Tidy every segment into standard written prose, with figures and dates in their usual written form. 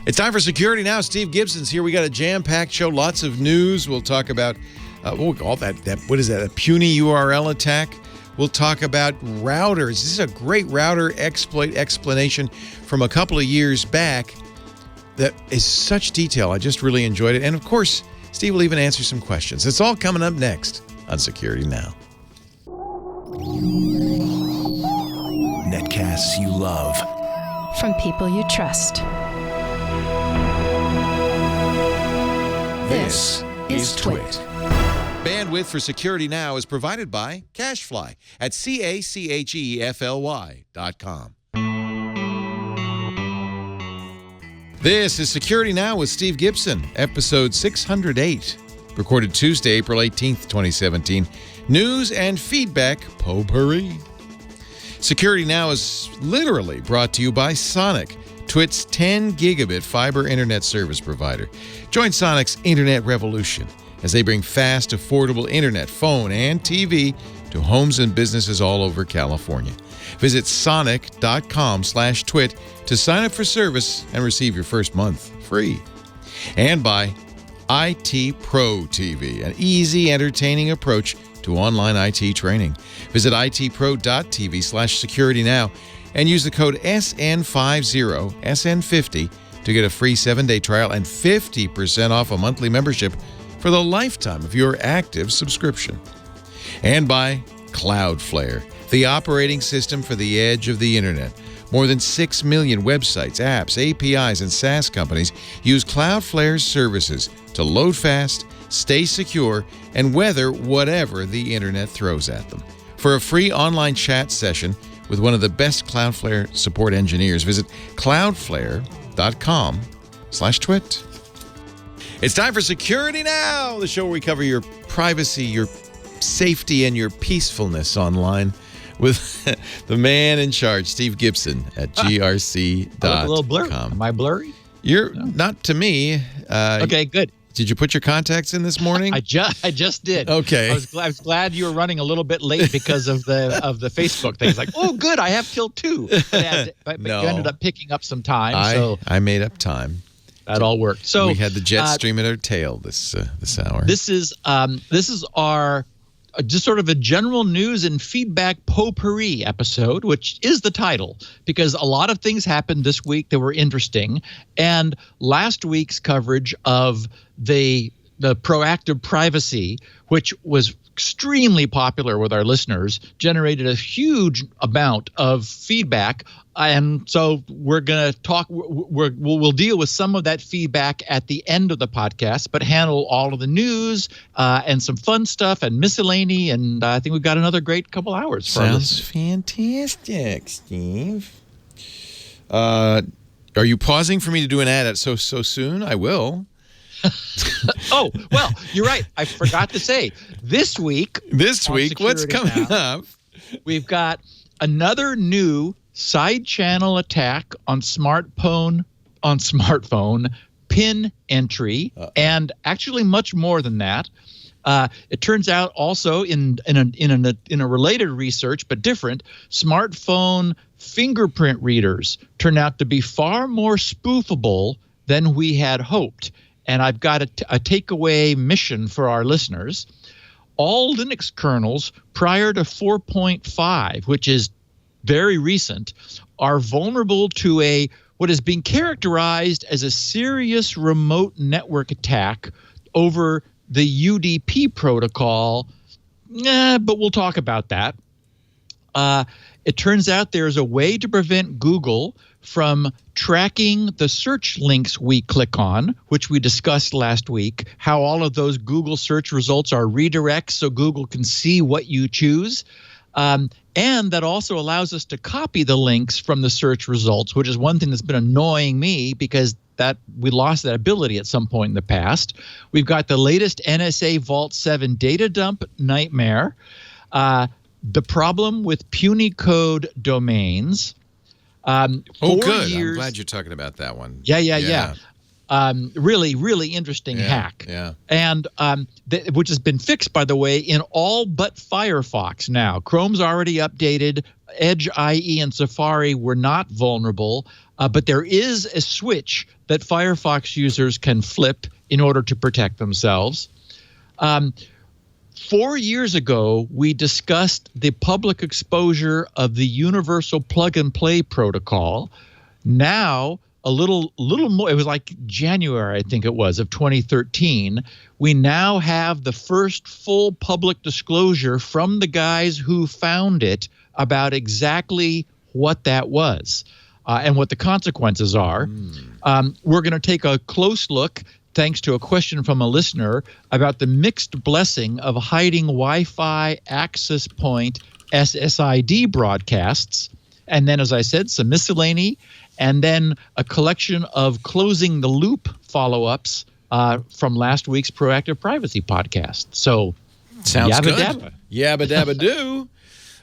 It's time for Security Now. Steve Gibson's here. We got a jam-packed show, lots of news. We'll talk about what is that? A puny URL attack. We'll talk about routers. This is a great router exploit explanation from a couple of years back that is such detail. I just really enjoyed it. And of course, Steve will even answer some questions. It's all coming up next on Security Now. Netcasts you love. From people you trust. This is Twit. Bandwidth for Security Now is provided by CacheFly at CacheFly.com. This is Security Now with Steve Gibson, episode 608, recorded Tuesday, April 18th, 2017. News and feedback, Potpurri. Security Now is literally brought to you by Sonic, Twit's 10 gigabit fiber internet service provider. Join Sonic's internet revolution as they bring fast, affordable internet, phone, and TV to homes and businesses all over California. Visit sonic.com/twit to sign up for service and receive your first month free. And by IT Pro TV, an easy, entertaining approach to online IT training. Visit itpro.tv/securitynow and use the code SN50 to get a free 7-day trial and 50% off a monthly membership for the lifetime of your active subscription. And by Cloudflare, the operating system for the edge of the internet. More than 6 million websites, apps, APIs, and SaaS companies use Cloudflare's services to load fast, stay secure, and weather whatever the internet throws at them. For a free online chat session with one of the best Cloudflare support engineers, visit cloudflare.com/twit. It's time for Security Now, the show where we cover your privacy, your safety, and your peacefulness online with the man in charge, Steve Gibson at GRC.com. A little blurry. Am I blurry? You're not to me. Okay, good. Did you put your contacts in this morning? I just did. Okay. I was glad you were running a little bit late because of the Facebook thing. It's like, oh, good, I have till 2. But No. you ended up picking up some time. I made up time. That all worked. So we had the jet stream at our tail this hour. This is our just sort of a general news and feedback potpourri episode, which is the title, because a lot of things happened this week that were interesting, and last week's coverage of the proactive privacy, which was extremely popular with our listeners, generated a huge amount of feedback. And so we're going to talk, we'll deal with some of that feedback at the end of the podcast, but handle all of the news and some fun stuff and miscellany. And I think we've got another great couple hours for us. Sounds fantastic, Steve. Are you pausing for me to do an ad so soon? I will. Oh, well, you're right. I forgot to say, this week, what's coming up? We've got another new side channel attack on smartphone PIN entry, and actually much more than that. It turns out also in a related research, but different, smartphone fingerprint readers turn out to be far more spoofable than we had hoped. And I've got a takeaway mission for our listeners. All Linux kernels prior to 4.5, which is very recent, are vulnerable to what is being characterized as a serious remote network attack over the UDP protocol. But we'll talk about that. It turns out there's a way to prevent Google from tracking the search links we click on, which we discussed last week, how all of those Google search results are redirects so Google can see what you choose. And that also allows us to copy the links from the search results, which is one thing that's been annoying me because that we lost that ability at some point in the past. We've got the latest NSA Vault7 data dump nightmare, the problem with Punycode domains. Good. I'm glad you're talking about that one. Yeah. Really, really interesting hack. Yeah. And which has been fixed, by the way, in all but Firefox now. Chrome's already updated. Edge, IE, and Safari were not vulnerable. But there is a switch that Firefox users can flip in order to protect themselves. 4 years ago, we discussed the public exposure of the Universal Plug-and-Play Protocol. Now, a little more, it was like January, I think it was, of 2013, we now have the first full public disclosure from the guys who found it about exactly what that was and what the consequences are. We're going to take a close look, thanks to a question from a listener, about the mixed blessing of hiding Wi-Fi access point SSID broadcasts. And then, as I said, some miscellany, and then a collection of closing the loop follow-ups from last week's Proactive Privacy podcast. So, sounds yabba good. dabba. Yabba dabba do.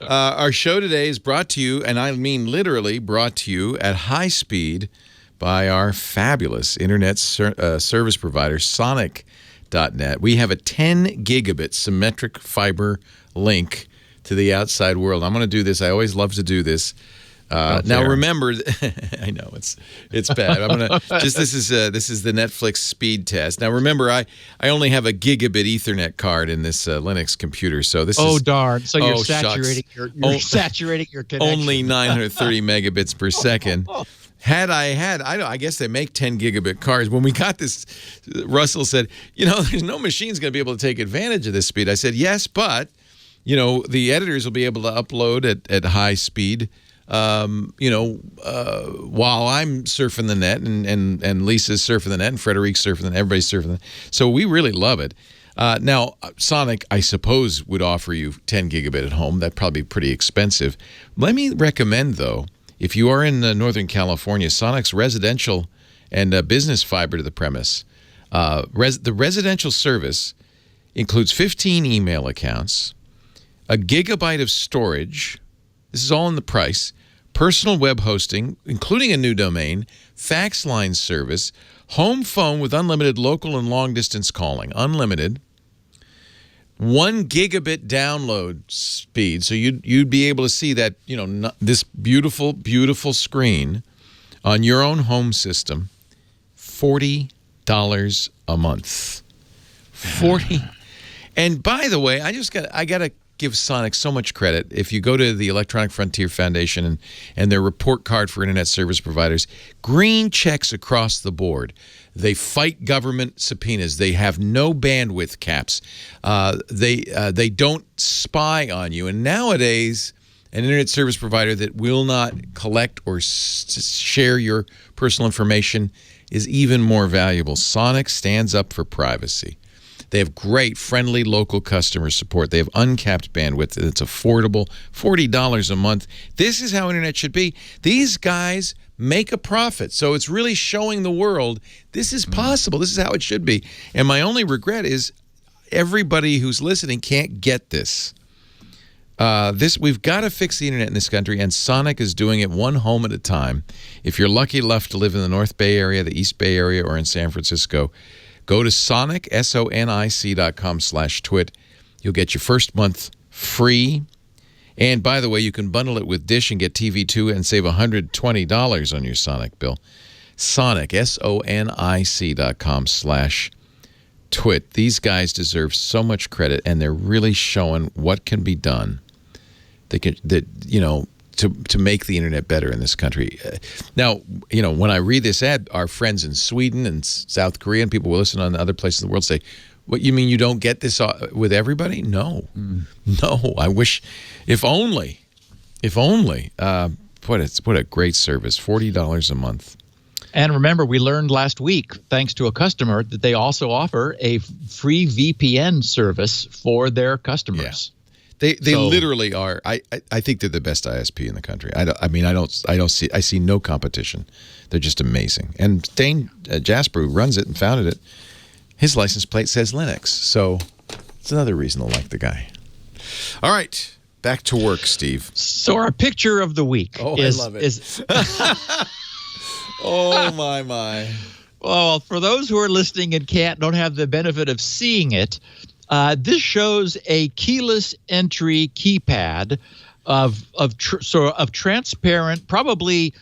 Our show today is brought to you, and I mean literally brought to you at high speed by our fabulous internet service provider, Sonic.net. We have a 10 gigabit symmetric fiber link to the outside world. I'm going to do this. I always love to do this. Now remember, I know it's bad. I'm gonna this is the Netflix speed test. Now remember, I only have a gigabit Ethernet card in this Linux computer, so this is darn. So you're saturating saturating your connection. Only 930 megabits per second. I guess they make 10 gigabit cards. When we got this, Russell said, there's no machine's going to be able to take advantage of this speed. I said, yes, but the editors will be able to upload at high speed. While I'm surfing the net and Lisa's surfing the net and Frederique's surfing the net, everybody's surfing the net. So we really love it. Now, Sonic, I suppose, would offer you 10 gigabit at home. That'd probably be pretty expensive. Let me recommend, though, if you are in Northern California, Sonic's residential and business fiber to the premise. The residential service includes 15 email accounts, a gigabyte of storage. This is all in the price. Personal web hosting, including a new domain, fax line service, home phone with unlimited local and long-distance calling, unlimited, 1 gigabit download speed, so you'd be able to see that, this beautiful, beautiful screen on your own home system, $40 a month. 40. And by the way, I got to give Sonic so much credit. If you go to the Electronic Frontier Foundation and their report card for internet service providers, green checks across the board. They fight government subpoenas. They have no bandwidth caps. They don't spy on you. And nowadays, an internet service provider that will not collect or share your personal information is even more valuable. Sonic stands up for privacy. They have great, friendly local customer support. They have uncapped bandwidth. It's affordable, $40 a month. This is how internet should be. These guys make a profit, so it's really showing the world this is possible. This is how it should be. And my only regret is everybody who's listening can't get this. We've got to fix the internet in this country, and Sonic is doing it one home at a time. If you're lucky enough to live in the North Bay area, the East Bay area, or in San Francisco, go to Sonic, sonic.com/twit. You'll get your first month free. And by the way, you can bundle it with Dish and get TV2 and save $120 on your Sonic bill. Sonic, sonic.com/twit. These guys deserve so much credit, and they're really showing what can be done. To make the internet better in this country. Now, when I read this ad, our friends in Sweden and South Korea and people will listen on other places in the world say, what, you mean you don't get this with everybody? No. No, I wish, if only. What a great service, $40 a month. And remember, we learned last week, thanks to a customer, that they also offer a free VPN service for their customers. Yeah. They literally are. I think they're the best ISP in the country. I see no competition. They're just amazing. And Dane Jasper, who runs it and founded it, his license plate says Linux. So it's another reason to like the guy. All right, back to work, Steve. So our picture of the week I love it. Oh my. Well, for those who are listening and don't have the benefit of seeing it. This shows a keyless entry keypad of transparent, probably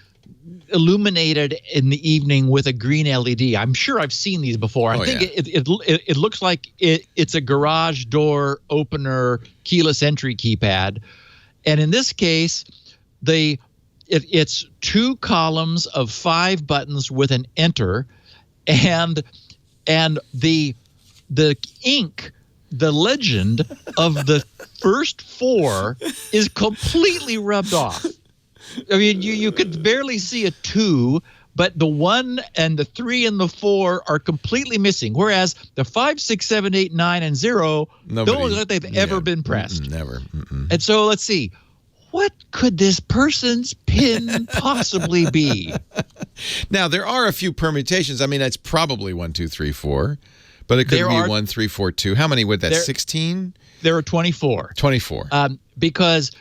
illuminated in the evening with a green LED. I'm sure I've seen these before. I think it looks like it's a garage door opener keyless entry keypad. And in this case, it's 2 columns of 5 buttons with an enter, and the ink, the legend of the first 4 is completely rubbed off. I mean, you could barely see a 2, but the 1 and the 3 and the 4 are completely missing. Whereas the 5, 6, 7, 8, 9, and 0 don't look like they've ever been pressed. Never. And so let's see. What could this person's PIN possibly be? Now, there are a few permutations. I mean, that's probably 1, 2, 3, 4, but it could be 1, 3, 4, 2. How many would that? 16? There are 24. 24. Because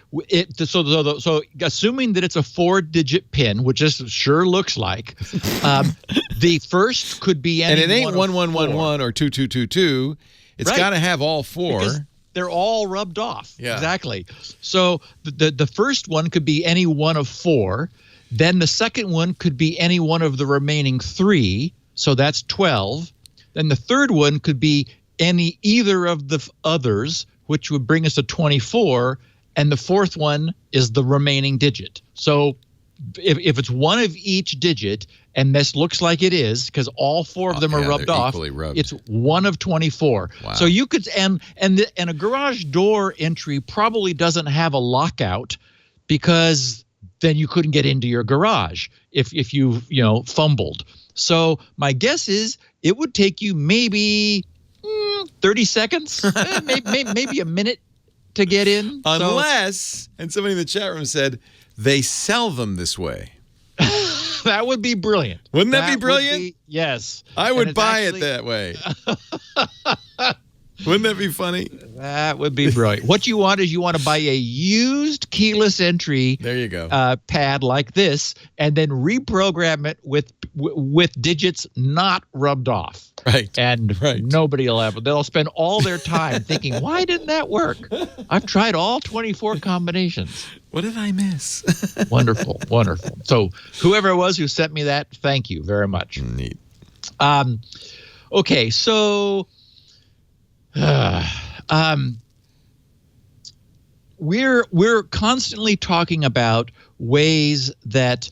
so assuming that it's a 4-digit PIN, which this sure looks like, the first could be any and it ain't 1111 or 2222. It's got to have all 4. Because they're all rubbed off. Yeah. Exactly. So the first one could be any one of 4. Then the second one could be any one of the remaining 3. So that's 12. Then the third one could be either of the others, which would bring us to 24. And the fourth one is the remaining digit. So if it's one of each digit, and this looks like it is, because all 4 of them are rubbed off, it's 1 of 24. Wow. So you could, and a garage door entry probably doesn't have a lockout, because then you couldn't get into your garage if you fumbled. So my guess is it would take you maybe 30 seconds, maybe a minute to get in. Unless, and somebody in the chat room said, they sell them this way. That would be brilliant. Wouldn't that be brilliant? Yes. I would buy it that way. Wouldn't that be funny? That would be brilliant. What you want is to buy a used keyless entry pad like this, and then reprogram it with digits not rubbed off. Right. And nobody will ever. They'll spend all their time thinking, why didn't that work? I've tried all 24 combinations. What did I miss? Wonderful. Wonderful. So whoever it was who sent me that, thank you very much. Neat. Okay, so we're constantly talking about ways that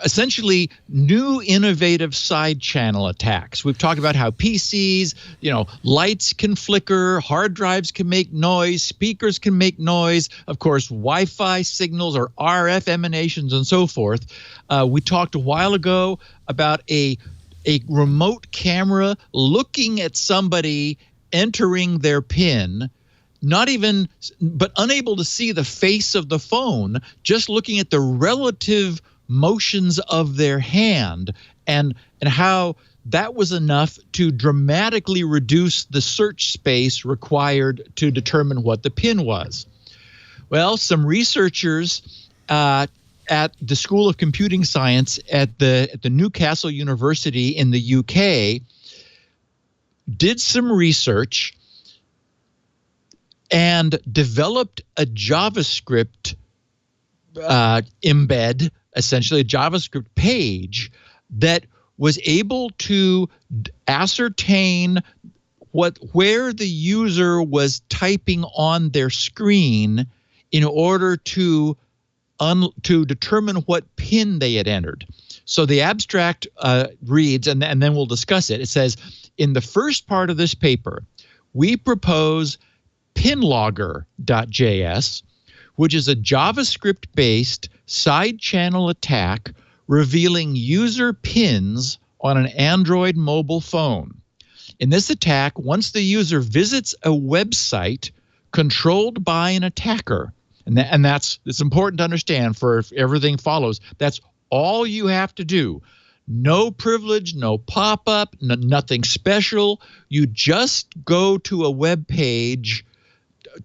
essentially new innovative side channel attacks. We've talked about how PCs, lights can flicker, hard drives can make noise, speakers can make noise, of course, Wi-Fi signals or RF emanations and so forth. We talked a while ago about a remote camera looking at somebody entering their PIN, but unable to see the face of the phone, just looking at the relative motions of their hand, and how that was enough to dramatically reduce the search space required to determine what the PIN was. Well, some researchers at the School of Computing Science at the Newcastle University in the UK did some research and developed a JavaScript embed, essentially a JavaScript page that was able to ascertain where the user was typing on their screen in order to determine what PIN they had entered. So the abstract reads, and then we'll discuss it. It says, in the first part of this paper, we propose pinlogger.js, which is a JavaScript-based side channel attack revealing user PINs on an Android mobile phone. In this attack, once the user visits a website controlled by an attacker, and it's important to understand for if everything follows, that's all you have to do. No privilege, no pop-up, nothing special. You just go to a web page,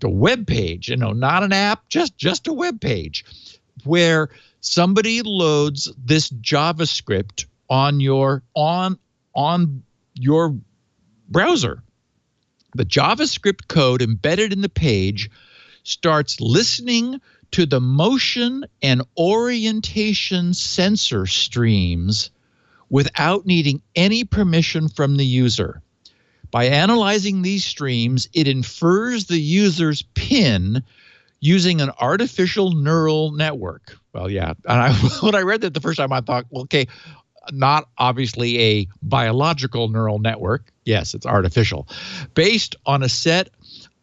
not an app, just a web page, where somebody loads this JavaScript on your browser. The JavaScript code embedded in the page starts listening to the motion and orientation sensor streams without needing any permission from the user. By analyzing these streams, it infers the user's PIN using an artificial neural network. Well, yeah. And when I read that the first time, I thought, well, okay, not obviously a biological neural network. Yes, it's artificial. Based on a set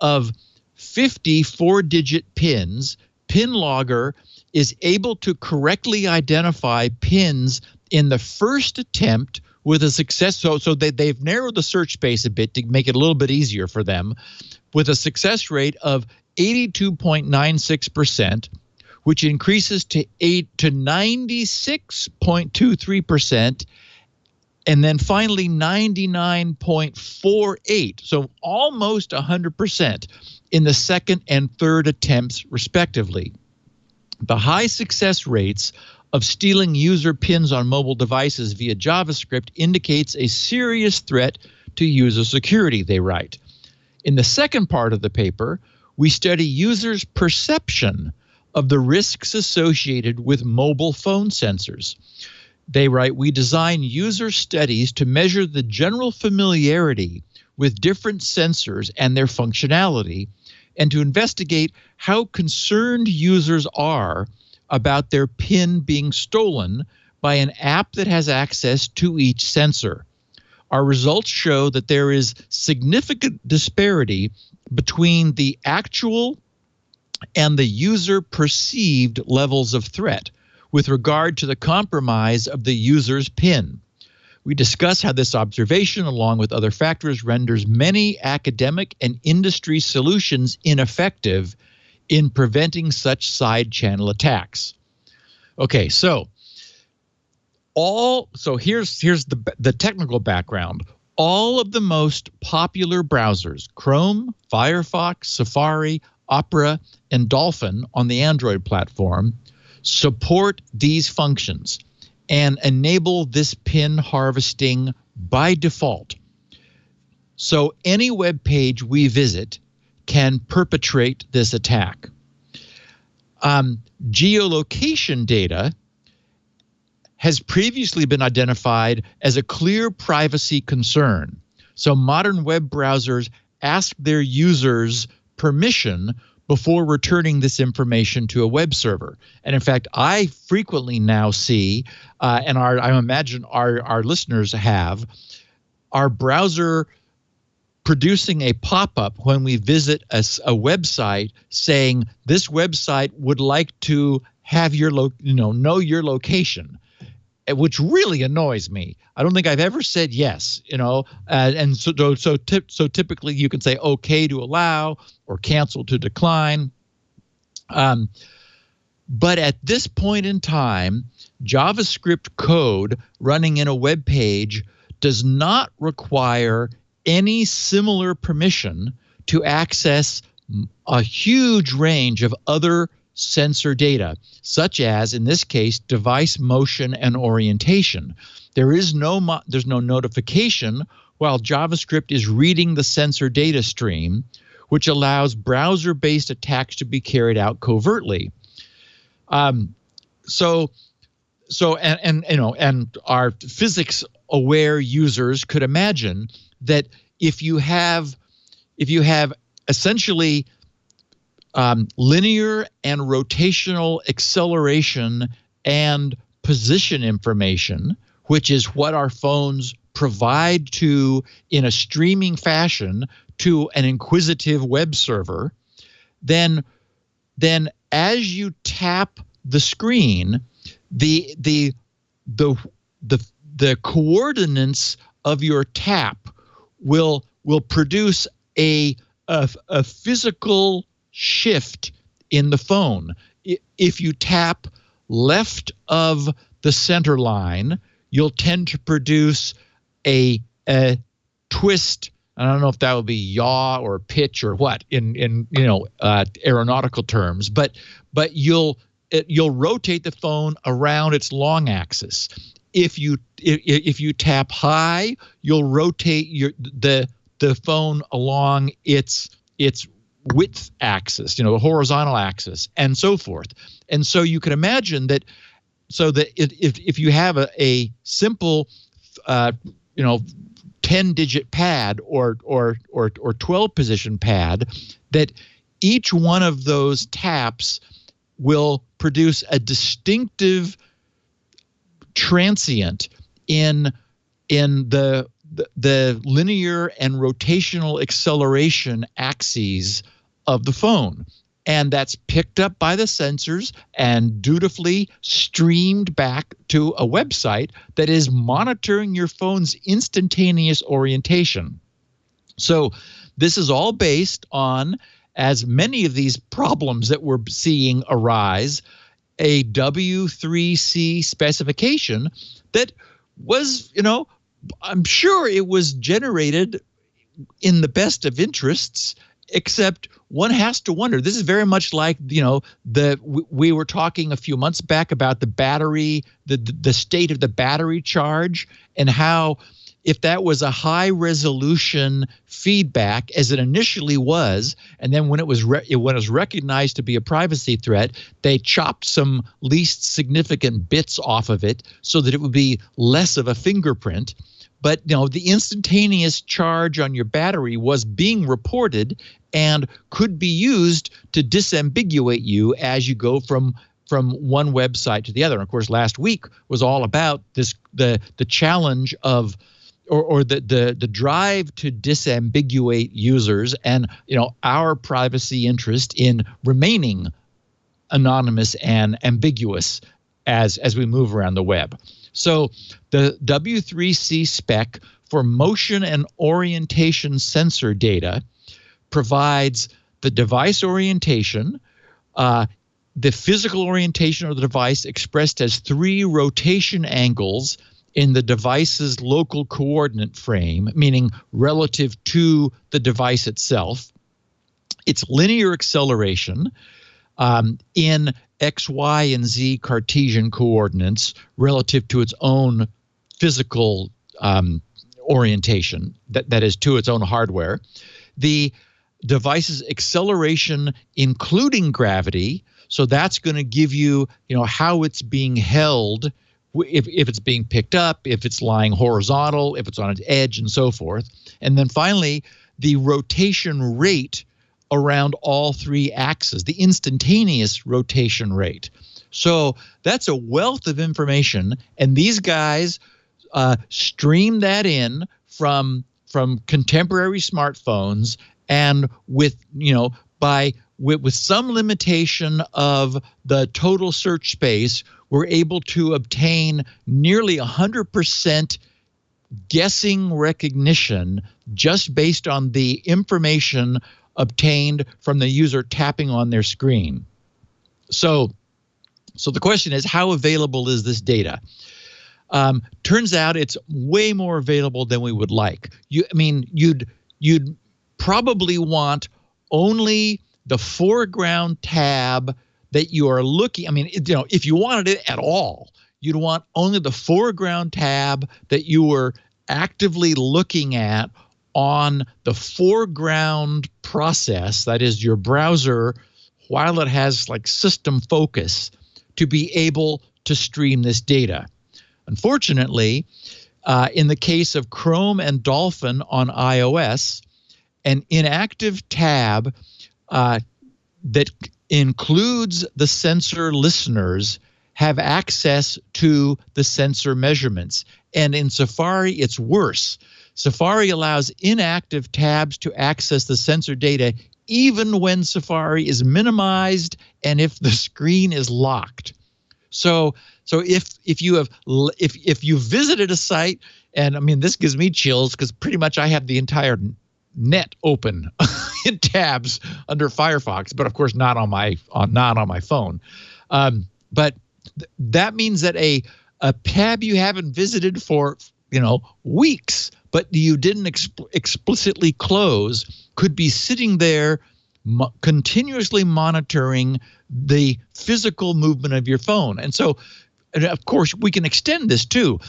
of 50 4-digit pins, PIN Logger is able to correctly identify pins in the first attempt with a success. So they've narrowed the search space a bit to make it a little bit easier for them, with a success rate of 82.96%, which increases to 96.23%, and then finally 99.48%, so almost 100% in the second and third attempts, respectively. The high success rates of stealing user PINs on mobile devices via JavaScript indicates a serious threat to user security, they write. In the second part of the paper, we study users' perception of the risks associated with mobile phone sensors. They write, we design user studies to measure the general familiarity with different sensors and their functionality, and to investigate how concerned users are about their PIN being stolen by an app that has access to each sensor. Our results show that there is significant disparity between the actual and the user perceived levels of threat with regard to the compromise of the user's PIN. We discuss how this observation, along with other factors, renders many academic and industry solutions ineffective in preventing such side channel attacks. Okay, so here's the technical background. All of the most popular browsers, Chrome, Firefox, Safari, Opera, and Dolphin on the Android platform, support these functions and enable this PIN harvesting by default. So any web page we visit can perpetrate this attack. Geolocation data has previously been identified as a clear privacy concern. So modern web browsers ask their users permission before returning this information to a web server. And in fact, I frequently now see, and I imagine our listeners have, our browser producing a pop-up when we visit a website saying this website would like to have your know your location, which really annoys me. I don't think I've ever said yes, and so typically you can say okay to allow or cancel to decline. But at this point in time, JavaScript code running in a web page does not require any similar permission to access a huge range of other sensor data, such as, in this case, device motion and orientation. There's no notification while JavaScript is reading the sensor data stream, which allows browser-based attacks to be carried out covertly. And our physics-aware users could imagine that if you have essentially linear and rotational acceleration and position information, which is what our phones provide in a streaming fashion to an inquisitive web server, then as you tap the screen, the coordinates of your tap will produce a physical shift in the phone. If you tap left of the center line, you'll tend to produce a twist. I don't know if that would be yaw or pitch or what in aeronautical terms, but you'll rotate the phone around its long axis. If you tap high, you'll rotate the phone along its width axis, the horizontal axis, and so forth. And so you can imagine that, if you have a simple 10-digit pad or 12-position pad, that each one of those taps will produce a distinctive transient in the linear and rotational acceleration axes of the phone. And that's picked up by the sensors and dutifully streamed back to a website that is monitoring your phone's instantaneous orientation. So this is all based on, as many of these problems that we're seeing arise, a W3C specification that was, I'm sure it was generated in the best of interests, except one has to wonder. This is very much like, we were talking a few months back about the battery, the state of the battery charge, and how if that was a high resolution feedback, as it initially was, and then when it was recognized to be a privacy threat, they chopped some least significant bits off of it so that it would be less of a fingerprint. But the instantaneous charge on your battery was being reported and could be used to disambiguate you as you go from one website to the other. And of course, last week was all about this, the challenge of or the drive to disambiguate users, and our privacy interest in remaining anonymous and ambiguous as we move around the web. So the W3C spec for motion and orientation sensor data provides the device orientation, the physical orientation of the device expressed as 3 rotation angles in the device's local coordinate frame, meaning relative to the device itself. Its linear acceleration in X, Y, and Z Cartesian coordinates relative to its own physical orientation, that is, to its own hardware. The device's acceleration including gravity, so that's going to give you, how it's being held, if it's being picked up, if it's lying horizontal, if it's on its edge, and so forth. And then finally, the rotation rate around all 3 axes, the instantaneous rotation rate. So that's a wealth of information, and these guys stream that in from contemporary smartphones, and with some limitation of the total search space, we're able to obtain nearly 100% guessing recognition just based on the information obtained from the user tapping on their screen. So the question is, how available is this data? Turns out it's way more available than we would like. You'd probably want only the foreground tab that you are looking. If you wanted it at all, you'd want only the foreground tab that you were actively looking at on the foreground process, that is your browser, while it has system focus, to be able to stream this data. Unfortunately, in the case of Chrome and Dolphin on iOS, an inactive tab that includes the sensor listeners have access to the sensor measurements. And in Safari, it's worse. Safari allows inactive tabs to access the sensor data even when Safari is minimized and if the screen is locked. So if you visited a site, and this gives me chills because pretty much I have the entire net open in tabs under Firefox, but of course not on my phone. But that means that a tab you haven't visited for weeks, but you didn't explicitly close, could be sitting there continuously monitoring the physical movement of your phone. And so, and of course, we can extend this too.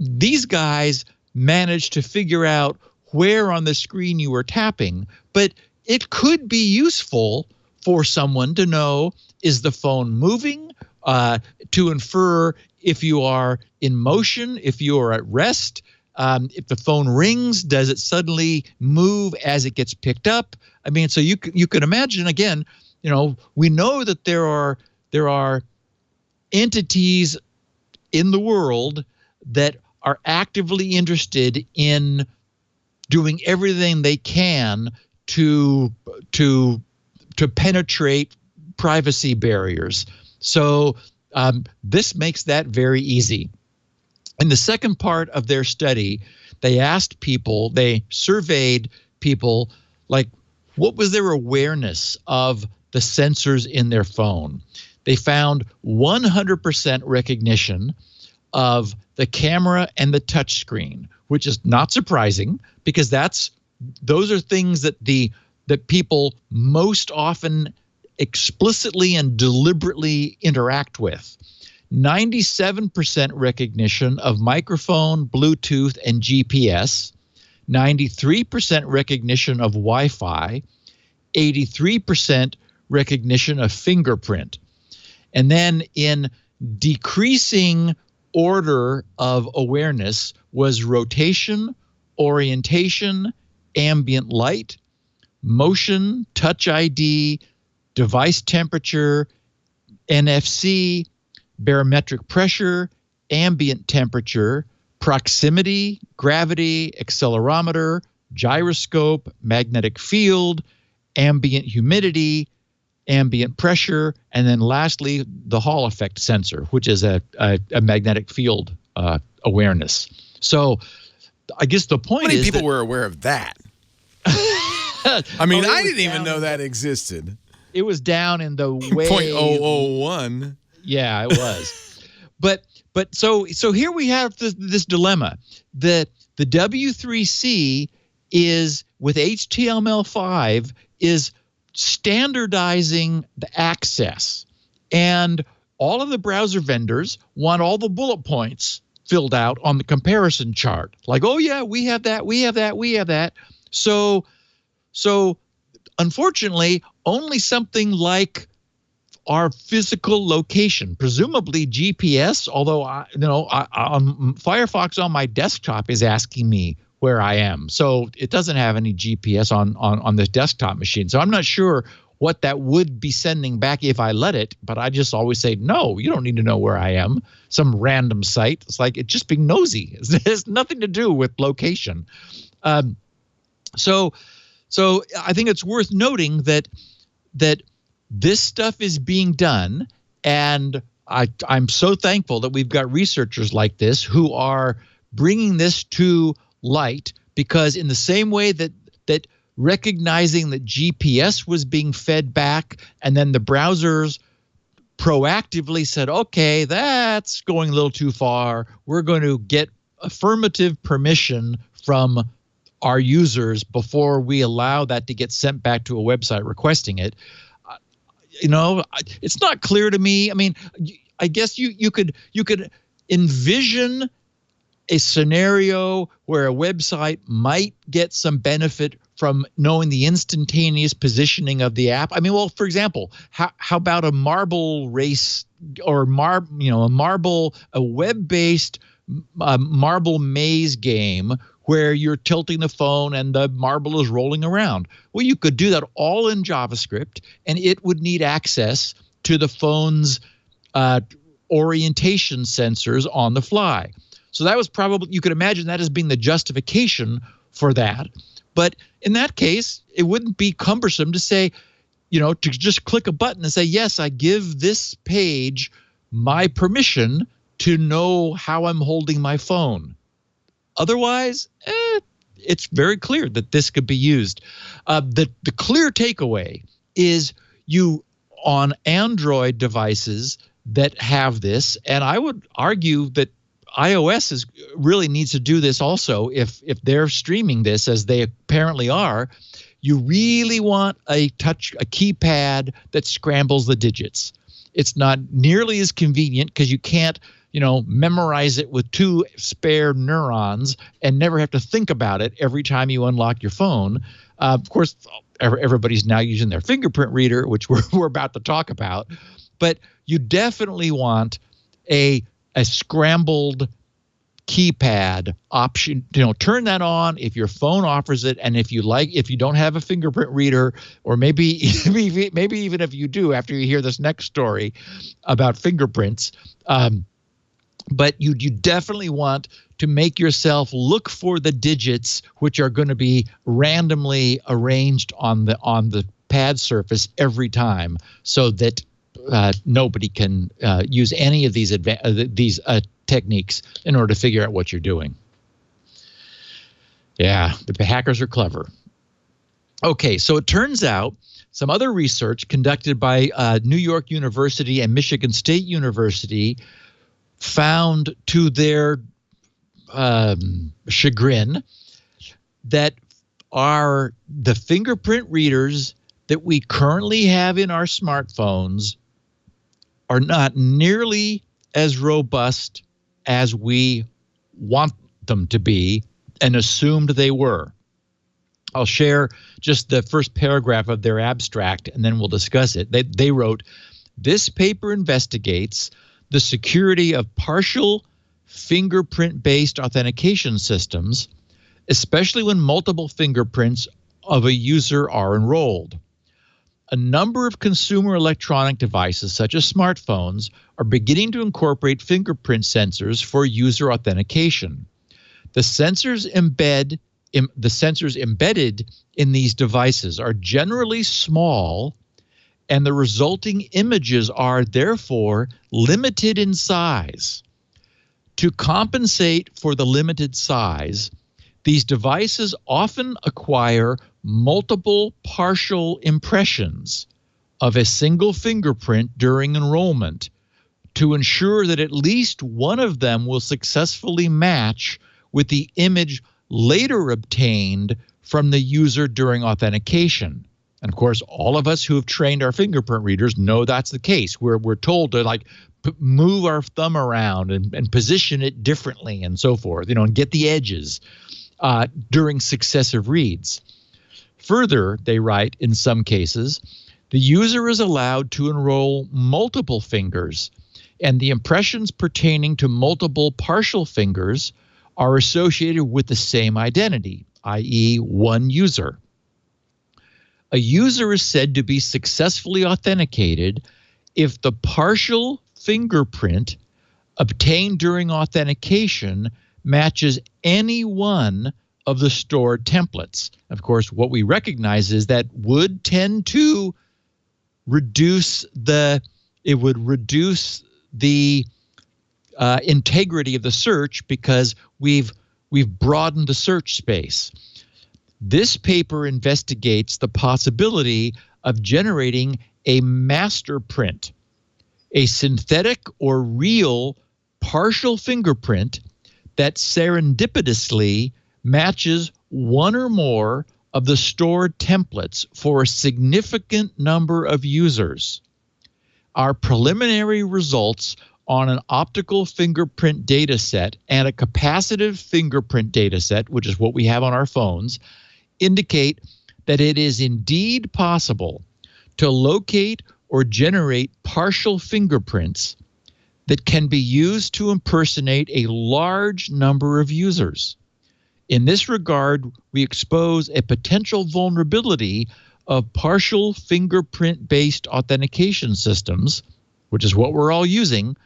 These guys managed to figure out where on the screen you were tapping, but it could be useful for someone to know, is the phone moving, to infer if you are in motion, if you are at rest. If the phone rings, does it suddenly move as it gets picked up? I mean, so you can imagine, again, we know that there are entities in the world that are actively interested in doing everything they can to penetrate privacy barriers. So this makes that very easy. In the second part of their study, they surveyed people, like, what was their awareness of the sensors in their phone? They found 100% recognition of the camera and the touch screen, which is not surprising because those are things that people most often explicitly and deliberately interact with. 97% recognition of microphone, Bluetooth, and GPS, 93% recognition of Wi-Fi, 83% recognition of fingerprint. And then in decreasing order of awareness was rotation, orientation, ambient light, motion, touch ID, device temperature, NFC, barometric pressure, ambient temperature, proximity, gravity, accelerometer, gyroscope, magnetic field, ambient humidity, ambient pressure, and then lastly, the Hall effect sensor, which is a magnetic field awareness. So I guess the point is, how many people were aware of that? I mean, I didn't even know that existed. It was down in the way 0.001. Yeah, it was. but so here we have this dilemma. The W3C is, with HTML5, is standardizing the access. And all of the browser vendors want all the bullet points filled out on the comparison chart. Like, oh yeah, we have that, we have that, we have that. So unfortunately, only something like our physical location, presumably GPS, although Firefox on my desktop is asking me where I am. So it doesn't have any GPS on this desktop machine. So I'm not sure what that would be sending back if I let it, but I just always say, no, you don't need to know where I am. Some random site. It's like, it's just being nosy. It has nothing to do with location. So I think it's worth noting that this stuff is being done, and I'm so thankful that we've got researchers like this who are bringing this to light, because in the same way that recognizing that GPS was being fed back, and then the browsers proactively said, okay, that's going a little too far, we're going to get affirmative permission from our users before we allow that to get sent back to a website requesting it. It's not clear to me. I mean, I guess you could envision a scenario where a website might get some benefit from knowing the instantaneous positioning of the app. I mean, well, for example, how about a marble race, or a web-based marble maze game where you're tilting the phone and the marble is rolling around? Well, you could do that all in JavaScript, and it would need access to the phone's orientation sensors on the fly. So that was probably, you could imagine that as being the justification for that. But in that case, it wouldn't be cumbersome to say, to just click a button and say, yes, I give this page my permission to know how I'm holding my phone. Otherwise, it's very clear that this could be used. The clear takeaway is, you on Android devices that have this, and I would argue that iOS really needs to do this also if they're streaming this, as they apparently are. You really want a keypad that scrambles the digits. It's not nearly as convenient because you can't memorize it with 2 spare neurons and never have to think about it every time you unlock your phone. Of course, everybody's now using their fingerprint reader, which we're about to talk about. But you definitely want a scrambled keypad option. Turn that on if your phone offers it, and if you don't have a fingerprint reader, or maybe even if you do, after you hear this next story about fingerprints. But you definitely want to make yourself look for the digits, which are going to be randomly arranged on the pad surface every time, so that nobody can use any of these techniques in order to figure out what you're doing. Yeah, the hackers are clever. Okay, so it turns out some other research conducted by New York University and Michigan State University found, to their chagrin, that the fingerprint readers that we currently have in our smartphones are not nearly as robust as we want them to be and assumed they were. I'll share just the first paragraph of their abstract, and then we'll discuss it. They wrote, "This paper investigates the security of partial fingerprint-based authentication systems, especially when multiple fingerprints of a user are enrolled. A number of consumer electronic devices, such as smartphones, are beginning to incorporate fingerprint sensors for user authentication. The sensors embedded in these devices are generally small, and the resulting images are therefore limited in size. To compensate for the limited size, these devices often acquire multiple partial impressions of a single fingerprint during enrollment to ensure that at least one of them will successfully match with the image later obtained from the user during authentication." And of course, all of us who have trained our fingerprint readers know that's the case. We're told to move our thumb around and position it differently and so forth, and get the edges during successive reads. Further, they write, in some cases, the user is allowed to enroll multiple fingers, and the impressions pertaining to multiple partial fingers are associated with the same identity, i.e., one user. A user is said to be successfully authenticated if the partial fingerprint obtained during authentication matches any one of the stored templates. Of course, what we recognize is that would tend to reduce the integrity of the search, because we've broadened the search space. This paper investigates the possibility of generating a master print, a synthetic or real partial fingerprint that serendipitously matches one or more of the stored templates for a significant number of users. Our preliminary results on an optical fingerprint data set and a capacitive fingerprint data set, which is what we have on our phones, indicate that it is indeed possible to locate or generate partial fingerprints that can be used to impersonate a large number of users. In this regard, we expose a potential vulnerability of partial fingerprint-based authentication systems, which is what we're all using,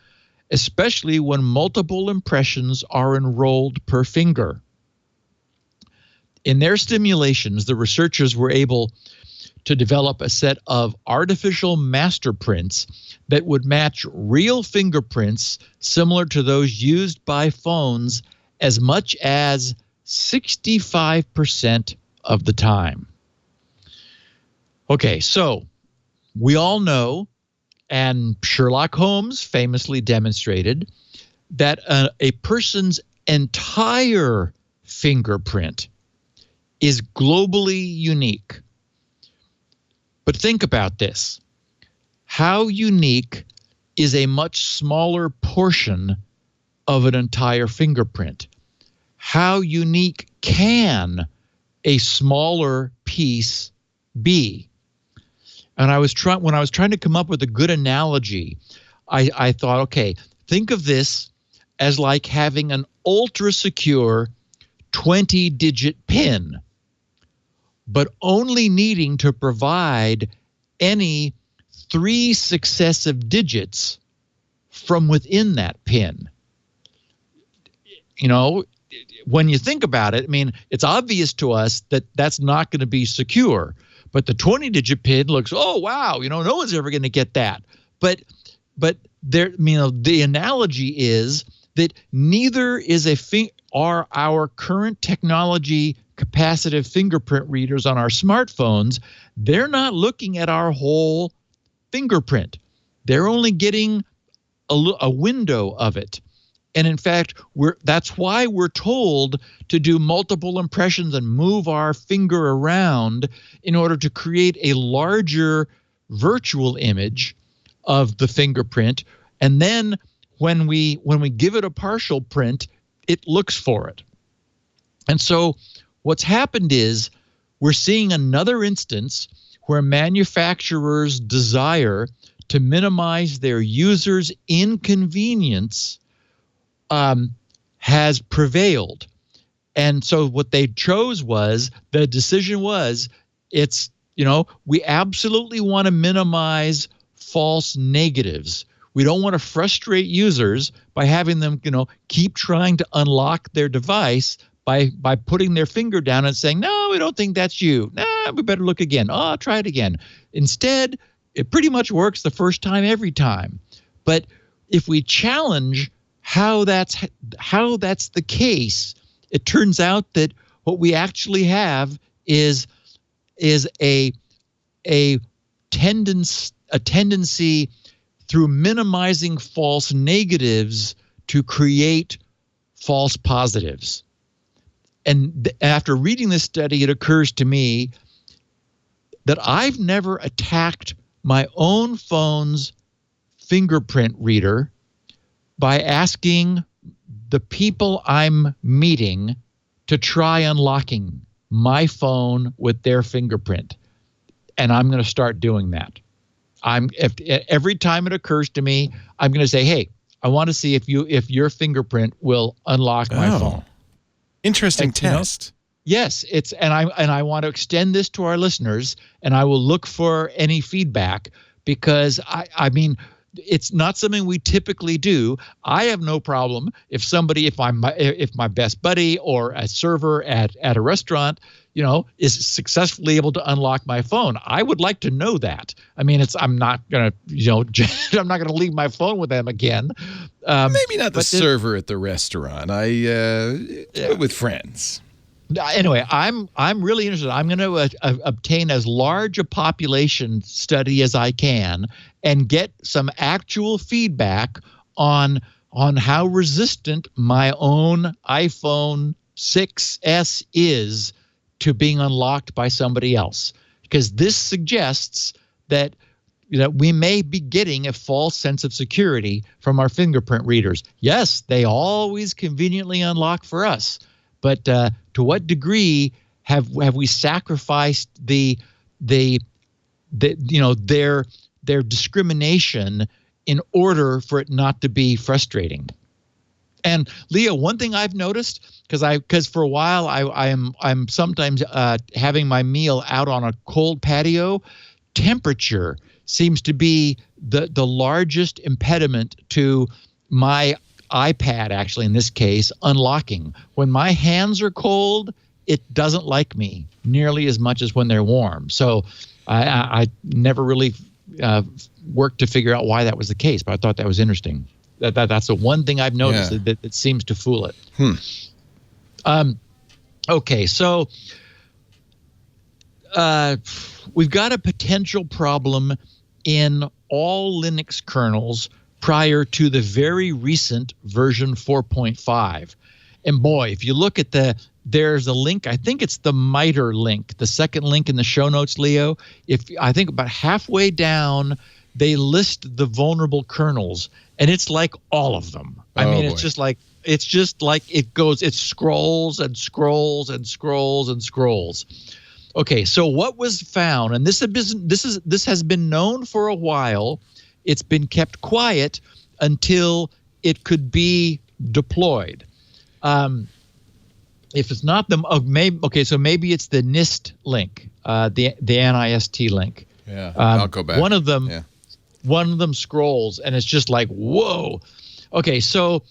especially when multiple impressions are enrolled per finger. In their simulations, the researchers were able to develop a set of artificial master prints that would match real fingerprints similar to those used by phones as much as 65% of the time. Okay, so we all know, and Sherlock Holmes famously demonstrated, that a person's entire fingerprint is globally unique. But think about this. How unique is a much smaller portion of an entire fingerprint? How unique can a smaller piece be. And when I was trying to come up with a good analogy, I thought, okay, think of this as like having an ultra secure 20-digit PIN, but only needing to provide any 3 successive digits from within that PIN. You know, when you think about it, I mean, it's obvious to us that that's not going to be secure. But the 20-digit PIN looks, oh wow, you know, no one's ever going to get that. But there, you know, the analogy is that neither is are our current technology capacitive fingerprint readers on our smartphones. They're not looking at our whole fingerprint. They're only getting a window of it. And in fact, that's why we're told to do multiple impressions and move our finger around in order to create a larger virtual image of the fingerprint. And then when we give it a partial print, it looks for it. And so what's happened is we're seeing another instance where manufacturers' desire to minimize their users' inconvenience has prevailed. And so what they chose was, the decision was, it's, you know, we absolutely want to minimize false negatives. We don't want to frustrate users by having them, you know, keep trying to unlock their device by putting their finger down and saying, no, we don't think that's you. Nah, we better look again. Oh, I'll try it again. Instead, it pretty much works the first time every time. But if we challenge how that's the case, it turns out that what we actually have is a tendency through minimizing false negatives to create false positives. And after reading this study, it occurs to me that I've never attacked my own phone's fingerprint reader by asking the people I'm meeting to try unlocking my phone with their fingerprint. And I'm going to start doing that. Every time it occurs to me, I'm going to say, hey, I want to see if your fingerprint will unlock my phone. Interesting test. You know, yes, and I want to extend this to our listeners, and I will look for any feedback, because I mean, it's not something we typically do. I have no problem if my best buddy or a server at a restaurant, you know, is successfully able to unlock my phone. I would like to know that. I mean, I'm not gonna, you know, I'm not gonna leave my phone with them again. Maybe not the server at the restaurant. With friends. Anyway, I'm really interested. I'm going to obtain as large a population study as I can and get some actual feedback on how resistant my own iPhone 6S is to being unlocked by somebody else. Because this suggests that, you know, we may be getting a false sense of security from our fingerprint readers. Yes, they always conveniently unlock for us. But to what degree have we sacrificed the you know, their discrimination in order for it not to be frustrating? And Leo, one thing I've noticed, because for a while I'm sometimes having my meal out on a cold patio, temperature seems to be the largest impediment to my iPad, actually in this case, unlocking. When my hands are cold, it doesn't like me nearly as much as when they're warm. So I never really worked to figure out why that was the case, but I thought that was interesting. That's the one thing I've noticed that seems to fool it. Okay, so we've got a potential problem in all Linux kernels prior to the very recent version 4.5. And boy, if you look at there's a link, I think it's the MITRE link, the second link in the show notes, Leo. I think about halfway down, they list the vulnerable kernels, and it's like all of them. I mean, it's just like, It's just like it goes. It scrolls and scrolls and scrolls and scrolls. Okay, so what was found, and this has been known for a while. It's been kept quiet until it could be deployed. If it's not the so maybe it's the NIST link, the NIST link. Yeah, I'll go back. One of them scrolls, and it's just like, whoa. Okay, so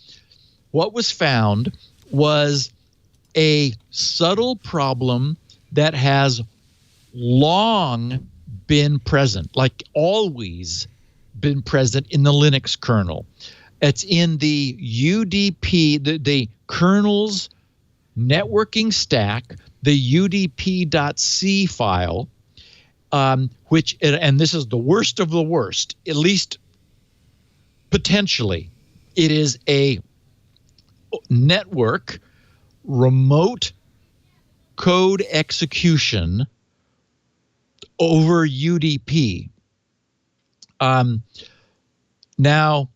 what was found was a subtle problem that has long been present, like always been present in the Linux kernel. It's in the UDP, the kernel's networking stack, the udp.c file, which, and this is the worst of the worst, at least potentially, it is a network remote code execution over UDP. Now,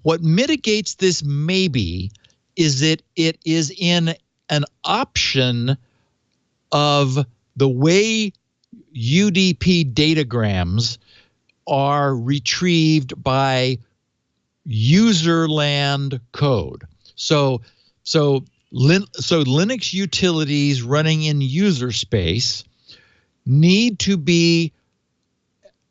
what mitigates this maybe is that it is in an option of the way UDP datagrams are retrieved by userland code. So Linux utilities running in user space need to be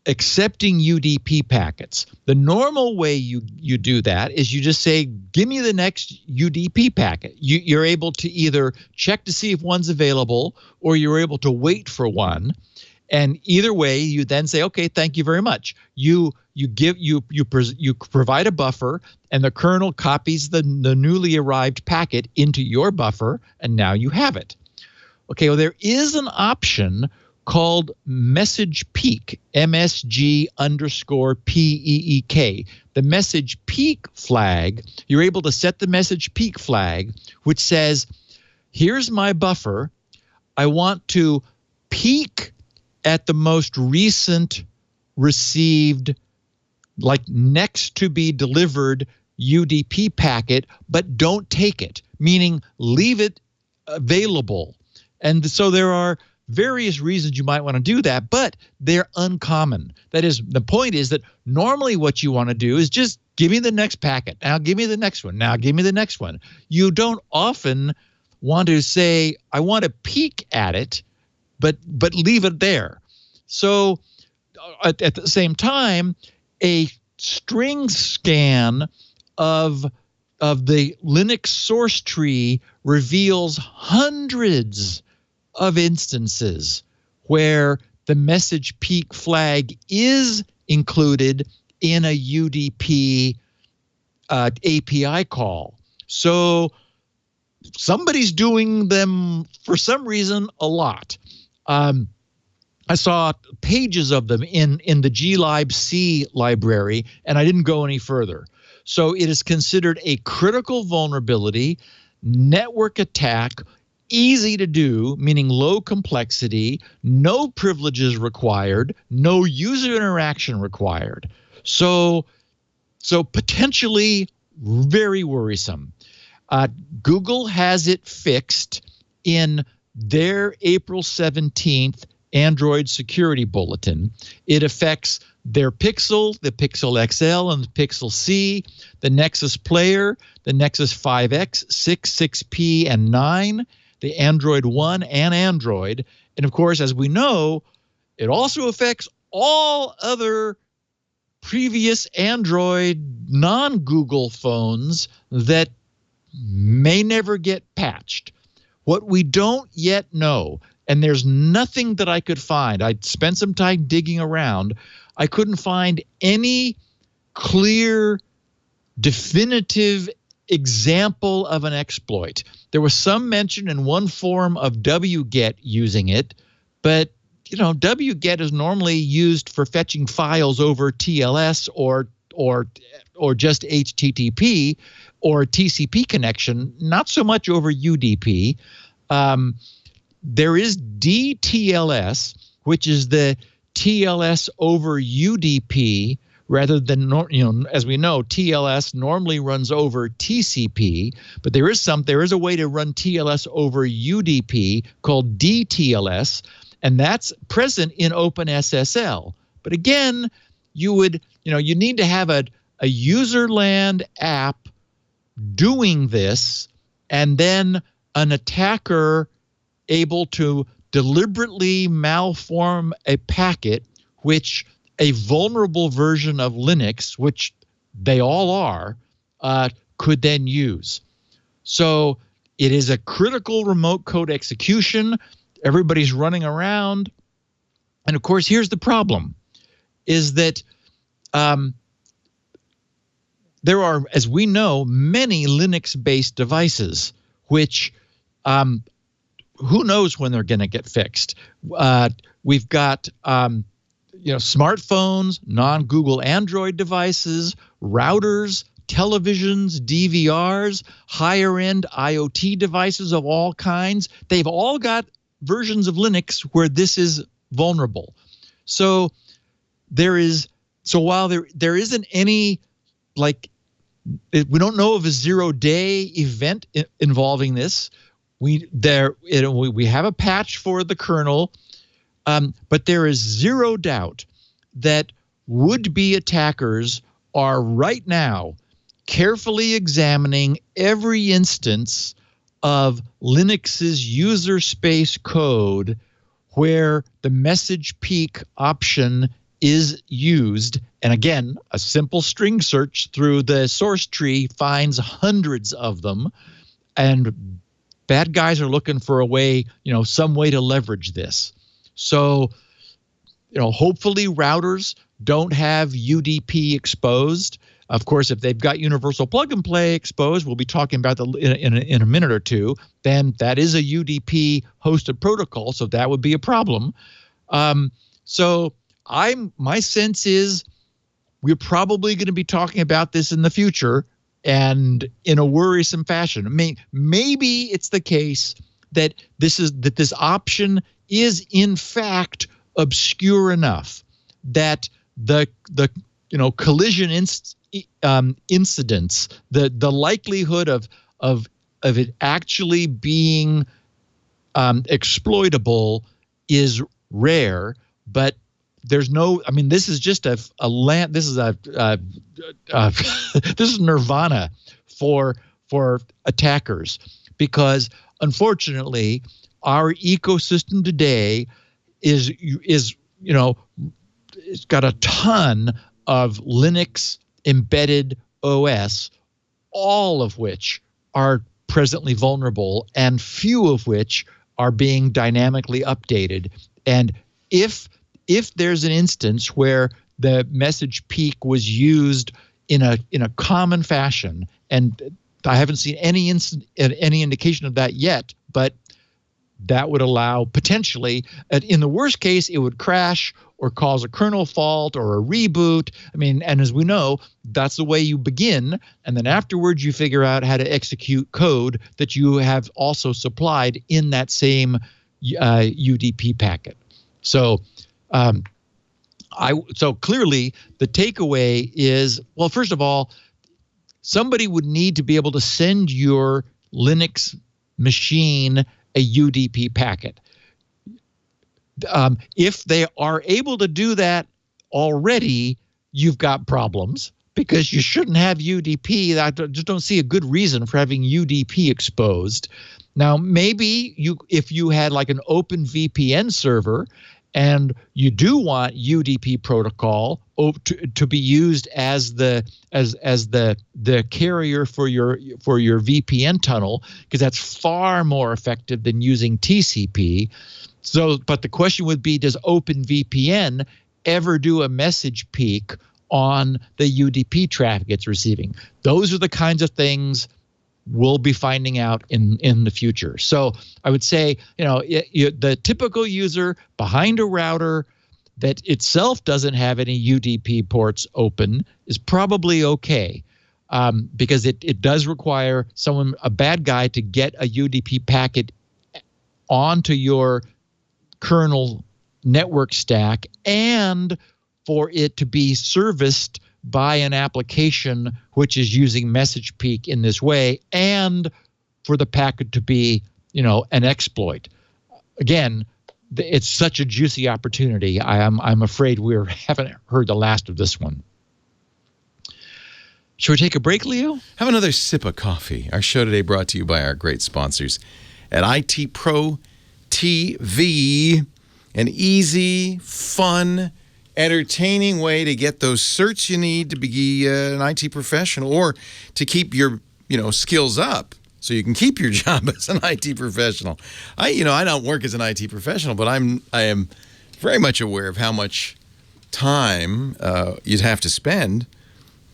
accepting UDP packets. The normal way you do that is you just say, give me the next UDP packet. You're able to either check to see if one's available, or you're able to wait for one. And either way, you then say, okay, thank you very much. You provide a buffer, and the kernel copies the newly arrived packet into your buffer, and now you have it. Okay, well, there is an option called message peek, MSG_PEEK. The message peek flag, you're able to set the message peek flag, which says, here's my buffer. I want to peek at the most recent received, like next to be delivered UDP packet, but don't take it, meaning leave it available. And so there are various reasons you might want to do that, but they're uncommon. That is, the point is that normally what you want to do is just give me the next packet. Now give me the next one. Now give me the next one. You don't often want to say, I want to peek at it, but leave it there. So at the same time, a string scan of the Linux source tree reveals hundreds of instances where the message peek flag is included in a UDP API call. So somebody's doing them for some reason a lot. I saw pages of them in the glibc library, and I didn't go any further. So it is considered a critical vulnerability, network attack, easy to do, meaning low complexity, no privileges required, no user interaction required. So potentially very worrisome. Google has it fixed in their April 17th Android security bulletin. It affects their Pixel, the Pixel XL and the Pixel C, the Nexus Player, the Nexus 5X, 6, 6P, and 9, the Android One and Android. And of course, as we know, it also affects all other previous Android non-Google phones that may never get patched. What we don't yet know, and there's nothing that I could find, I spent some time digging around, I couldn't find any clear, definitive example of an exploit. There was some mention in one forum of wget using it, but wget is normally used for fetching files over TLS or just HTTP or TCP connection, not so much over UDP. There is DTLS, which is the TLS over UDP rather than, as we know, TLS normally runs over TCP, but there is a way to run TLS over UDP called DTLS, and that's present in OpenSSL. But again, you need to have a user land app doing this, and then an attacker able to deliberately malform a packet, which a vulnerable version of Linux, which they all are, could then use. So it is a critical remote code execution. Everybody's running around. And of course, here's the problem, is that there are, as we know, many Linux-based devices, which who knows when they're going to get fixed. We've got smartphones, non-Google Android devices, routers, televisions, DVRs, higher-end IoT devices of all kinds. They've all got versions of Linux where this is vulnerable. So while there isn't any, we don't know of a zero-day event involving this. We have a patch for the kernel, but there is zero doubt that would-be attackers are right now carefully examining every instance of Linux's user space code where the message peak option is used. And again, a simple string search through the source tree finds hundreds of them. And bad guys are looking for a way, some way to leverage this. So, hopefully routers don't have UDP exposed. Of course, if they've got universal plug and play exposed, we'll be talking about in a minute or two, then that is a UDP hosted protocol, so that would be a problem. So my sense is we're probably going to be talking about this in the future and in a worrisome fashion. I mean, maybe it's the case that this option is in fact obscure enough that the collision incidents, the likelihood of it actually being exploitable is rare, but there's no. I mean, this is just this is nirvana for attackers, because unfortunately our ecosystem today is it's got a ton of Linux embedded OS, all of which are presently vulnerable and few of which are being dynamically updated. And if there's an instance where the message peak was used in a common fashion, and I haven't seen any indication of that yet, but that would allow potentially, in the worst case, it would crash or cause a kernel fault or a reboot. I mean, and as we know, that's the way you begin. And then afterwards, you figure out how to execute code that you have also supplied in that same UDP packet. So, so clearly the takeaway is, well, first of all, somebody would need to be able to send your Linux machine a UDP packet. If they are able to do that already, you've got problems, because you shouldn't have UDP. I just don't see a good reason for having UDP exposed. Now, maybe if you had like an open VPN server and you do want UDP protocol to be used as the carrier for your VPN tunnel, because that's far more effective than using TCP. So, but the question would be, does OpenVPN ever do a message peak on the UDP traffic it's receiving? Those are the kinds of things we'll be finding out in the future. So I would say, the typical user behind a router that itself doesn't have any UDP ports open is probably okay, because it does require a bad guy, to get a UDP packet onto your kernel network stack and for it to be serviced by an application which is using MessagePeek in this way, and for the packet to be, an exploit. Again, it's such a juicy opportunity. I'm afraid we haven't heard the last of this one. Should we take a break, Leo? Have another sip of coffee. Our show today brought to you by our great sponsors at IT Pro TV. An easy, fun, entertaining way to get those certs you need to be an IT professional, or to keep your skills up so you can keep your job as an IT professional. I don't work as an IT professional, but I am very much aware of how much time you'd have to spend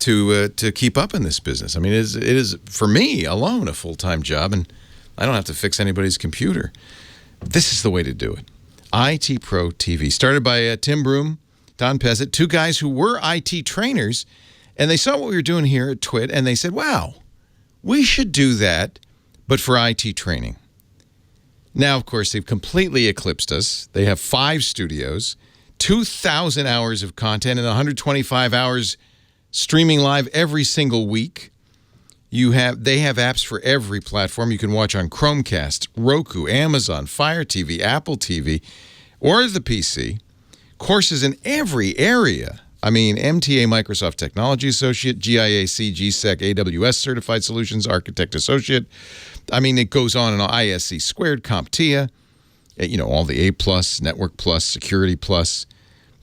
to keep up in this business. I mean, it is for me alone a full-time job, and I don't have to fix anybody's computer. This is the way to do it. IT Pro TV, started by Tim Broom, Don Pezzett, two guys who were IT trainers, and they saw what we were doing here at TWiT, and they said, wow, we should do that, but for IT training. Now, of course, they've completely eclipsed us. They have 5 studios, 2,000 hours of content, and 125 hours streaming live every single week. They have apps for every platform. You can watch on Chromecast, Roku, Amazon, Fire TV, Apple TV, or the PC. Courses in every area. I mean, MTA, Microsoft Technology Associate, GIAC, GSEC, AWS Certified Solutions Architect Associate. I mean, it goes on and on. ISC Squared, CompTIA, all the A+, Network Plus, Security Plus.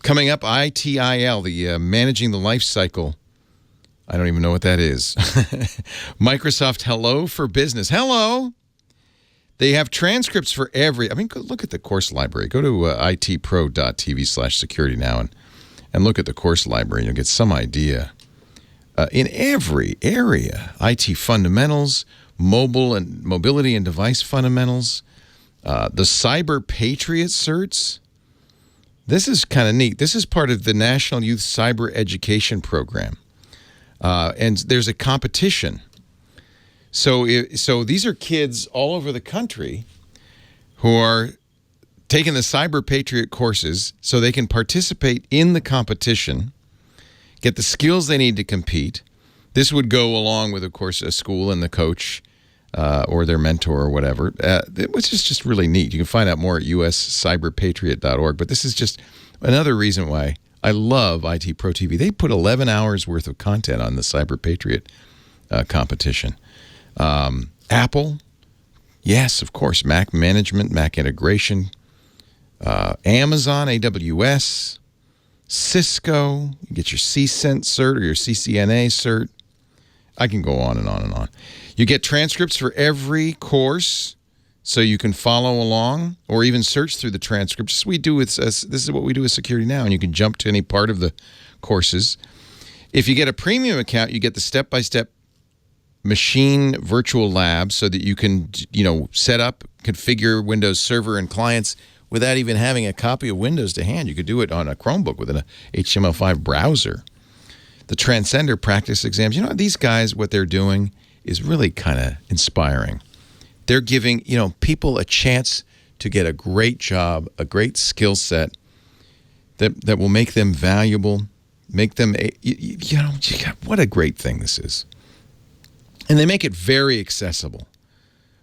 Coming up, ITIL, the Managing the Life Cycle. I don't even know what that is. Microsoft Hello for Business. Hello! They have transcripts for look at the course library. Go to itpro.tv/security now and look at the course library. You'll get some idea. In every area, IT fundamentals, mobility and device fundamentals, the Cyber Patriot certs. This is kind of neat. This is part of the National Youth Cyber Education Program. And there's a competition. So these are kids all over the country who are taking the Cyber Patriot courses so they can participate in the competition, get the skills they need to compete. This would go along with, of course, a school and the coach or their mentor or whatever, which is just really neat. You can find out more at uscyberpatriot.org. But this is just another reason why I love IT Pro TV. They put 11 hours worth of content on the Cyber Patriot competition. Apple, yes, of course, Mac management, Mac integration, Amazon, AWS, Cisco, you get your CCENT cert or your CCNA cert. I can go on and on and on. You get transcripts for every course, so you can follow along or even search through the transcripts. This is what we do with Security Now, and you can jump to any part of the courses. If you get a premium account, you get the step-by-step machine virtual lab so that you can, set up, configure Windows Server and clients without even having a copy of Windows to hand. You could do it on a Chromebook with an HTML5 browser. The Transcender practice exams, these guys, what they're doing is really kind of inspiring. They're giving, people a chance to get a great job, a great skill set that will make them valuable, make them, what a great thing this is. And they make it very accessible,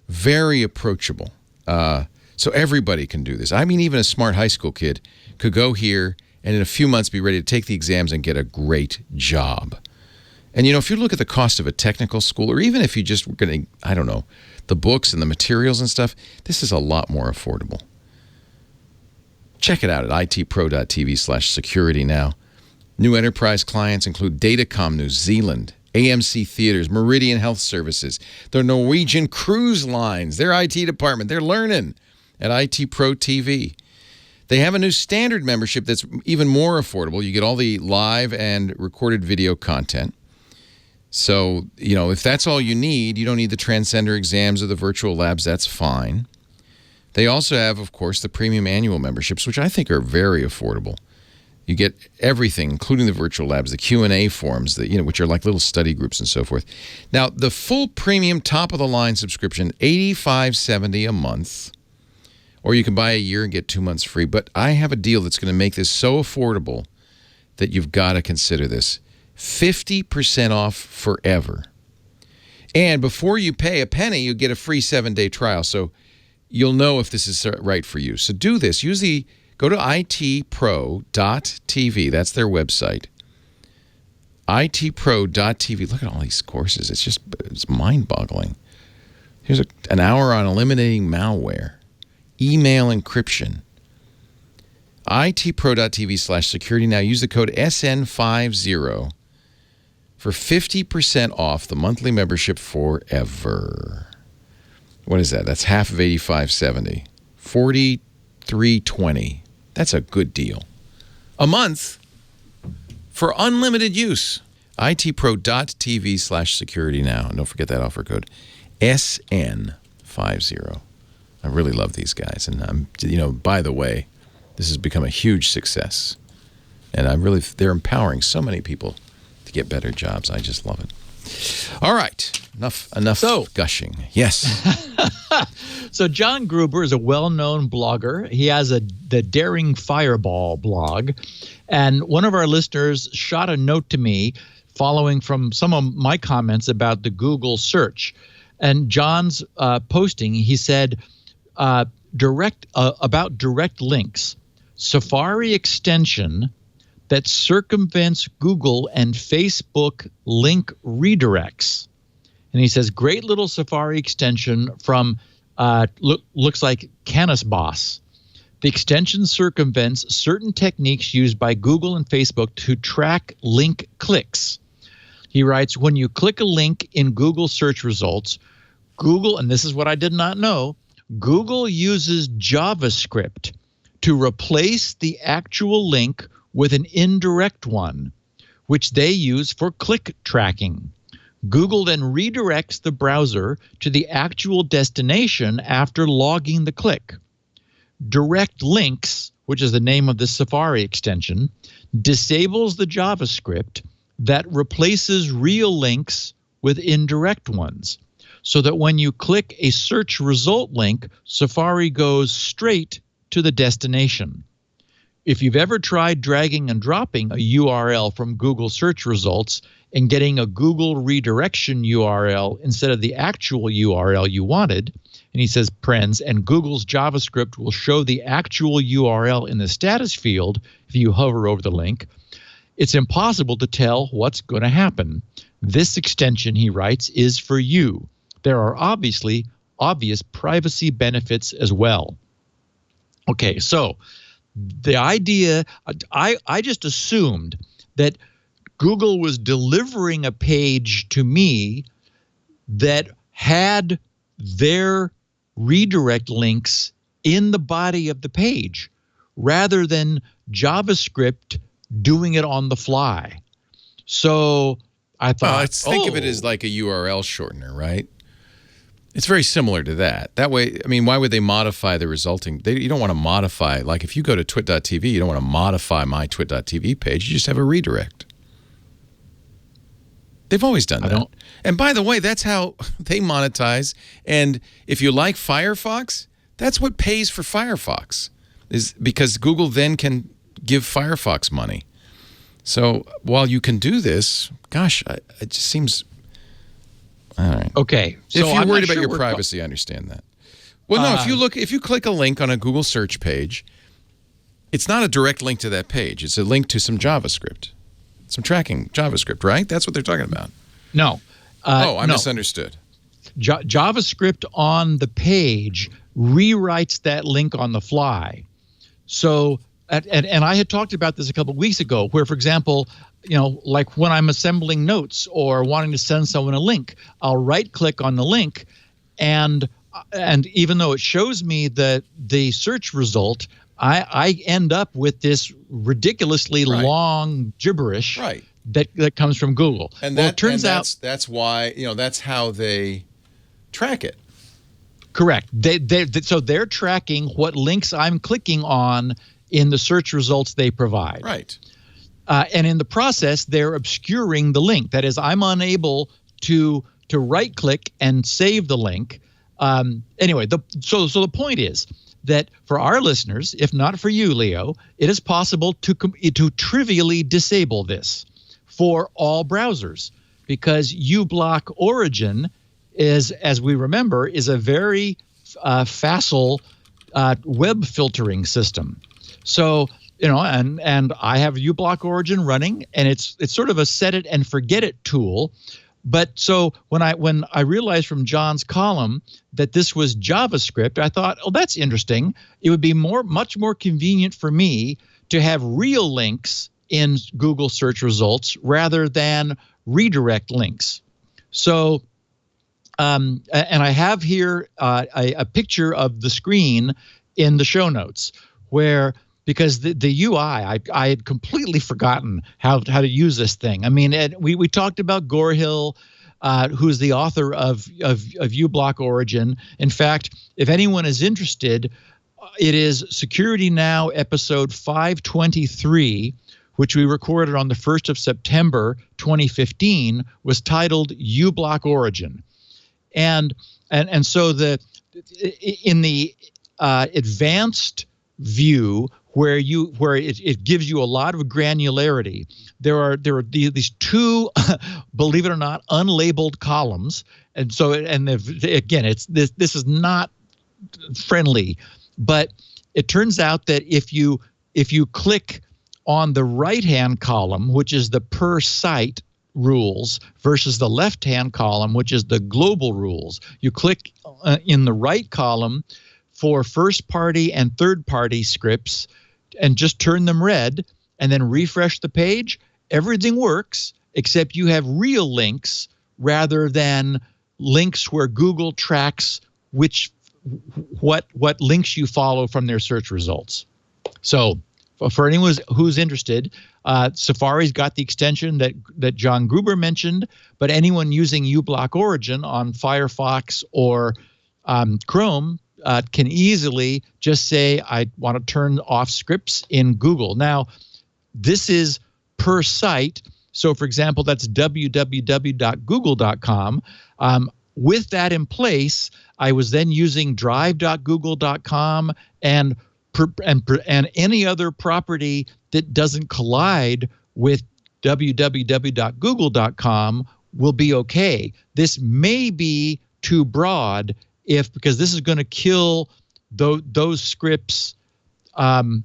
very approachable. So everybody can do this. I mean, even a smart high school kid could go here and in a few months be ready to take the exams and get a great job. And, if you look at the cost of a technical school, or even if you just were going to, the books and the materials and stuff, this is a lot more affordable. Check it out at itpro.tv/security now. New enterprise clients include Datacom New Zealand, AMC Theaters, Meridian Health Services, the Norwegian Cruise Lines, their IT department. They're learning at IT Pro TV. They have a new standard membership that's even more affordable. You get all the live and recorded video content. So, if that's all you need, you don't need the Transcender exams or the virtual labs, that's fine. They also have, of course, the premium annual memberships, which I think are very affordable. You get everything, including the virtual labs, the Q&A forums, which are like little study groups and so forth. Now, the full premium top-of-the-line subscription, $85.70 a month, or you can buy a year and get 2 months free. But I have a deal that's going to make this so affordable that you've got to consider this. 50% off forever. And before you pay a penny, you get a free 7-day trial. So you'll know if this is right for you. So do this. Go to itpro.tv. That's their website. itpro.tv. Look at all these courses. It's mind-boggling. Here's an hour on eliminating malware. Email encryption. itpro.tv/security. Now use the code SN50 for 50% off the monthly membership forever. What is that? That's half of $85.70. $43.20. That's a good deal. A month for unlimited use. itpro.tv/security now. And don't forget that offer code SN50. I really love these guys. And by the way, this has become a huge success. And they're empowering so many people to get better jobs. I just love it. All right. Enough gushing. Yes. So John Gruber is a well-known blogger. He has the Daring Fireball blog. And one of our listeners shot a note to me following from some of my comments about the Google search. And John's posting, he said, about direct links. Safari extension that circumvents Google and Facebook link redirects. And he says, great little Safari extension from, looks like Canis Boss. The extension circumvents certain techniques used by Google and Facebook to track link clicks. He writes, when you click a link in Google search results, Google, and this is what I did not know, Google uses JavaScript to replace the actual link with an indirect one, which they use for click tracking. Google then redirects the browser to the actual destination after logging the click. Direct links, which is the name of the Safari extension, disables the JavaScript that replaces real links with indirect ones, so that when you click a search result link, Safari goes straight to the destination. If you've ever tried dragging and dropping a URL from Google search results and getting a Google redirection URL instead of the actual URL you wanted, and he says, Prenz, and Google's JavaScript will show the actual URL in the status field if you hover over the link, it's impossible to tell what's going to happen. This extension, he writes, is for you. There are obvious privacy benefits as well. Okay, so the idea, I just assumed that Google was delivering a page to me that had their redirect links in the body of the page rather than JavaScript doing it on the fly. So I thought, think of it as like a URL shortener, right? It's very similar to that. That way, I mean, why would they modify the resulting? You don't want to modify, like if you go to twit.tv, you don't want to modify my twit.tv page. You just have a redirect. They've always done that. And by the way, that's how they monetize. And if you like Firefox, that's what pays for Firefox, is because Google then can give Firefox money. So while you can do this, gosh, it just seems... All right. Okay. So if you're worried about your privacy, I understand that. Well, no, if you click a link on a Google search page, it's not a direct link to that page. It's a link to some JavaScript, some tracking JavaScript, right? That's what they're talking about. No. I misunderstood. JavaScript on the page rewrites that link on the fly. So, and I had talked about this a couple of weeks ago, where, for example, like when I'm assembling notes or wanting to send someone a link, I'll right-click on the link, and even though it shows me the search result, I end up with this ridiculously long gibberish that comes from Google. And that turns out that's why that's how they track it. Correct. So they're tracking what links I'm clicking on in the search results they provide. Right. And in the process, they're obscuring the link. That is, I'm unable to right-click and save the link. Anyway, so the point is that for our listeners, if not for you, Leo, it is possible to trivially disable this for all browsers, because uBlock Origin is, as we remember, is a very facile web filtering system. So, and I have uBlock Origin running, and it's sort of a set it and forget it tool. But so when I realized from John's column that this was JavaScript, I thought, oh, that's interesting. It would be much more convenient for me to have real links in Google search results rather than redirect links. So, and I have here a picture of the screen in the show notes because the UI, I had completely forgotten how to use this thing. I mean, we talked about Gorhill, who's the author of uBlock Origin. In fact, if anyone is interested, it is Security Now episode 523, which we recorded on the 1st of September 2015, was titled uBlock Origin. And so in the advanced view, where it gives you a lot of granularity, there are these two, believe it or not, unlabeled columns, and so again, this is not friendly, but it turns out that if you click on the right-hand column, which is the per site rules, versus the left-hand column, which is the global rules, you click in the right column for first-party and third-party scripts and just turn them red and then refresh the page, everything works, except you have real links rather than links where Google tracks what links you follow from their search results. So for anyone who's interested, Safari's got the extension that John Gruber mentioned, but anyone using uBlock Origin on Firefox or Chrome can easily just say, I want to turn off scripts in Google. Now, this is per site. So, for example, that's www.google.com. With that in place, I was then using drive.google.com and any other property that doesn't collide with www.google.com will be okay. This may be too broad because this is going to kill those scripts on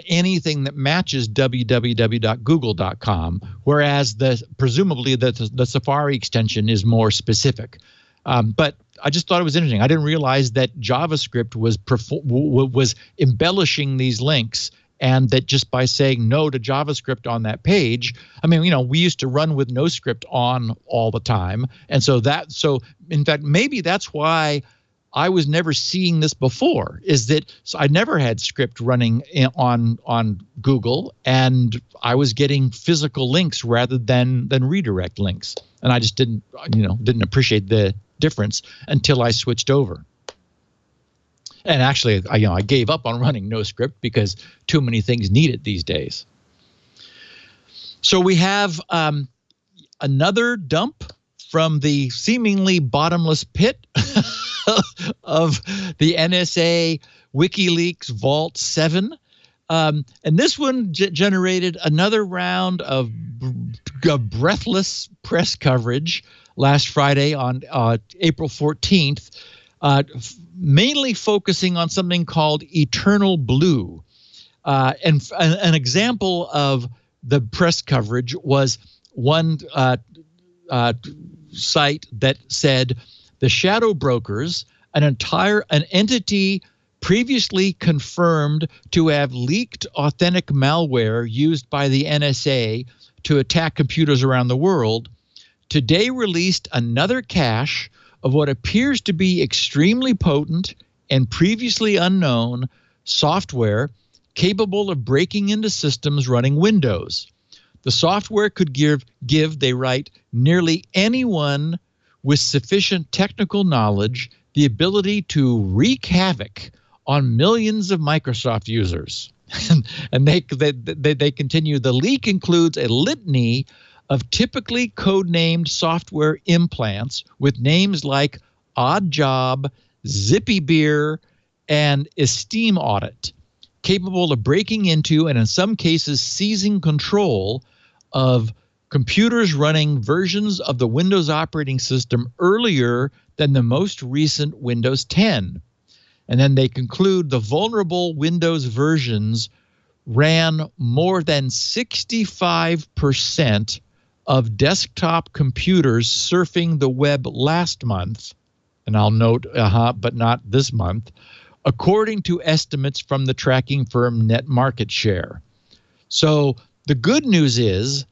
anything that matches www.google.com, whereas presumably the Safari extension is more specific. But I just thought it was interesting. I didn't realize that JavaScript was embellishing these links, and that just by saying no to JavaScript on that page, I mean, we used to run with no script on all the time. And so in fact, maybe that's why I was never seeing this before, is that I never had script running on Google, and I was getting physical links rather than redirect links. And I just didn't appreciate the difference until I switched over. And actually, I gave up on running no script because too many things need it these days. So we have another dump from the seemingly bottomless pit of the NSA WikiLeaks Vault7. And this one generated another round of breathless press coverage last Friday on April 14th, mainly focusing on something called Eternal Blue. And an example of the press coverage was one site that said, the shadow brokers, an entity previously confirmed to have leaked authentic malware used by the NSA to attack computers around the world, today released another cache of what appears to be extremely potent and previously unknown software capable of breaking into systems running Windows. The software could give, they write, nearly anyone with sufficient technical knowledge the ability to wreak havoc on millions of Microsoft users. And they continue, the leak includes a litany of typically codenamed software implants with names like Odd Job, Zippy Beer, and esteem audit, capable of breaking into and in some cases seizing control of computers running versions of the Windows operating system earlier than the most recent Windows 10. And then they conclude the vulnerable Windows versions ran more than 65% of desktop computers surfing the web last month, and I'll note, but not this month, according to estimates from the tracking firm Net Market Share. So the good news is,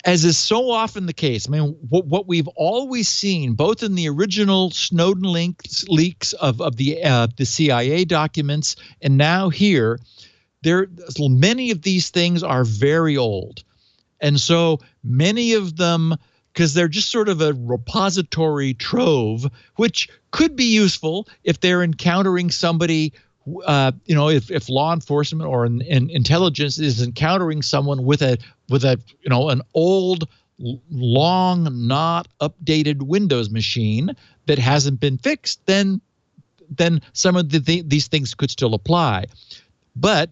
as is so often the case, I mean, what we've always seen, both in the original Snowden leaks of the CIA documents, and now here, many of these things are very old. And so many of them, because they're just sort of a repository trove, which could be useful if they're encountering somebody, if law enforcement or intelligence is encountering someone with an old, long, not updated Windows machine that hasn't been fixed, then some of these things could still apply. But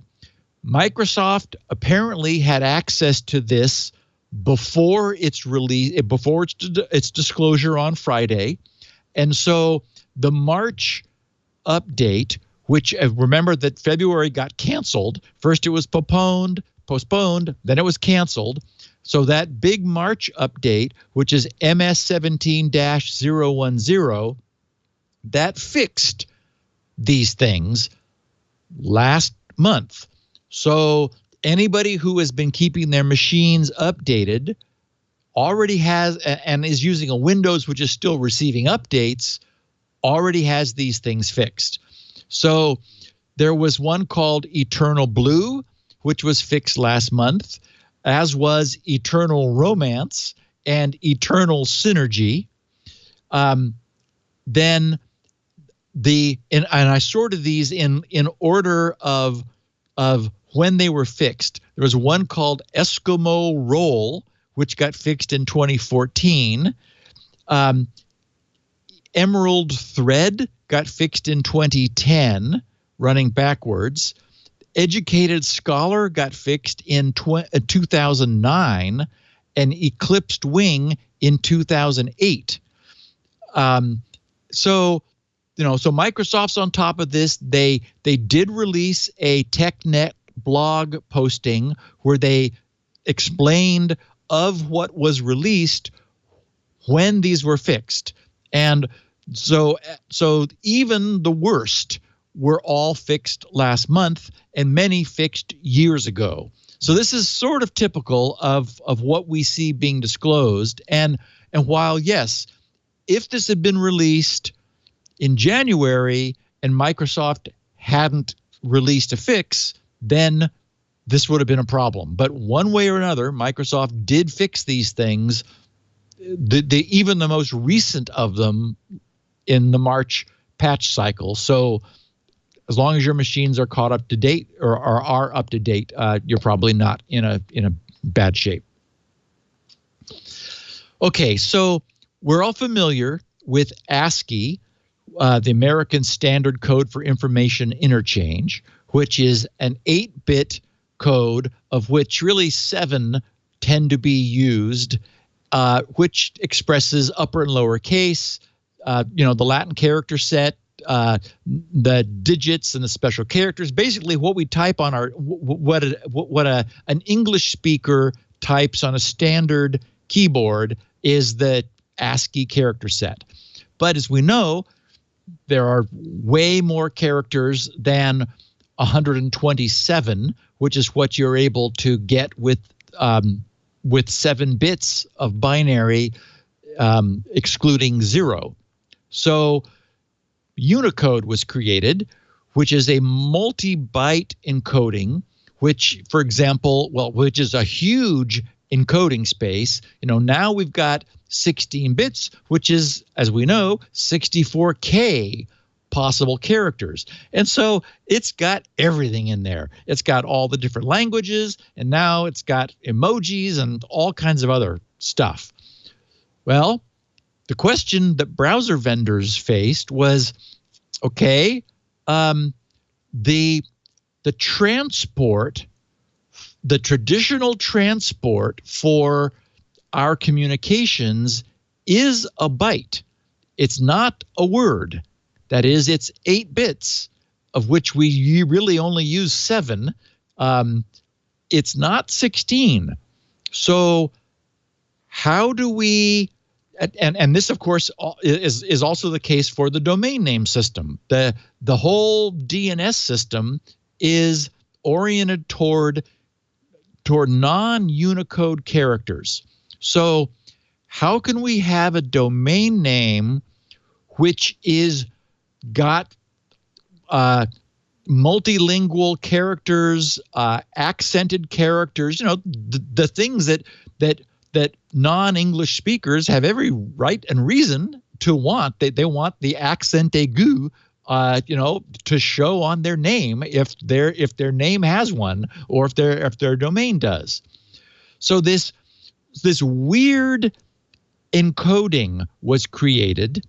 Microsoft apparently had access to this before its release, before its disclosure on Friday. And so the March update, which remember that February got canceled. First it was postponed, then it was canceled. So that big March update, which is MS17-010, that fixed these things last month. So anybody who has been keeping their machines updated already has, and is using a Windows which is still receiving updates, already has these things fixed. So there was one called Eternal Blue, which was fixed last month, as was Eternal Romance and Eternal Synergy. And I sorted these in order of when they were fixed. There was one called Eskimo Roll, which got fixed in 2014. Emerald Thread got fixed in 2010, running backwards. Educated Scholar got fixed in 2009, and Eclipsed Wing in 2008. So Microsoft's on top of this. They did release a TechNet blog posting where they explained of what was released when these were fixed. And so even the worst were all fixed last month, and many fixed years ago. So this is sort of typical of what we see being disclosed. And while, yes, if this had been released in January and Microsoft hadn't released a fix, then this would have been a problem. But one way or another, Microsoft did fix these things, even the most recent of them in the March patch cycle. So as long as your machines are caught up to date or are up to date, you're probably not in a bad shape. Okay, so we're all familiar with ASCII, the American Standard Code for Information Interchange, which is an 8-bit code of which really 7 tend to be used, which expresses upper and lower case, the Latin character set, the digits and the special characters. Basically, what we type on our an English speaker types on a standard keyboard is the ASCII character set. But as we know, there are way more characters than 127, which is what you're able to get with 7 bits of binary, excluding 0. So Unicode was created, which is a multi-byte encoding, which, for example, which is a huge encoding space. Now we've got 16 bits, which is, as we know, 64K possible characters. And so it's got everything in there. It's got all the different languages, and now it's got emojis and all kinds of other stuff. Well, the question that browser vendors faced was, okay, the transport, the traditional transport for our communications is a byte. It's not a word. That is, it's 8 bits, of which we really only use 7. It's not 16. So how do we, and this, of course, is also the case for the domain name system. The whole DNS system is oriented toward non-Unicode characters. So how can we have a domain name which is got multilingual characters, accented characters, the things that non-English speakers have every right and reason to want. They want the accent aigu, to show on their name if their name has one, or if their domain does. So this weird encoding was created,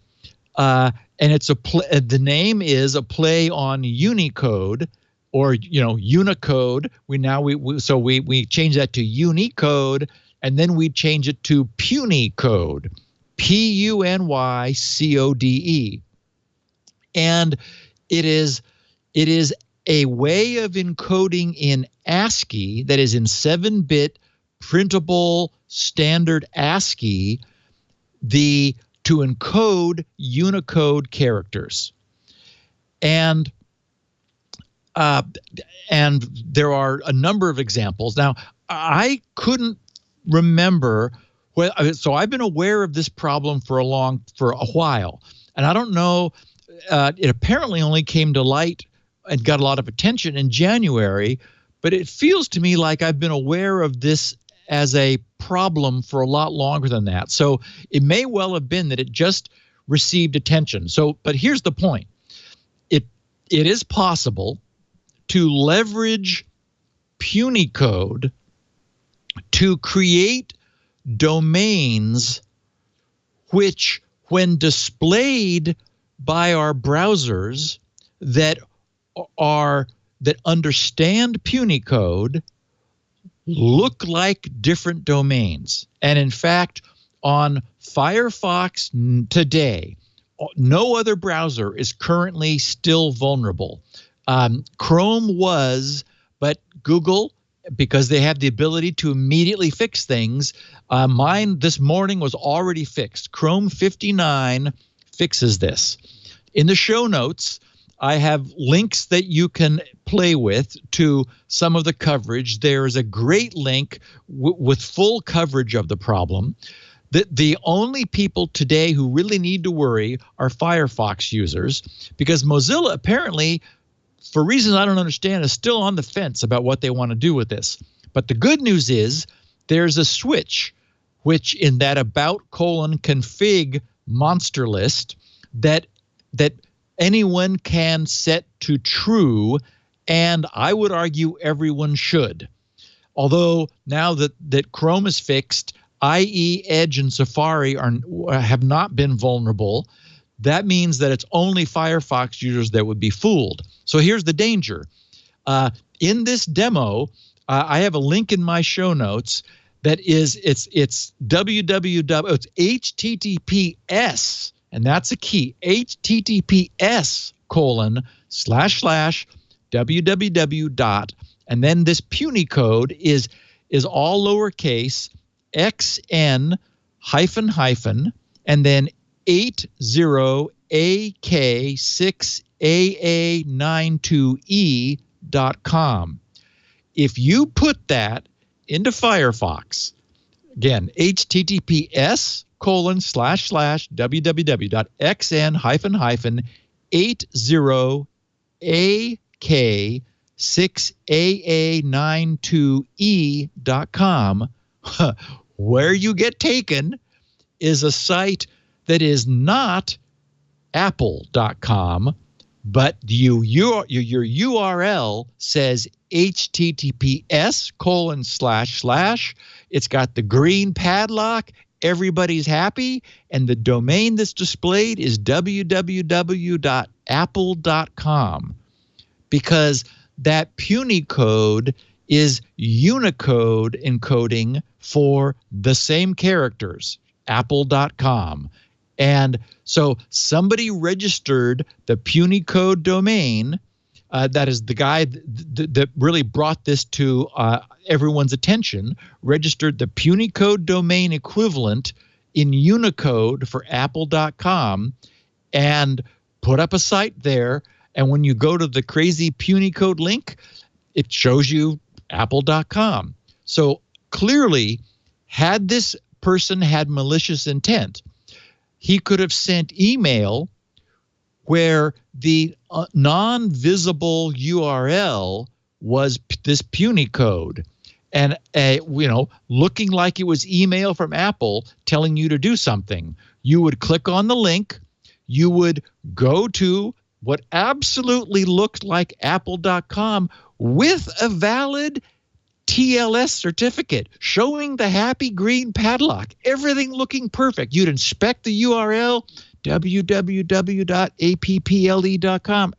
and it's the name is a play on Unicode, or Unicode. We change that to Unicode, and then we change it to Punycode, Punycode, and it is a way of encoding in ASCII, that is in 7-bit printable standard ASCII, to encode Unicode characters. And there are a number of examples. Now, I couldn't remember, so I've been aware of this problem for a while, and I don't know. It apparently only came to light and got a lot of attention in January, but it feels to me like I've been aware of this as a problem for a lot longer than that. So it may well have been that it just received attention. But here's the point. It is possible to leverage Punycode to create domains which, when displayed by our browsers that understand Punycode, look like different domains. And in fact, on Firefox today, no other browser is currently still vulnerable. Chrome was, but Google, because they have the ability to immediately fix things, mine this morning was already fixed. Chrome 59 fixes this. In the show notes, I have links that you can play with to some of the coverage. There is a great link with full coverage of the problem. The only people today who really need to worry are Firefox users, because Mozilla apparently, for reasons I don't understand, is still on the fence about what they want to do with this. But the good news is there's a switch, which in that about:config monster list that anyone can set to true, and I would argue everyone should. Although now that Chrome is fixed, IE, Edge, and Safari have not been vulnerable. That means that it's only Firefox users that would be fooled. So here's the danger. In this demo, I have a link in my show notes that is it's HTTPS, and that's a key, https://www. And then this Punycode is all lowercase, xn hyphen and then 80ak6aa92e.com. If you put that into Firefox, again, https://www.xn-80ak6aa92e.com, where you get taken is a site that is not apple.com, but your URL says https://. It's got the green padlock, everybody's happy, and the domain that's displayed is www.apple.com, because that Punycode is Unicode encoding for the same characters, apple.com. And so somebody registered the Punycode domain. That is the guy that really brought this to everyone's attention, registered the Punycode domain equivalent in Unicode for apple.com and put up a site there. And when you go to the crazy Punycode link, it shows you apple.com. So clearly, had this person had malicious intent, he could have sent email where the non-visible URL was this Punycode, and looking like it was email from Apple telling you to do something. You would click on the link, you would go to what absolutely looked like apple.com with a valid TLS certificate showing the happy green padlock, everything looking perfect. You'd inspect the URL, www.apple.com.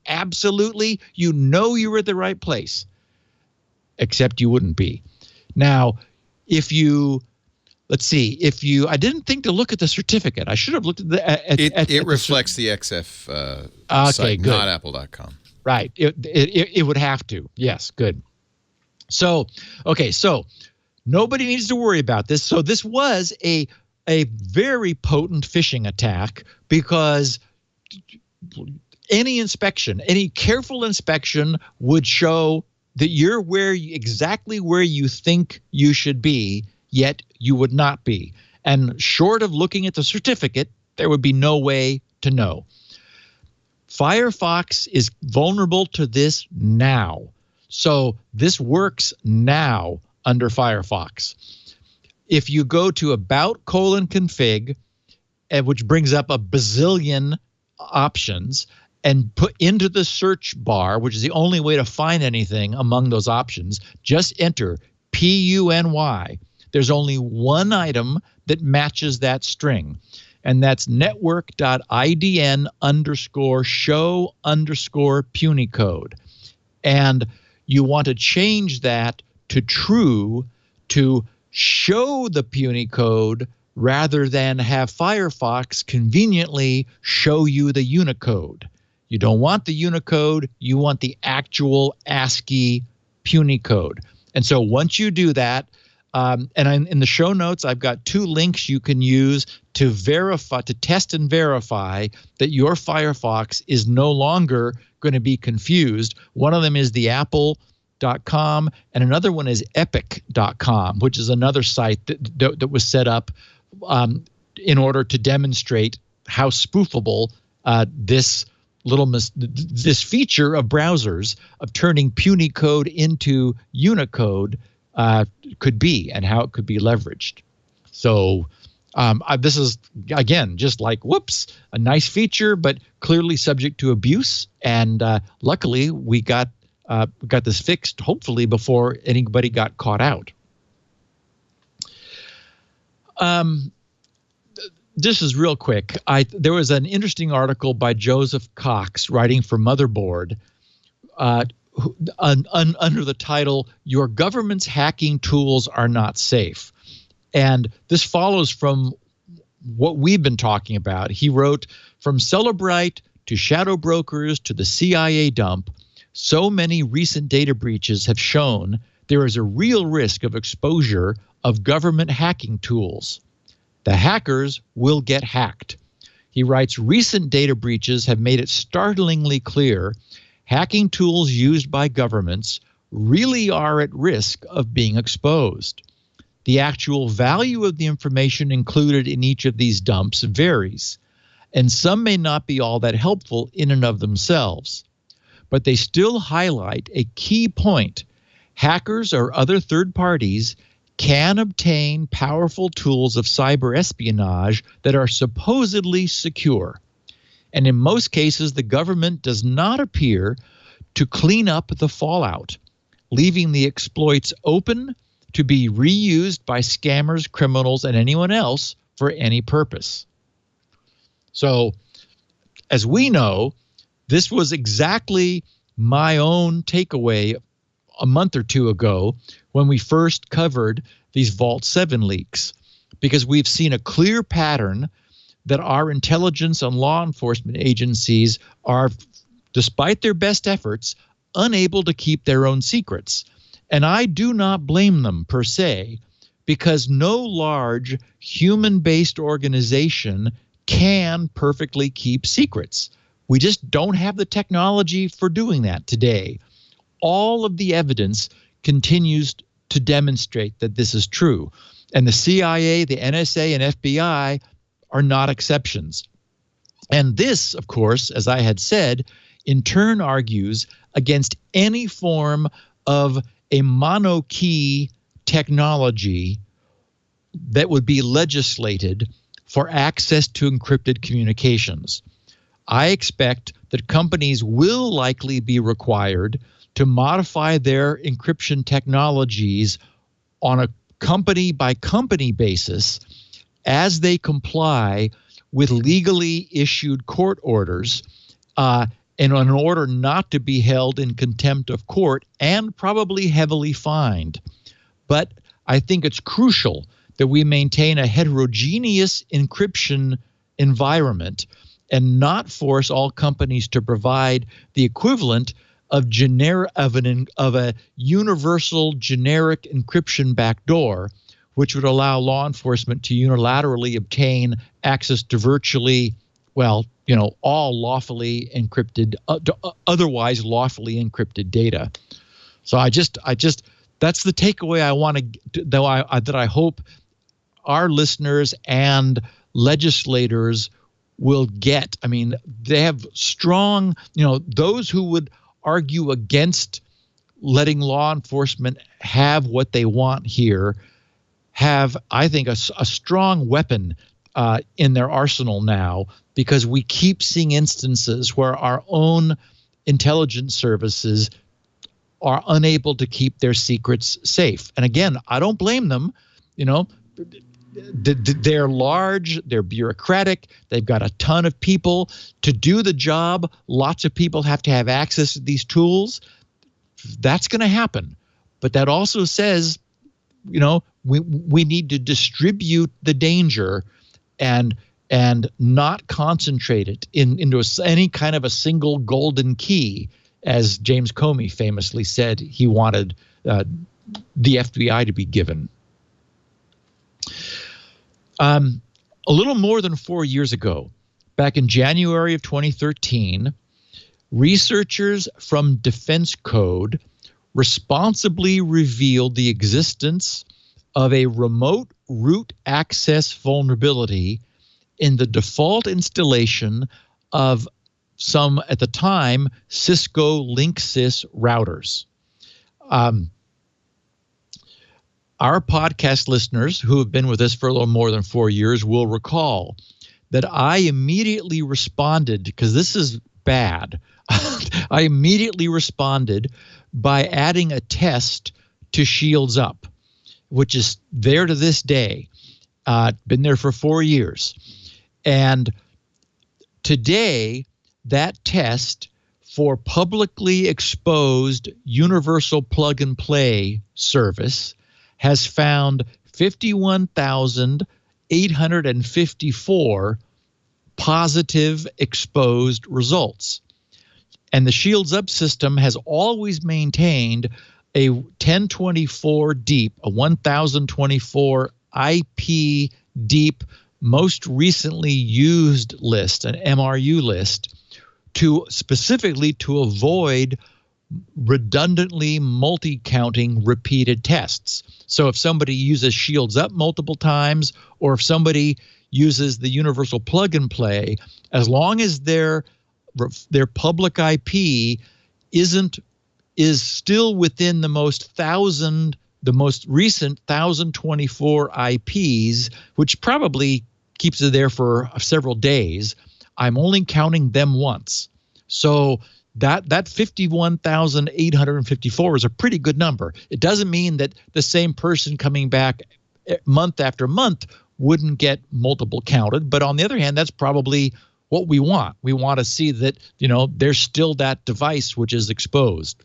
Absolutely, you know you were at the right place, except you wouldn't be. Now, if you, let's see, I didn't think to look at the certificate. I should have looked at the. It reflects the XF site, good. not apple.com. Right. It would have to. Yes, good. So, okay, so nobody needs to worry about this. So this was a very potent phishing attack, because any careful inspection would show that you're exactly where you think you should be, yet you would not be. And short of looking at the certificate, there would be no way to know. Firefox is vulnerable to this now. So this works now under Firefox. If you go to about:config, which brings up a bazillion options, and put into the search bar, which is the only way to find anything among those options, just enter PUNY. There's only one item that matches that string, and that's network.idn_show_Punycode. And you want to change that to true to show the Punycode rather than have Firefox conveniently show you the Unicode. You don't want the Unicode, you want the actual ASCII Punycode. And so once you do that, in the show notes, I've got 2 links you can use to test and verify that your Firefox is no longer going to be confused. One of them is the apple.com, and another one is epic.com, which is another site that was set up in order to demonstrate how spoofable this feature of browsers of turning Punycode into Unicode could be, and how it could be leveraged. So this is, again, just like, whoops, a nice feature, but clearly subject to abuse. And luckily, we got this fixed, hopefully, before anybody got caught out. This is real quick. There was an interesting article by Joseph Cox writing for Motherboard under the title, "Your Government's Hacking Tools Are Not Safe." And this follows from what we've been talking about. He wrote, "From Cellebrite to shadow brokers to the CIA dump, so many recent data breaches have shown there is a real risk of exposure of government hacking tools. The hackers will get hacked." He writes, "Recent data breaches have made it startlingly clear hacking tools used by governments really are at risk of being exposed. The actual value of the information included in each of these dumps varies, and some may not be all that helpful in and of themselves. But they still highlight a key point. Hackers or other third parties can obtain powerful tools of cyber espionage that are supposedly secure. And in most cases, the government does not appear to clean up the fallout, leaving the exploits open to be reused by scammers, criminals, and anyone else for any purpose. So, as we know, this was exactly my own takeaway a month or two ago when we first covered these Vault7 leaks, because we've seen a clear pattern that our intelligence and law enforcement agencies are, despite their best efforts, unable to keep their own secrets. And I do not blame them per se, because no large human-based organization can perfectly keep secrets. We just don't have the technology for doing that today. All of the evidence continues to demonstrate that this is true. And the CIA, the NSA, and FBI are not exceptions. And this, of course, as I had said, in turn argues against any form of a mono-key technology that would be legislated for access to encrypted communications. I expect that companies will likely be required to modify their encryption technologies on a company-by-company basis as they comply with legally issued court orders, and in order not to be held in contempt of court and probably heavily fined. But I think it's crucial that we maintain a heterogeneous encryption environment and not force all companies to provide the equivalent of a universal generic encryption backdoor, which would allow law enforcement to unilaterally obtain access to virtually, all lawfully encrypted, otherwise lawfully encrypted data. So I just that's the takeaway I want to, that I hope our listeners and legislators will get. I mean, they have strong, those who would argue against letting law enforcement have what they want here have, I think, a strong weapon in their arsenal now, because we keep seeing instances where our own intelligence services are unable to keep their secrets safe. And again, I don't blame them. They're large, they're bureaucratic, they've got a ton of people to do the job. Lots of people have to have access to these tools. That's going to happen. But that also says, we need to distribute the danger and not concentrate it into any kind of a single golden key, as James Comey famously said he wanted the FBI to be given. A little more than 4 years ago, back in January of 2013, researchers from Defense Code responsibly revealed the existence of a remote root access vulnerability in the default installation of some, at the time, Cisco Linksys routers. Our podcast listeners who have been with us for a little more than 4 years will recall that I immediately responded, because this is bad. I immediately responded by adding a test to Shields Up, which is there to this day. Been there for 4 years. And today, that test for publicly exposed universal plug-and-play service has found 51,854 positive exposed results. And the Shields Up system has always maintained a 1024 deep, a 1024 IP deep, most recently used list, an MRU list, specifically to avoid redundantly multi-counting repeated tests. So if somebody uses Shields Up multiple times, or if somebody uses the universal plug and play, as long as their public IP is still within the most recent 1024 IPs, which probably keeps it there for several days, I'm only counting them once. So that 51,854 is a pretty good number. It doesn't mean that the same person coming back month after month wouldn't get multiple counted. But on the other hand, that's probably what we want. We want to see that, there's still that device which is exposed.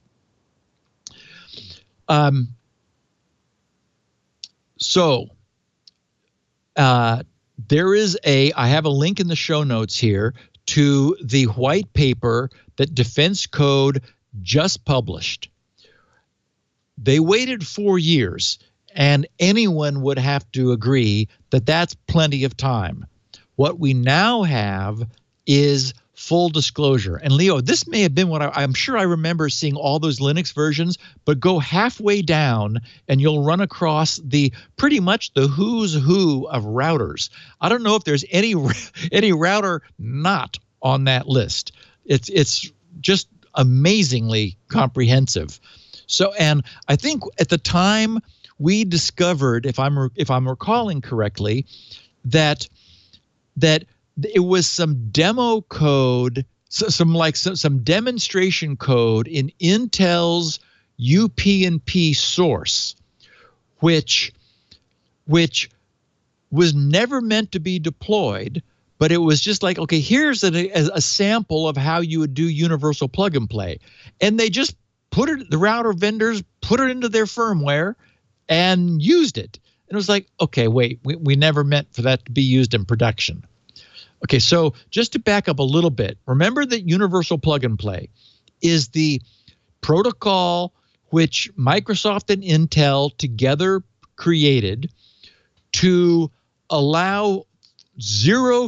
There is I have a link in the show notes here to the white paper that Defense Code just published. They waited 4 years, and anyone would have to agree that that's plenty of time. What we now have is full disclosure. And Leo, this may have been what I'm sure I remember seeing all those Linux versions, but go halfway down and you'll run across pretty much the who's who of routers. I don't know if there's any router not on that list. It's just amazingly comprehensive. So, and I think at the time we discovered, if I'm recalling correctly, that it was some demo code, some demonstration code in Intel's UPnP source, which was never meant to be deployed, but it was just like, okay, here's a sample of how you would do universal plug and play, and they just the router vendors put it into their firmware and used it. And it was like, okay, wait, we never meant for that to be used in production. Okay, so just to back up a little bit, remember that universal plug and play is the protocol which Microsoft and Intel together created to allow zero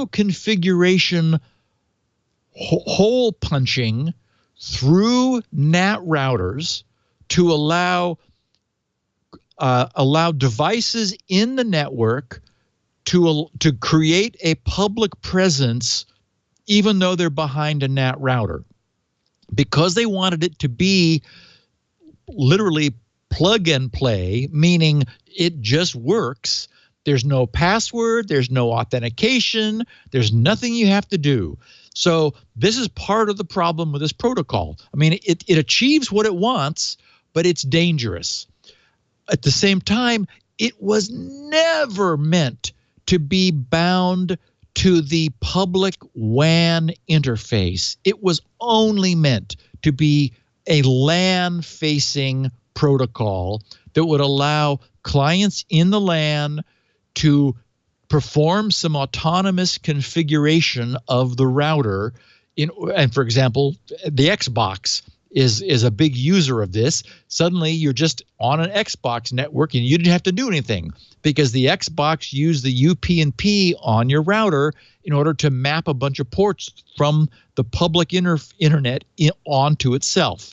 configuration hole punching through NAT routers to allow devices in the network to create a public presence even though they're behind a NAT router, because they wanted it to be literally plug and play, meaning it just works. There's no password, there's no authentication, there's nothing you have to do. So this is part of the problem with this protocol. I mean, it achieves what it wants, but it's dangerous. At the same time, it was never meant to be bound to the public WAN interface. It was only meant to be a LAN-facing protocol that would allow clients in the LAN to perform some autonomous configuration of the router. And for example, the Xbox is a big user of this. Suddenly you're just on an Xbox network and you didn't have to do anything because the Xbox used the UPnP on your router in order to map a bunch of ports from the public internet onto itself.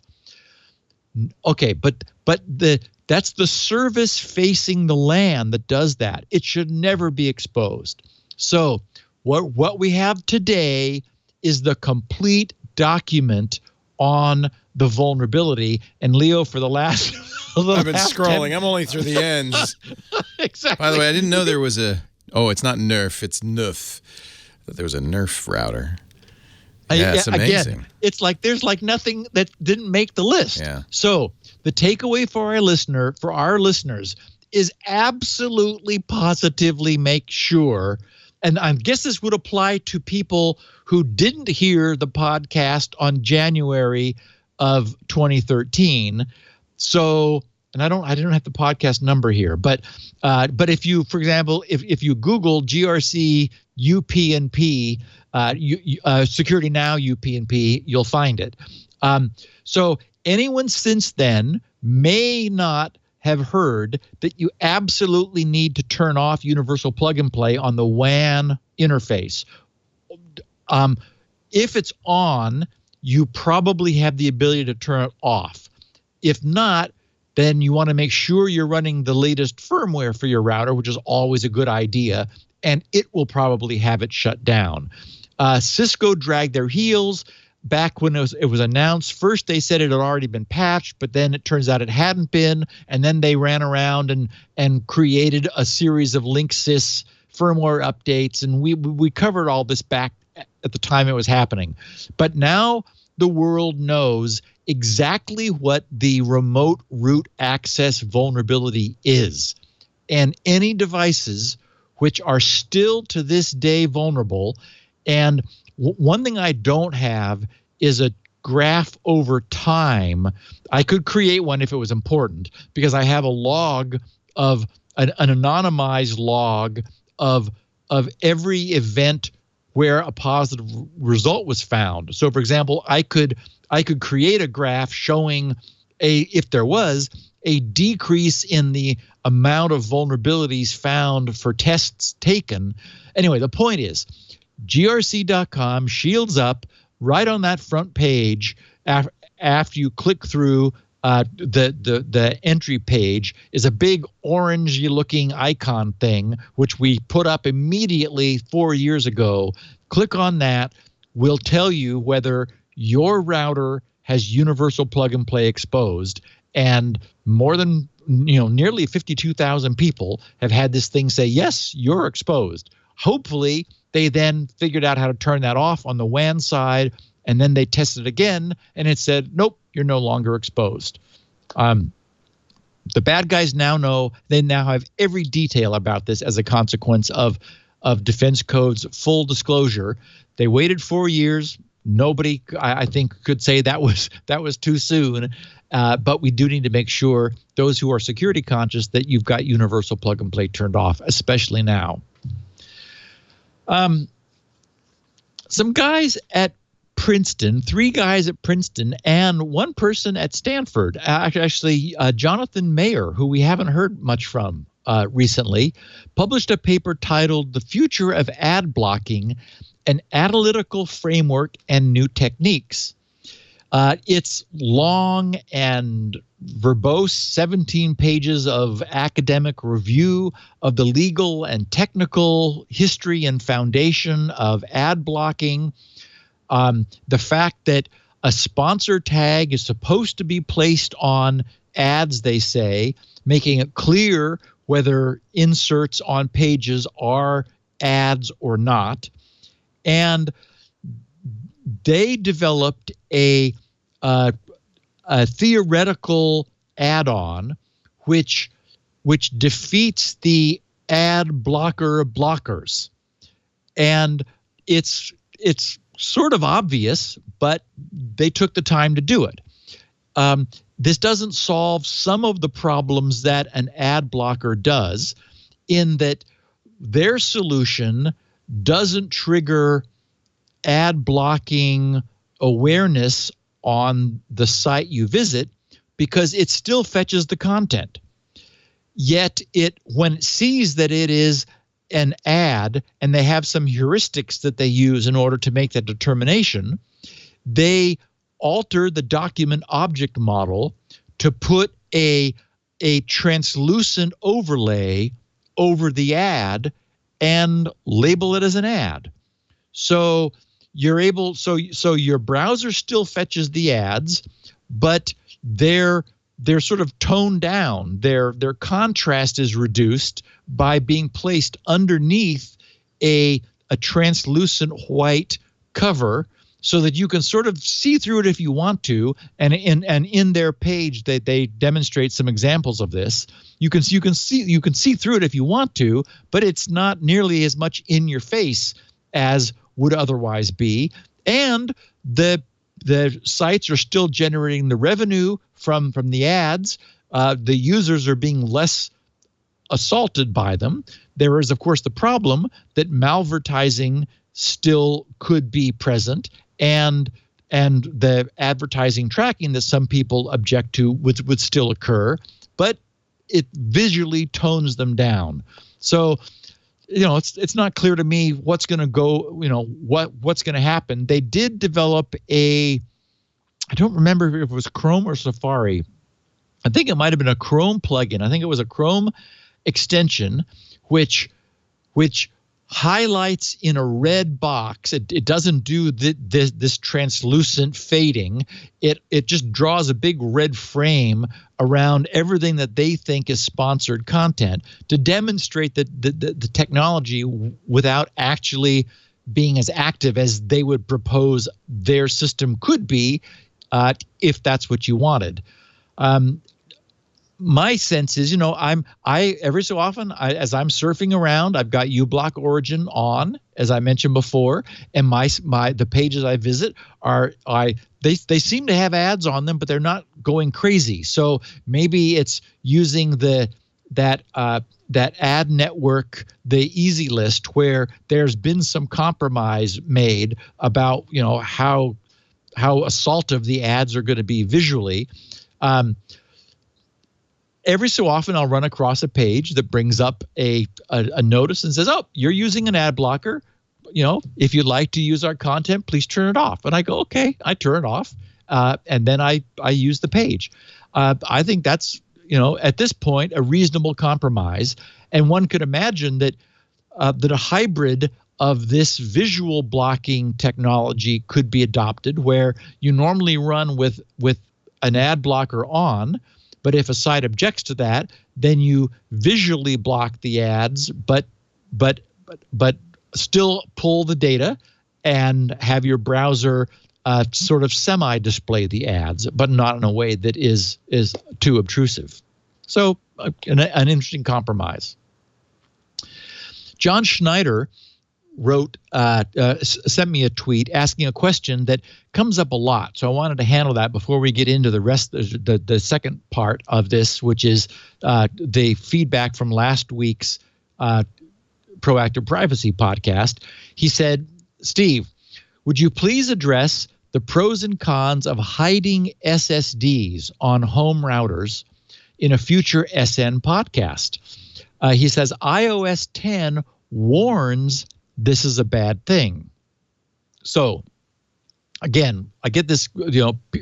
Okay, but that's the service facing the LAN that does that. It should never be exposed. So what we have today is the complete document on the vulnerability. And Leo, for the last I've been scrolling. I'm only through the ends. Exactly. By the way, I didn't know there was it's not nerf, it's NUF. That there was a nerf router. Yeah, it's amazing. Again, it's like there's like nothing that didn't make the list. Yeah. So the takeaway for our listeners is absolutely positively make sure, and I guess this would apply to people who didn't hear the podcast on January of 2013. So, and I don't have the podcast number here, but if you, for example, if you Google GRC UPnP, Security Now UPnP, you'll find it. So anyone since then may not have heard that you absolutely need to turn off universal plug and play on the WAN interface. If it's on, you probably have the ability to turn it off. If not, then you want to make sure you're running the latest firmware for your router, which is always a good idea, and it will probably have it shut down. Cisco dragged their heels back when it was announced. First, they said it had already been patched, but then it turns out it hadn't been, and then they ran around and created a series of Linksys firmware updates, and we covered all this back at the time it was happening. But now the world knows exactly what the remote root access vulnerability is. And any devices which are still to this day vulnerable. And one thing I don't have is a graph over time. I could create one if it was important, because I have a log of an anonymized log of every event where a positive result was found. So, for example, I could create a graph showing if there was a decrease in the amount of vulnerabilities found for tests taken. Anyway, the point is, grc.com shields up right on that front page after you click through the entry page is a big orangey looking icon thing, which we put up immediately 4 years ago. Click on that. We'll tell you whether your router has universal plug and play exposed. And more than, nearly 52,000 people have had this thing say, yes, you're exposed. Hopefully they then figured out how to turn that off on the WAN side, and then they tested again and it said, nope, you're no longer exposed. The bad guys now know, they now have every detail about this as a consequence of Defense Code's full disclosure. They waited 4 years. Nobody, I think, could say that was too soon. But we do need to make sure, those who are security conscious, that you've got universal plug and play turned off, especially now. Some guys at Princeton, 3 guys at Princeton, and 1 person at Stanford, actually Jonathan Mayer, who we haven't heard much from recently, published a paper titled "The Future of Ad Blocking, an Analytical Framework and New Techniques." It's long and verbose, 17 pages of academic review of the legal and technical history and foundation of ad blocking. The fact that a sponsor tag is supposed to be placed on ads, they say, making it clear whether inserts on pages are ads or not. And they developed a theoretical add-on which defeats the ad blocker blockers. And it's sort of obvious, but they took the time to do it. This doesn't solve some of the problems that an ad blocker does, in that their solution doesn't trigger ad blocking awareness on the site you visit, because it still fetches the content. Yet when it sees that it is an ad, and they have some heuristics that they use in order to make that determination, they alter the document object model to put a translucent overlay over the ad and label it as an ad. So you're able, so your browser still fetches the ads, but they're sort of toned down. Their contrast is reduced by being placed underneath a translucent white cover, so that you can sort of see through it if you want to. And in their page, they demonstrate some examples of this. You can see through it if you want to, but it's not nearly as much in your face as would otherwise be. And the sites are still generating the revenue from the ads. The users are being less assaulted by them. There is, of course, the problem that malvertising still could be present, and the advertising tracking that some people object to would still occur, but it visually tones them down. So, it's not clear to me what's going to go, what's going to happen. They did develop I don't remember if it was Chrome or Safari. I think it might have been a Chrome plugin. I think it was a Chrome extension, which highlights in a red box. It doesn't do this translucent fading. It just draws a big red frame around everything that they think is sponsored content to demonstrate that the technology, without actually being as active as they would propose their system could be, if that's what you wanted. my sense is, I every so often, as I'm surfing around, I've got uBlock Origin on, as I mentioned before, and the pages I visit they seem to have ads on them, but they're not going crazy. So maybe it's using that ad network, the easy list, where there's been some compromise made about how assaultive the ads are going to be visually. Every so often I'll run across a page that brings up a notice and says, "Oh, you're using an ad blocker. If you'd like to use our content, please turn it off." And I go, "Okay," I turn it off, and then I use the page. I think that's at this point a reasonable compromise, and one could imagine that a hybrid of this visual blocking technology could be adopted, where you normally run with an ad blocker on. But if a site objects to that, then you visually block the ads, but still pull the data and have your browser sort of semi-display the ads, but not in a way that is too obtrusive. So an interesting compromise. John Schneider sent me a tweet asking a question that comes up a lot. So I wanted to handle that before we get into the rest of the second part of this, which is the feedback from last week's Proactive Privacy podcast. He said, "Steve, would you please address the pros and cons of hiding SSDs on home routers in a future SN podcast?" He says, iOS 10 warns this is a bad thing. So, again, I get this,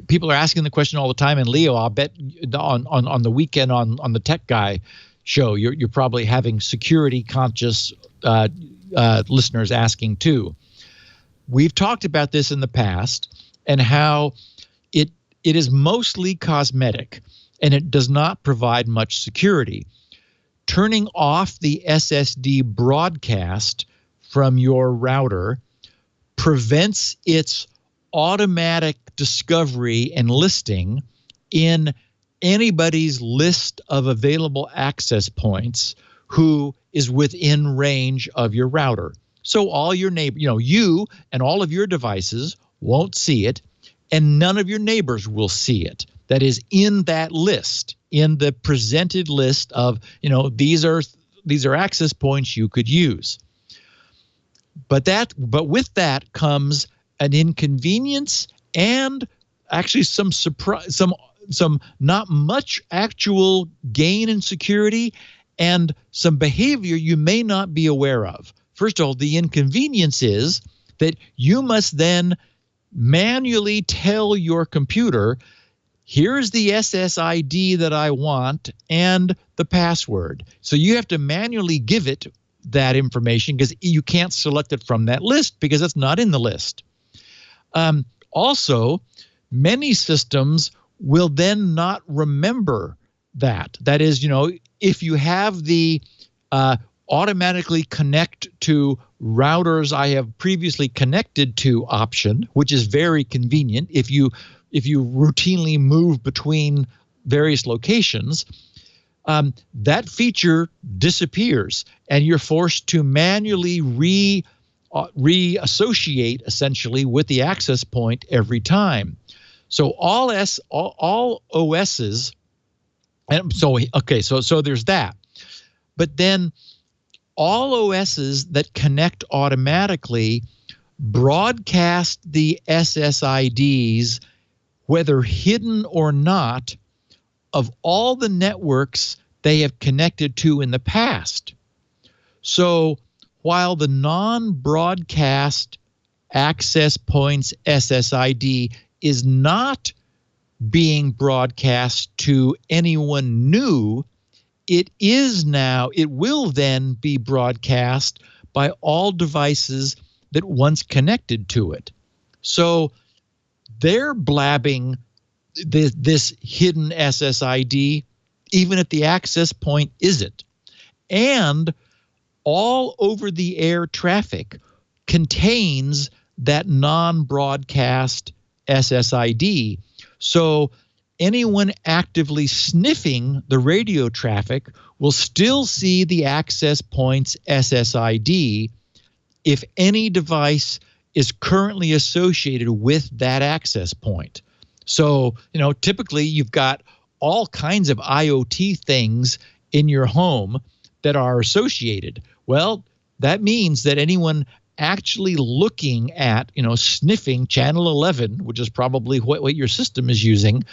people are asking the question all the time, and Leo, I'll bet on the weekend on the Tech Guy show, you're probably having security conscious listeners asking too. We've talked about this in the past and how it is mostly cosmetic and it does not provide much security. Turning off the SSD broadcast from your router prevents its automatic discovery and listing in anybody's list of available access points who is within range of your router. So all your you and all of your devices won't see it, and none of your neighbors will see it. That is in that list, in the presented list of, these are access points you could use. But with that comes an inconvenience and actually some surprise, some not much actual gain in security, and some behavior you may not be aware of. First of all, the inconvenience is that you must then manually tell your computer, here's the SSID that I want and the password. So you have to manually give it that information because you can't select it from that list because it's not in the list. Also, many systems will then not remember that. That is, if you have the automatically connect to routers I have previously connected to option, which is very convenient if you routinely move between various locations, that feature disappears and you're forced to manually reassociate essentially with the access point every time. So all OSs, and so there's that. But then all OSs that connect automatically broadcast the SSIDs, whether hidden or not, of all the networks they have connected to in the past. So while the non-broadcast access points SSID is not being broadcast to anyone new, it will then be broadcast by all devices that once connected to it. So they're blabbing this hidden SSID even if the access point isn't. And all over the air traffic contains that non-broadcast SSID. So anyone actively sniffing the radio traffic will still see the access point's SSID if any device is currently associated with that access point. So, typically you've got all kinds of IoT things in your home that are associated. Well, that means that anyone actually looking at, sniffing channel 11, which is probably what your system is using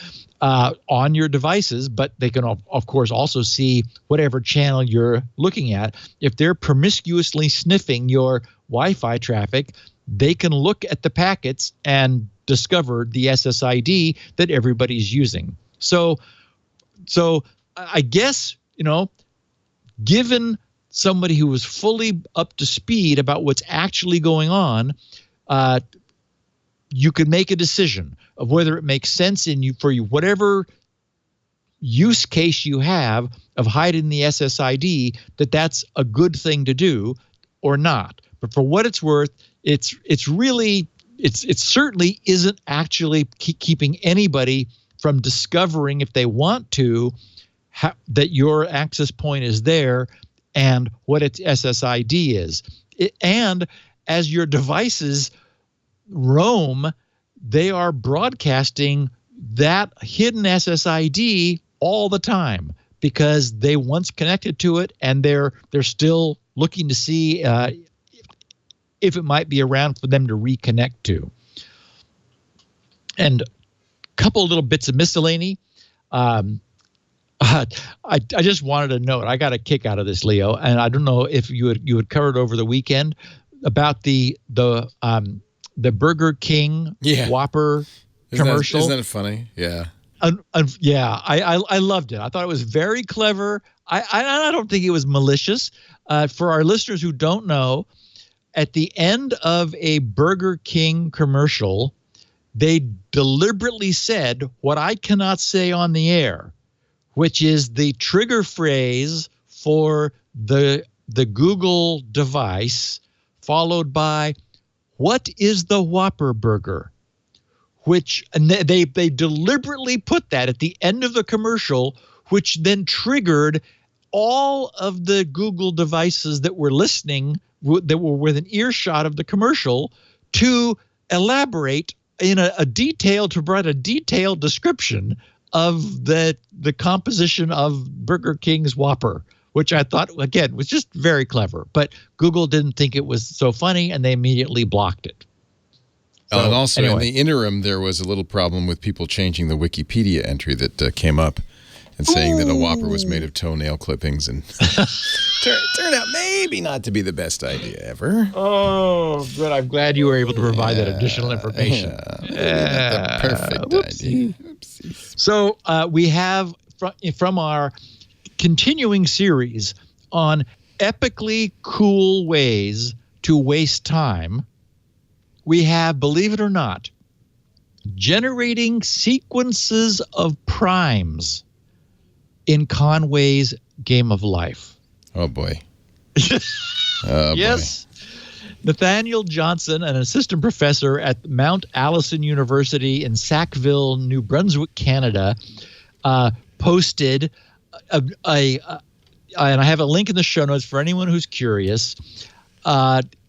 on your devices, but they can, of course, also see whatever channel you're looking at. If they're promiscuously sniffing your Wi-Fi traffic, they can look at the packets and discover the SSID that everybody's using. So I guess, given somebody who was fully up to speed about what's actually going on, you could make a decision of whether it makes sense for you, whatever use case you have of hiding the SSID, that's a good thing to do or not. But for what it's worth, it certainly isn't actually keeping anybody from discovering, if they want to, that your access point is there and what its SSID is. And as your devices roam, they are broadcasting that hidden SSID all the time because they once connected to it, and they're still looking to see if it might be around for them to reconnect to. And a couple of little bits of miscellany. I just wanted to note, I got a kick out of this, Leo, and I don't know if you had covered over the weekend about the Burger King Whopper commercial. Isn't that funny? Yeah. Yeah, I loved it. I thought it was very clever. I don't think it was malicious. For our listeners who don't know, at the end of a Burger King commercial, they deliberately said what I cannot say on the air, which is the trigger phrase for the Google device, followed by, "What is the Whopper burger?" And they deliberately put that at the end of the commercial, which then triggered all of the Google devices that were listening, that were within earshot of the commercial, to elaborate in a detailed description of the composition of Burger King's Whopper, which I thought, again, was just very clever. But Google didn't think it was so funny, and they immediately blocked it. So, and also, anyway. in the interim, there was a little problem with people changing the Wikipedia entry that came up and saying that a Whopper was made of toenail clippings, and turned out maybe not to be the best idea ever. Oh, good. I'm glad you were able to provide that additional information. Not the perfect idea. Oopsies. So we have, from our continuing series on epically cool ways to waste time, we have, believe it or not, generating sequences of primes in Conway's Game of Life. Oh, boy. Yes. Nathaniel Johnson, an assistant professor at Mount Allison University in Sackville, New Brunswick, Canada, posted and I have a link in the show notes for anyone who's curious,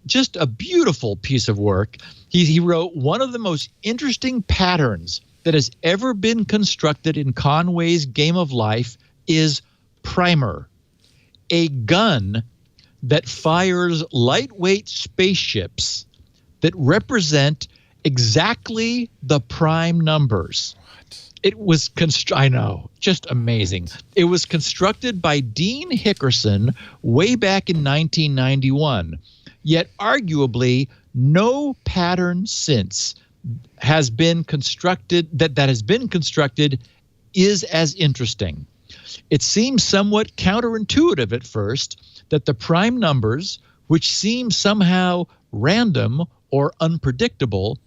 just a beautiful piece of work. He wrote, one of the most interesting patterns that has ever been constructed in Conway's Game of Life is primer, a gun that fires lightweight spaceships that represent exactly the prime numbers. What? It was I know, just amazing. It was constructed by Dean Hickerson way back in 1991. Yet arguably no pattern since has been constructed that has been constructed is as interesting. It seems somewhat counterintuitive at first that the prime numbers, which seem somehow random or unpredictable,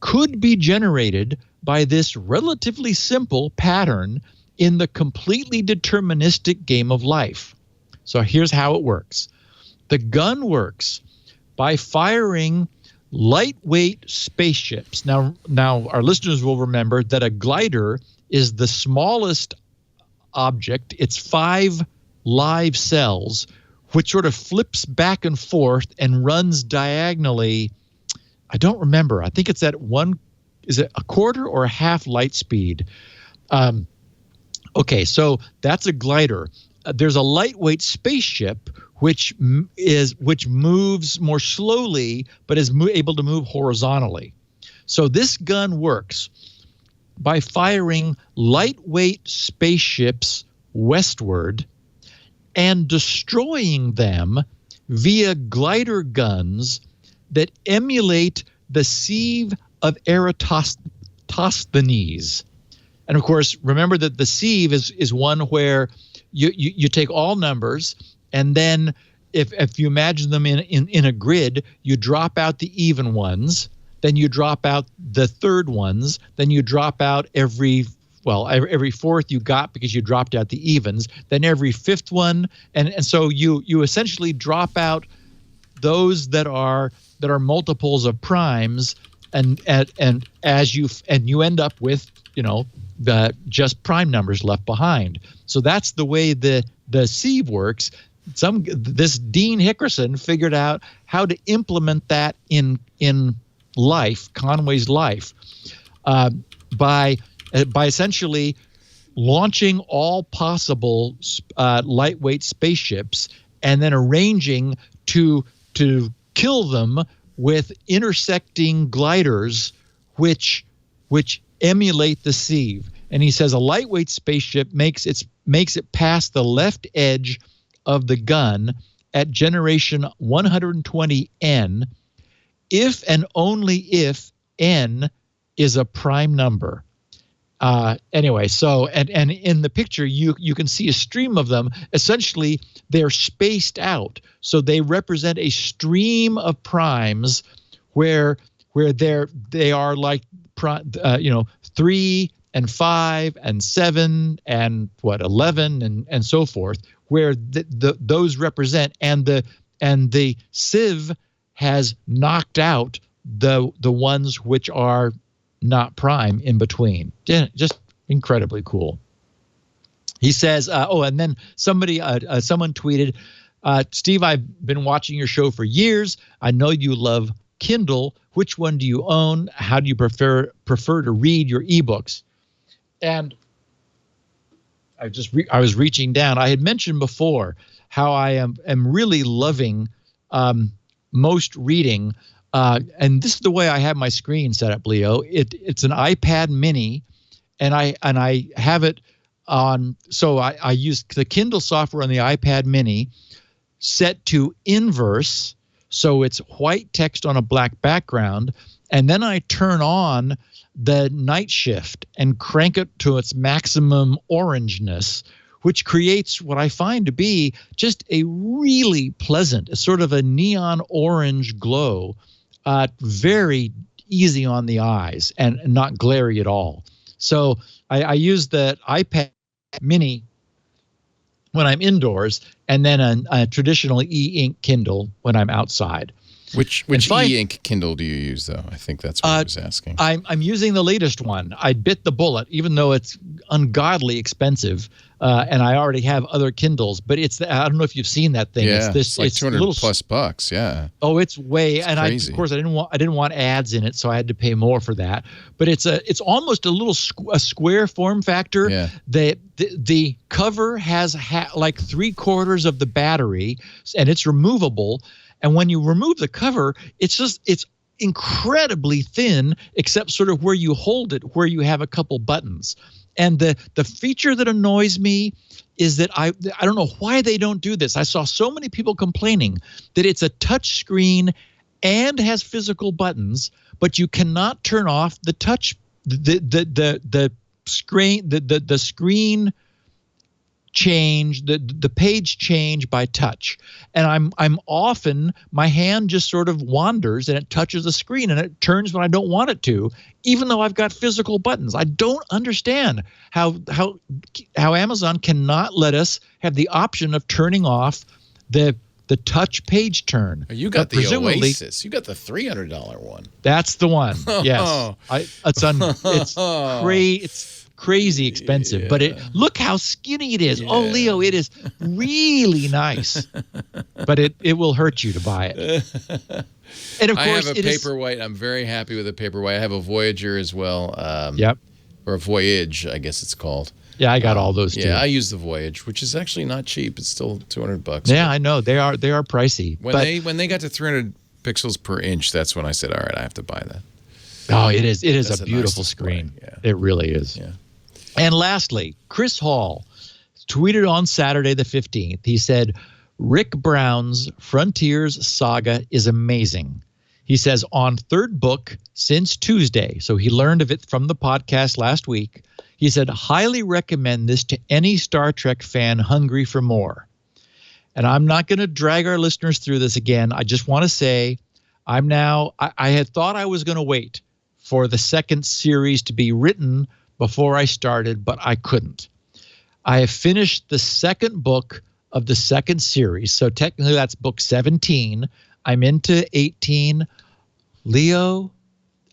could be generated by this relatively simple pattern in the completely deterministic Game of Life. So here's how it works. The gun works by firing lightweight spaceships. Now our listeners will remember that a glider is the smallest object. It's 5 live cells, which sort of flips back and forth and runs diagonally. I don't remember. I think it's at is it a quarter or a half light speed? Okay, so that's a glider. There's a lightweight spaceship which moves more slowly, but is able to move horizontally. So this gun works by firing lightweight spaceships westward and destroying them via glider guns that emulate the sieve of Eratosthenes. And of course, remember that the sieve is one where you take all numbers, and then if you imagine them in a grid, you drop out the even ones, then you drop out the third ones, then you drop out every fourth you got because you dropped out the evens, then every fifth one, and so you essentially drop out those that are multiples of primes, and you end up with the just prime numbers left behind. So that's the way the sieve works. This Dean Hickerson figured out how to implement that in life, Conway's life, by essentially launching all possible lightweight spaceships and then arranging to kill them with intersecting gliders which emulate the sieve. And he says a lightweight spaceship makes it past the left edge of the gun at generation 120N if and only if N is a prime number. Anyway, so and in the picture you can see a stream of them. Essentially, they're spaced out, so they represent a stream of primes where they are like 3 and 5 and 7 and 11 and so forth, where those represent, and the sieve has knocked out the ones which are not prime in between. Just incredibly cool. He says, and then someone tweeted, Steve, I've been watching your show for years. I know you love Kindle. Which one do you own? How do you prefer to read your ebooks? And I was reaching down. I had mentioned before how I am really loving most reading. And this is the way I have my screen set up, Leo. It's an iPad mini, and I have it on. So I use the Kindle software on the iPad mini set to inverse, so it's white text on a black background, and then I turn on the night shift and crank it to its maximum orangeness, which creates what I find to be just a really pleasant, sort of a neon orange glow. Very easy on the eyes and not glary at all. So I use the iPad mini when I'm indoors, and then a traditional e-ink Kindle when I'm outside. Which e-ink Kindle do you use, though? I think that's what I was asking. I'm using the latest one. I bit the bullet, even though it's ungodly expensive, and I already have other Kindles. But I don't know if you've seen that thing. Yeah, it's like $200+. Yeah. Oh, it's way. It's and crazy. Of course, I didn't want ads in it, so I had to pay more for that. But it's almost a little a square form factor. Yeah. The cover has like 3/4 of the battery, and it's removable. And when you remove the cover, it's incredibly thin, except sort of where you hold it, where you have a couple buttons. And the feature that annoys me is that I don't know why they don't do this. I saw so many people complaining that it's a touch screen and has physical buttons, but you cannot turn off the touch the screen change, the page change by touch. And I'm often, my hand just sort of wanders and it touches the screen and it turns when I don't want it to, even though I've got physical buttons. I don't understand how Amazon cannot let us have the option of turning off the touch page turn. You got the Oasis. You got the $300 one. That's the one. Yes. It's great. crazy expensive, but look how skinny it is. Oh, Leo, it is really nice, but it will hurt you to buy it. And of course, I have a Paperwhite. I'm very happy with a Paperwhite. I have a Voyager as well. Yep. Or a Voyage, I guess it's called. Yeah, I got all those too. Yeah, I use the Voyage, which is actually not cheap. It's still $200. Yeah, I know they are pricey. When they got to 300 pixels per inch, that's when I said, all right, I have to buy that. Oh, it is a beautiful screen. Yeah. It really is. Yeah. And lastly, Chris Hall tweeted on Saturday the 15th. He said, Rick Brown's Frontiers saga is amazing. He says, on third book since Tuesday, so he learned of it from the podcast last week, he said, highly recommend this to any Star Trek fan hungry for more. And I'm not going to drag our listeners through this again. I just want to say I had thought I was going to wait for the second series to be written before I started, but I couldn't. I have finished the second book of the second series. So technically that's book 17. I'm into 18. Leo,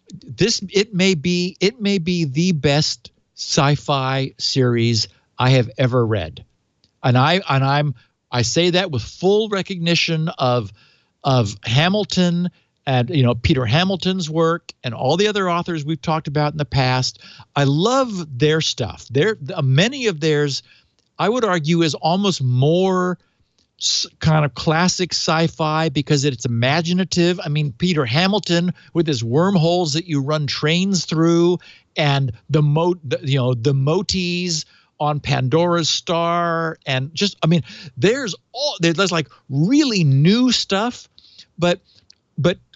it may be the best sci-fi series I have ever read. And I say that with full recognition of Hamilton and Peter Hamilton's work and all the other authors we've talked about in the past. I love their stuff. Many of theirs, I would argue, is almost more kind of classic sci-fi because it's imaginative. I mean, Peter Hamilton with his wormholes that you run trains through, and the moties on Pandora's star, and just, I mean, there's like really new stuff, but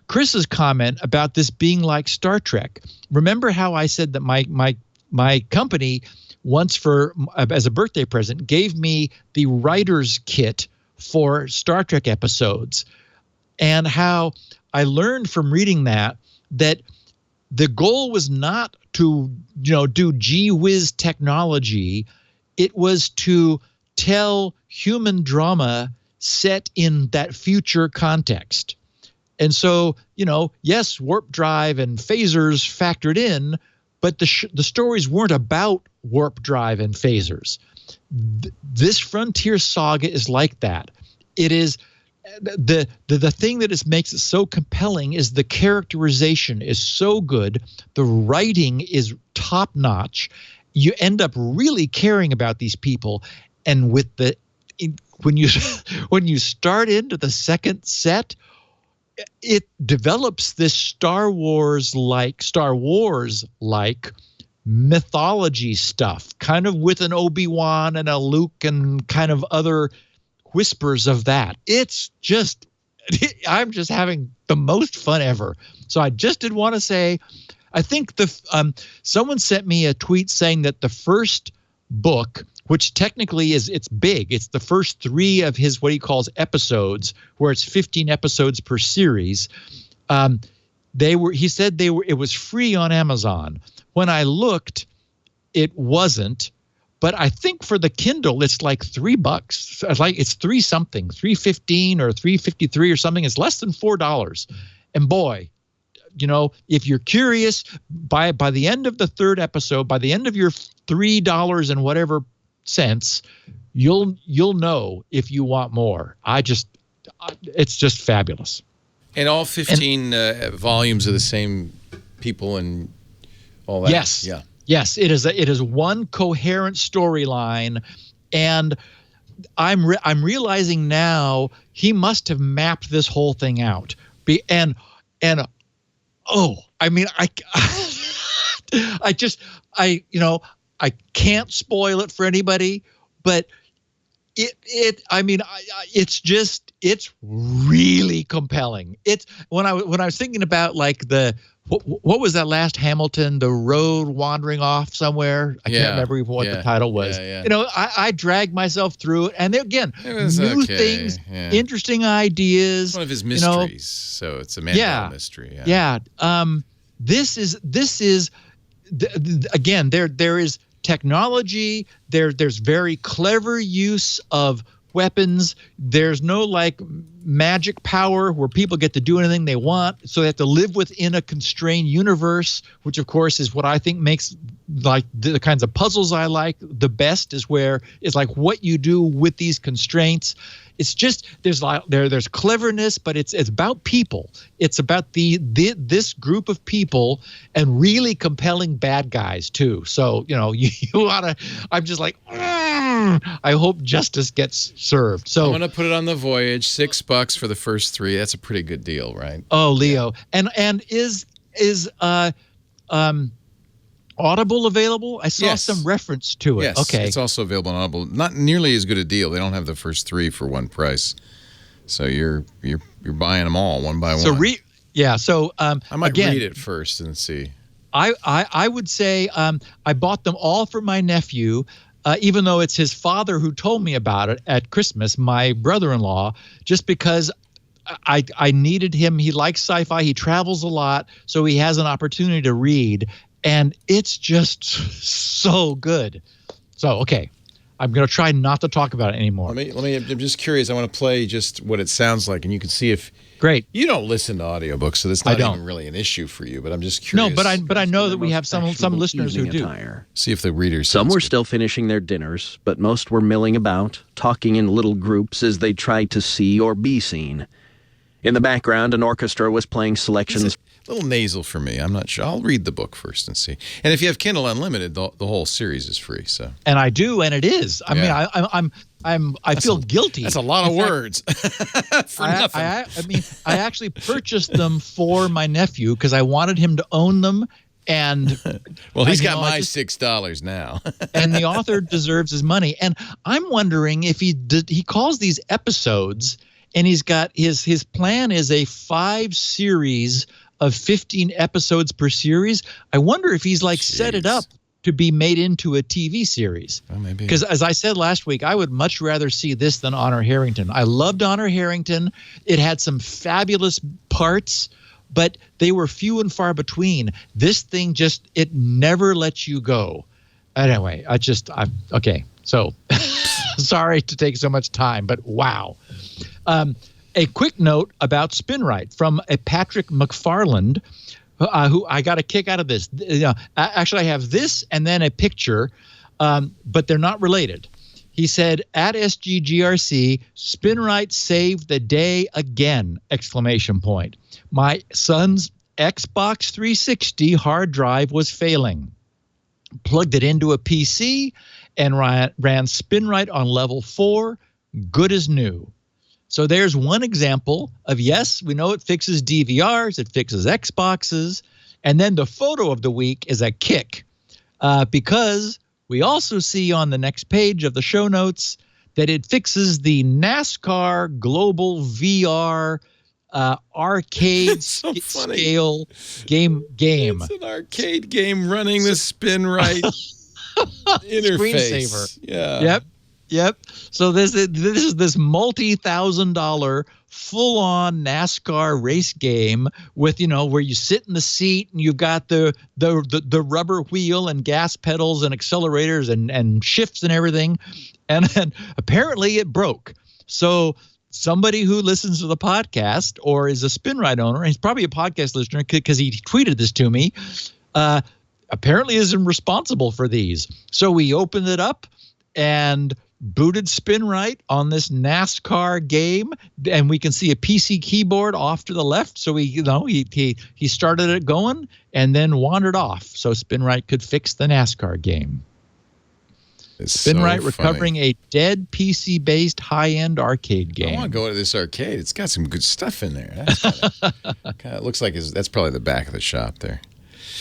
Chris's comment about this being like Star Trek. Remember how I said that my company once as a birthday present gave me the writer's kit for Star Trek episodes, and how I learned from reading that the goal was not to do gee whiz technology. It was to tell human drama set in that future context. And so, yes, warp drive and phasers factored in, but the stories weren't about warp drive and phasers. This Frontier saga is like that. It is the thing that makes it so compelling is the characterization is so good. The writing is top notch. You end up really caring about these people, and when you start into the second set, it develops this Star Wars like mythology stuff, kind of with an Obi-Wan and a Luke and kind of other whispers of that. It's just, I'm just having the most fun ever. So I just did want to say, I think someone sent me a tweet saying that the first book, which technically it's big, it's the first 3 of his what he calls episodes, where it's 15 episodes per series. He said it was free on Amazon. When I looked, it wasn't. But I think for the Kindle, it's like $3. Like it's $3.15 or $3.53 or something. It's less than $4. And boy, if you're curious, by the end of the third episode, by the end of your $3 and whatever cents, you'll know if you want more. It's just fabulous. And all 15 volumes of the same people and all that. Yes. Yeah. Yes, it is one coherent storyline, and I'm realizing now he must have mapped this whole thing out. I can't spoil it for anybody, but it's really compelling. It's when I was thinking about like what was that last Hamilton, the road wandering off somewhere? I can't remember what the title was. Yeah. I dragged myself through it, and again, new things, interesting ideas. It's one of his mysteries, so it's a Mandela mystery. Yeah. This is again, there is technology. There's very clever use of weapons. There's no like magic power where people get to do anything they want, so they have to live within a constrained universe, which of course is what I think makes like the kinds of puzzles I like the best is like what you do with these constraints. It's just there's cleverness, but it's about people. It's about this group of people and really compelling bad guys too. So you ought to. I'm just like, I hope justice gets served. So I'm gonna put it on the Voyage. $6 for the first 3. That's a pretty good deal, right? Oh, Leo, and is Audible available? I saw some reference to it. Yes, okay. it's also available on Audible. Not nearly as good a deal. They don't have the first 3 for one price, so you're buying them all one by one. So I might read it first and see. I would say I bought them all for my nephew, even though it's his father who told me about it at Christmas, my brother-in-law, just because I needed him. He likes sci-fi. He travels a lot, so he has an opportunity to read. And it's just so good. So, okay, I'm going to try not to talk about it anymore. Let me. I'm just curious. I want to play just what it sounds like, and you can see if. Great. You don't listen to audiobooks, so that's not even really an issue for you. But I'm just curious. No, but I know that we have some listeners who do. See if the readers. Some were still finishing their dinners, but most were milling about, talking in little groups as they tried to see or be seen. In the background, an orchestra was playing selections. A little nasal for me. I'm not sure. I'll read the book first and see. And if you have Kindle Unlimited, the whole series is free. So. And I do, and it is. I mean, I feel guilty. That's a lot of words for nothing. I actually purchased them for my nephew because I wanted him to own them. And well, he's got my $6 now. And the author deserves his money. And I'm wondering if he calls these episodes, and he's got his plan is a 5 series of 15 episodes per series. I wonder if he's set it up to be made into a TV series. Well, maybe. Because as I said last week, I would much rather see this than Honor Harrington. I loved Honor Harrington. It had some fabulous parts, but they were few and far between. This thing it never lets you go. Anyway, okay. So sorry to take so much time, but wow. A quick note about SpinRight from a Patrick McFarland, who I got a kick out of this. Actually, I have this and then a picture, but they're not related. He said, at SGGRC, SpinRight saved the day again! ! My son's Xbox 360 hard drive was failing. Plugged it into a PC and ran SpinRight on level 4, good as new. So there's one example of, yes, we know it fixes DVRs, it fixes Xboxes, and then the photo of the week is a kick because we also see on the next page of the show notes that it fixes the NASCAR Global VR arcade scale game. It's an arcade game running the SpinRight interface. Screensaver. Yeah. Yep. So this is this multi-$1,000 full-on NASCAR race game with, where you sit in the seat and you've got the rubber wheel and gas pedals and accelerators and shifts and everything. And then apparently it broke. So somebody who listens to the podcast or is a SpinRight owner, and he's probably a podcast listener because he tweeted this to me, apparently isn't responsible for these. So we opened it up and booted SpinRight on this NASCAR game, and we can see a PC keyboard off to the left. So he started it going and then wandered off so SpinRight could fix the NASCAR game. SpinRight recovering a dead PC-based high-end arcade game. I want to go to this arcade. It's got some good stuff in there. It looks like that's probably the back of the shop there.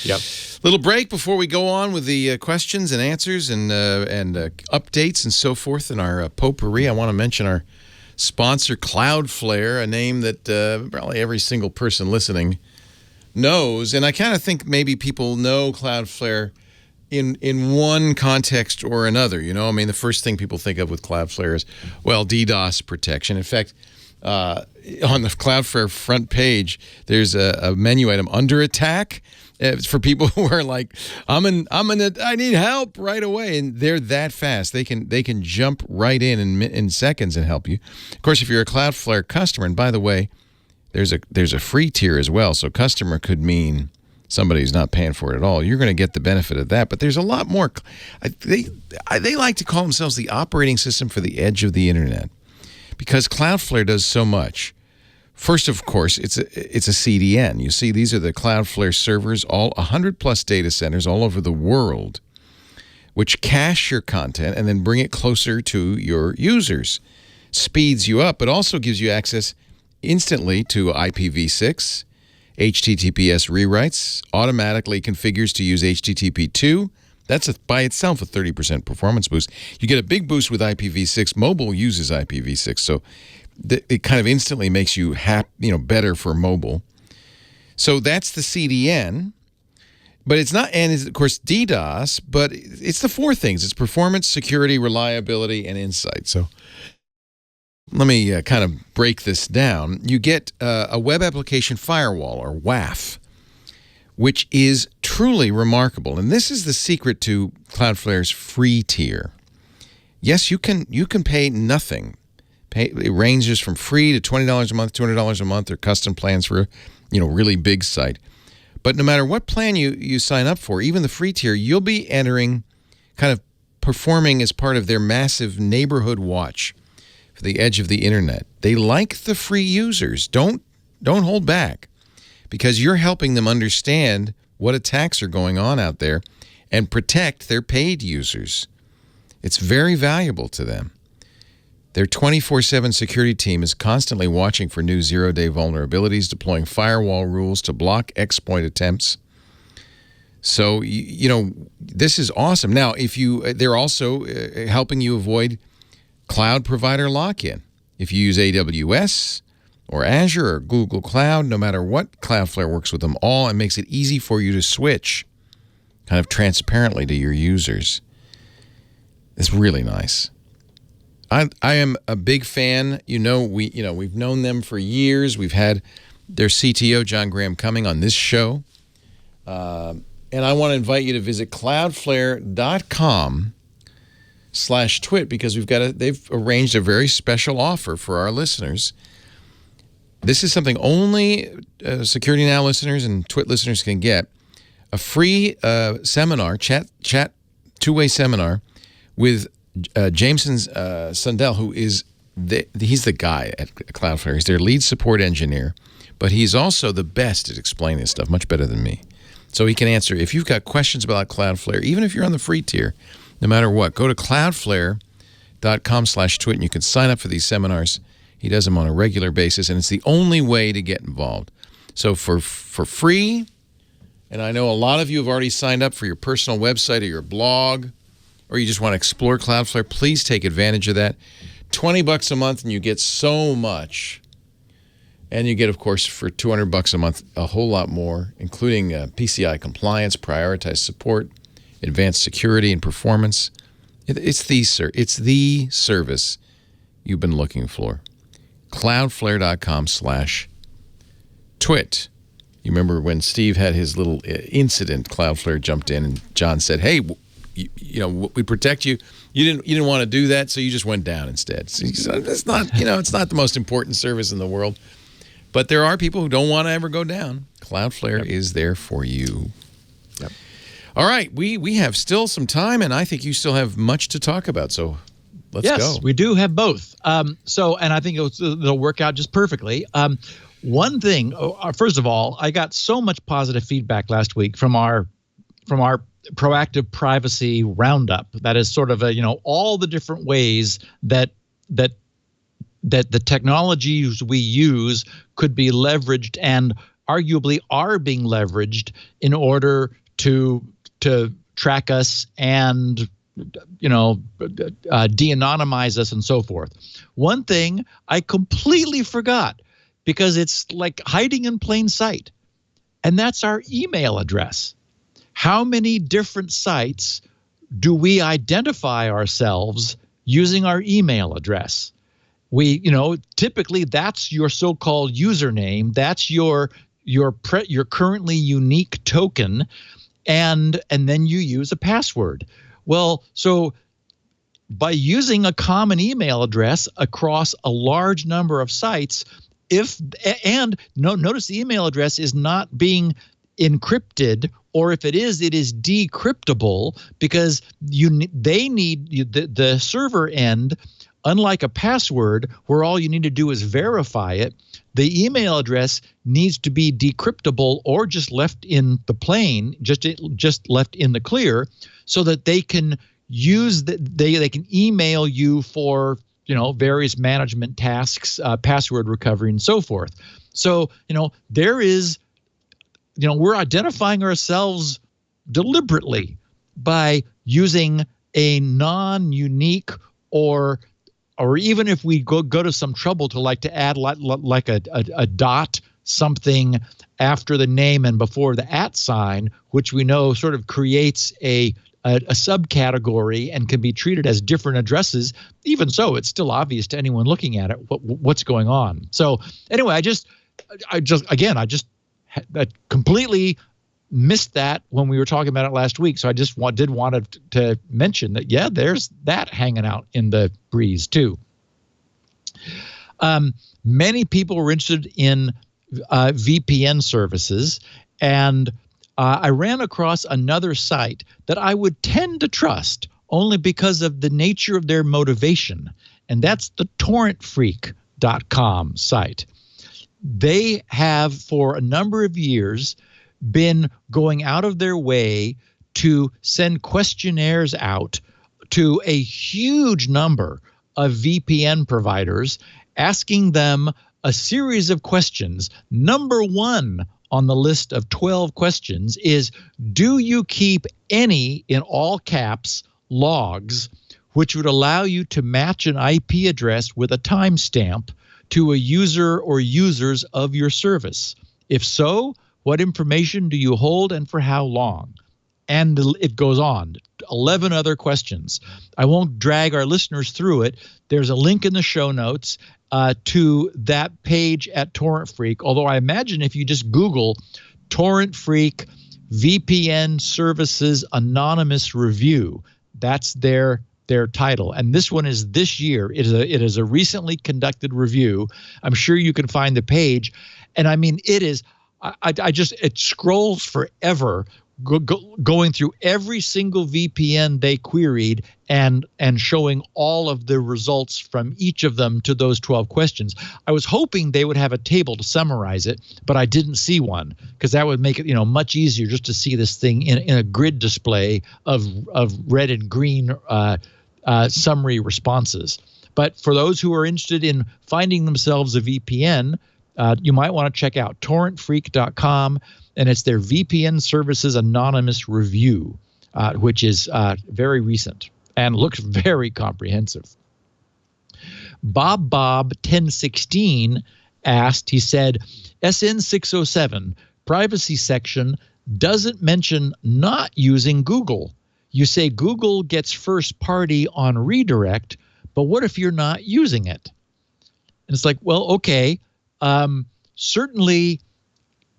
Yep. Little break before we go on with the questions and answers and updates and so forth in our potpourri. I want to mention our sponsor, Cloudflare, a name that probably every single person listening knows. And I kind of think maybe people know Cloudflare in one context or another. I mean, the first thing people think of with Cloudflare is, well, DDoS protection. In fact, on the Cloudflare front page, there's a menu item, under attack. For people who are like, I need help right away, and they're that fast. They can jump right in seconds and help you. Of course, if you're a Cloudflare customer, and by the way, there's a free tier as well. So customer could mean somebody who's not paying for it at all, you're going to get the benefit of that. But there's a lot more. They like to call themselves the operating system for the edge of the internet because Cloudflare does so much. First, of course, it's a CDN. You see, these are the Cloudflare servers, all 100-plus data centers all over the world, which cache your content and then bring it closer to your users. Speeds you up, but also gives you access instantly to IPv6, HTTPS rewrites, automatically configures to use HTTP2. That's by itself a 30% performance boost. You get a big boost with IPv6. Mobile uses IPv6, so it kind of instantly makes you better for mobile. So that's the CDN. But it's not, and it's, of course, DDoS, but it's the four things. It's performance, security, reliability, and insight. So let me kind of break this down. You get a web application firewall, or WAF, which is truly remarkable. And this is the secret to Cloudflare's free tier. Yes, you can pay nothing. It ranges from free to $20 a month, $200 a month, or custom plans for a really big site. But no matter what plan you sign up for, even the free tier, you'll be entering, kind of performing as part of their massive neighborhood watch for the edge of the internet. They like the free users. Don't hold back, because you're helping them understand what attacks are going on out there and protect their paid users. It's very valuable to them. Their 24/7 security team is constantly watching for new zero-day vulnerabilities, deploying firewall rules to block exploit attempts. So, this is awesome. Now, they're also helping you avoid cloud provider lock-in. If you use AWS or Azure or Google Cloud, no matter what, Cloudflare works with them all and makes it easy for you to switch kind of transparently to your users. It's really nice. I am a big fan. We've known them for years. We've had their CTO, John Graham, coming on this show. And I want to invite you to visit cloudflare.com/twit, because they've arranged a very special offer for our listeners. This is something only Security Now listeners and Twit listeners can get. A free seminar, chat two-way seminar with Jameson Sundell, who is he's the guy at Cloudflare. He's their lead support engineer, but he's also the best at explaining this stuff, much better than me. So he can answer, if you've got questions about Cloudflare, even if you're on the free tier, no matter what, go to cloudflare.com/twit and you can sign up for these seminars. He does them on a regular basis, and it's the only way to get involved. So for free, and I know a lot of you have already signed up for your personal website or your blog, or you just want to explore Cloudflare, please take advantage of that. $20 a month, and you get so much. And you get, of course, for $200 a month, a whole lot more, including PCI compliance, prioritized support, advanced security and performance. It's the service you've been looking for. Cloudflare.com/twit. You remember when Steve had his little incident, Cloudflare jumped in and John said, hey, we protect you. You didn't want to do that, so you just went down instead. So it's not, it's not the most important service in the world. But there are people who don't want to ever go down. Cloudflare is there for you. Yep. All right, we have still some time, and I think you still have much to talk about. So let's go. Yes, we do have both. And I think it'll work out just perfectly. One thing, first of all, I got so much positive feedback last week from our proactive privacy roundup. That is sort of all the different ways that the technologies we use could be leveraged, and arguably are being leveraged, in order to track us and de-anonymize us and so forth. One thing I completely forgot, because it's like hiding in plain sight, and that's our email address. How many different sites do we identify ourselves using our email address? We, typically that's your so-called username. That's your currently unique token, and then you use a password. Well, so by using a common email address across a large number of sites, notice the email address is not being encrypted, or if it is decryptable, because the server end, unlike a password where all you need to do is verify it, the email address needs to be decryptable or just left in the plain, just left in the clear, so that they can they can email you for various management tasks, password recovery, and so forth. So there is we're identifying ourselves deliberately by using a non-unique or even if we go to some trouble to add like a dot something after the name and before the @ sign, which we know sort of creates a subcategory and can be treated as different addresses. Even so, it's still obvious to anyone looking at it what's going on. So anyway, I just completely missed that when we were talking about it last week. So I just wanted to mention that, yeah, there's that hanging out in the breeze too. Many people were interested in VPN services, and I ran across another site that I would tend to trust only because of the nature of their motivation, and that's the torrentfreak.com site. They have, for a number of years, been going out of their way to send questionnaires out to a huge number of VPN providers, asking them a series of questions. Number one on the list of 12 questions is, do you keep any, in all caps, logs which would allow you to match an IP address with a timestamp to a user or users of your service? If so, what information do you hold and for how long? And it goes on. 11 other questions. I won't drag our listeners through it. There's a link in the show notes to that page at Torrent Freak, although I imagine if you just Google Torrent Freak VPN Services Anonymous Review, that's their title. And this one is this year. It is a recently conducted review. I'm sure you can find the page. And I mean, it is, it scrolls forever going through every single VPN they queried and showing all of the results from each of them to those 12 questions. I was hoping they would have a table to summarize it, but I didn't see one, because that would make it much easier just to see this thing in a grid display of red and green summary responses. But for those who are interested in finding themselves a VPN, you might want to check out torrentfreak.com, and it's their VPN Services Anonymous Review, which is very recent and looks very comprehensive. Bob 1016 asked, he said, SN 607 privacy section doesn't mention not using Google. You say Google gets first party on redirect, but what if you're not using it? And it's like, well, okay. Certainly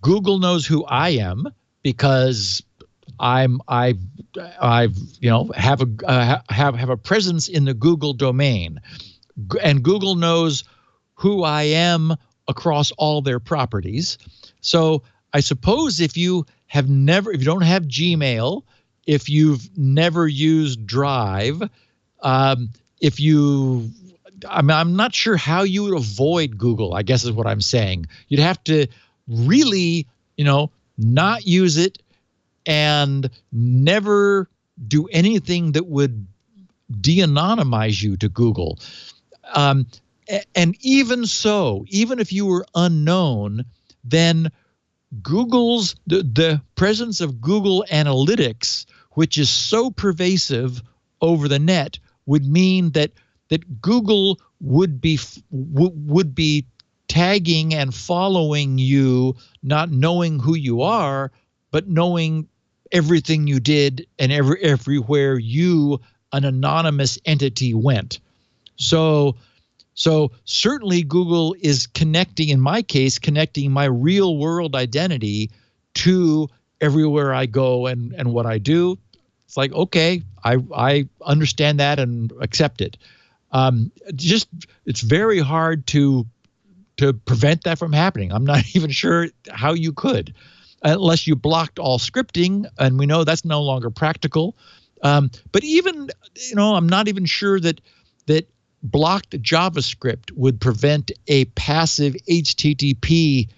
Google knows who I am, because I have a presence in the Google domain, and Google knows who I am across all their properties. So I suppose if you don't have Gmail, if you've never used Drive, I'm not sure how you would avoid Google, I guess is what I'm saying. You'd have to really, not use it and never do anything that would de-anonymize you to Google. And even so, even if you were unknown, then the presence of Google Analytics, which is so pervasive over the net, would mean that Google would be tagging and following you, not knowing who you are, but knowing everything you did and everywhere you, an anonymous entity, went. So certainly Google is connecting my real world identity to everywhere I go and what I do. It's like, okay, I understand that and accept it. It's very hard to prevent that from happening. I'm not even sure how you could. unless you blocked all scripting, and we know that's no longer practical. But even, I'm not even sure that blocked JavaScript would prevent a passive HTTP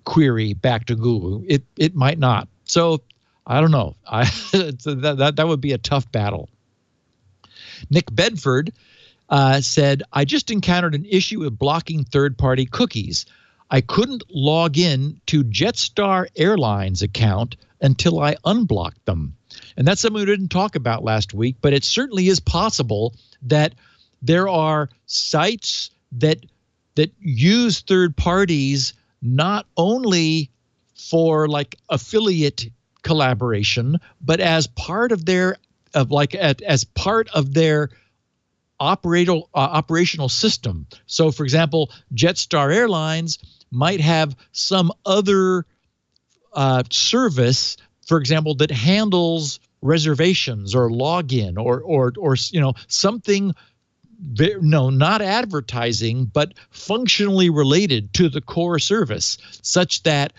query back to Google. It might not. So I don't know. That would be a tough battle. Nick Bedford said, I just encountered an issue with blocking third-party cookies. I couldn't log in to Jetstar Airlines account until I unblocked them. And that's something we didn't talk about last week, but it certainly is possible that there are sites that use third parties not only for like affiliate collaboration, but as part of their operational system. So, for example, Jetstar Airlines might have some other service, for example, that handles reservations or login or something. No, not advertising, but functionally related to the core service, such that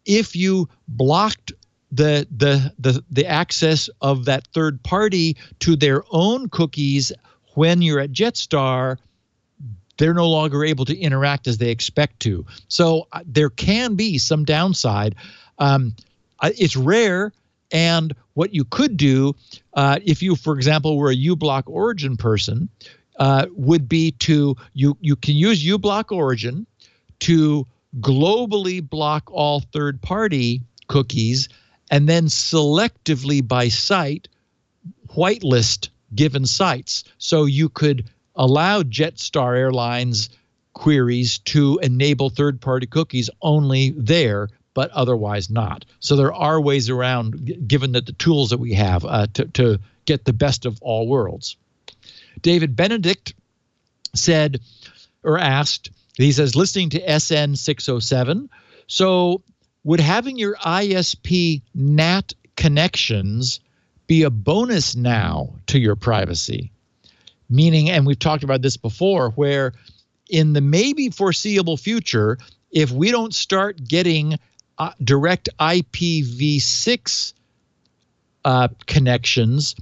if you blocked the access of that third party to their own cookies when you're at Jetstar, they're no longer able to interact as they expect to. So there can be some downside. It's rare. And what you could do, if you, for example, were a uBlock Origin person, would be you can use uBlock Origin to globally block all third-party cookies and then selectively by site whitelist given sites. So you could allow Jetstar Airlines queries to enable third-party cookies only there, but otherwise not. So there are ways around, given that the tools that we have to get the best of all worlds. David Benedict said, or asked, he says, listening to SN 607, so would having your ISP NAT connections be a bonus now to your privacy? Meaning, and we've talked about this before, where in the maybe foreseeable future, if we don't start getting direct IPv6 connections,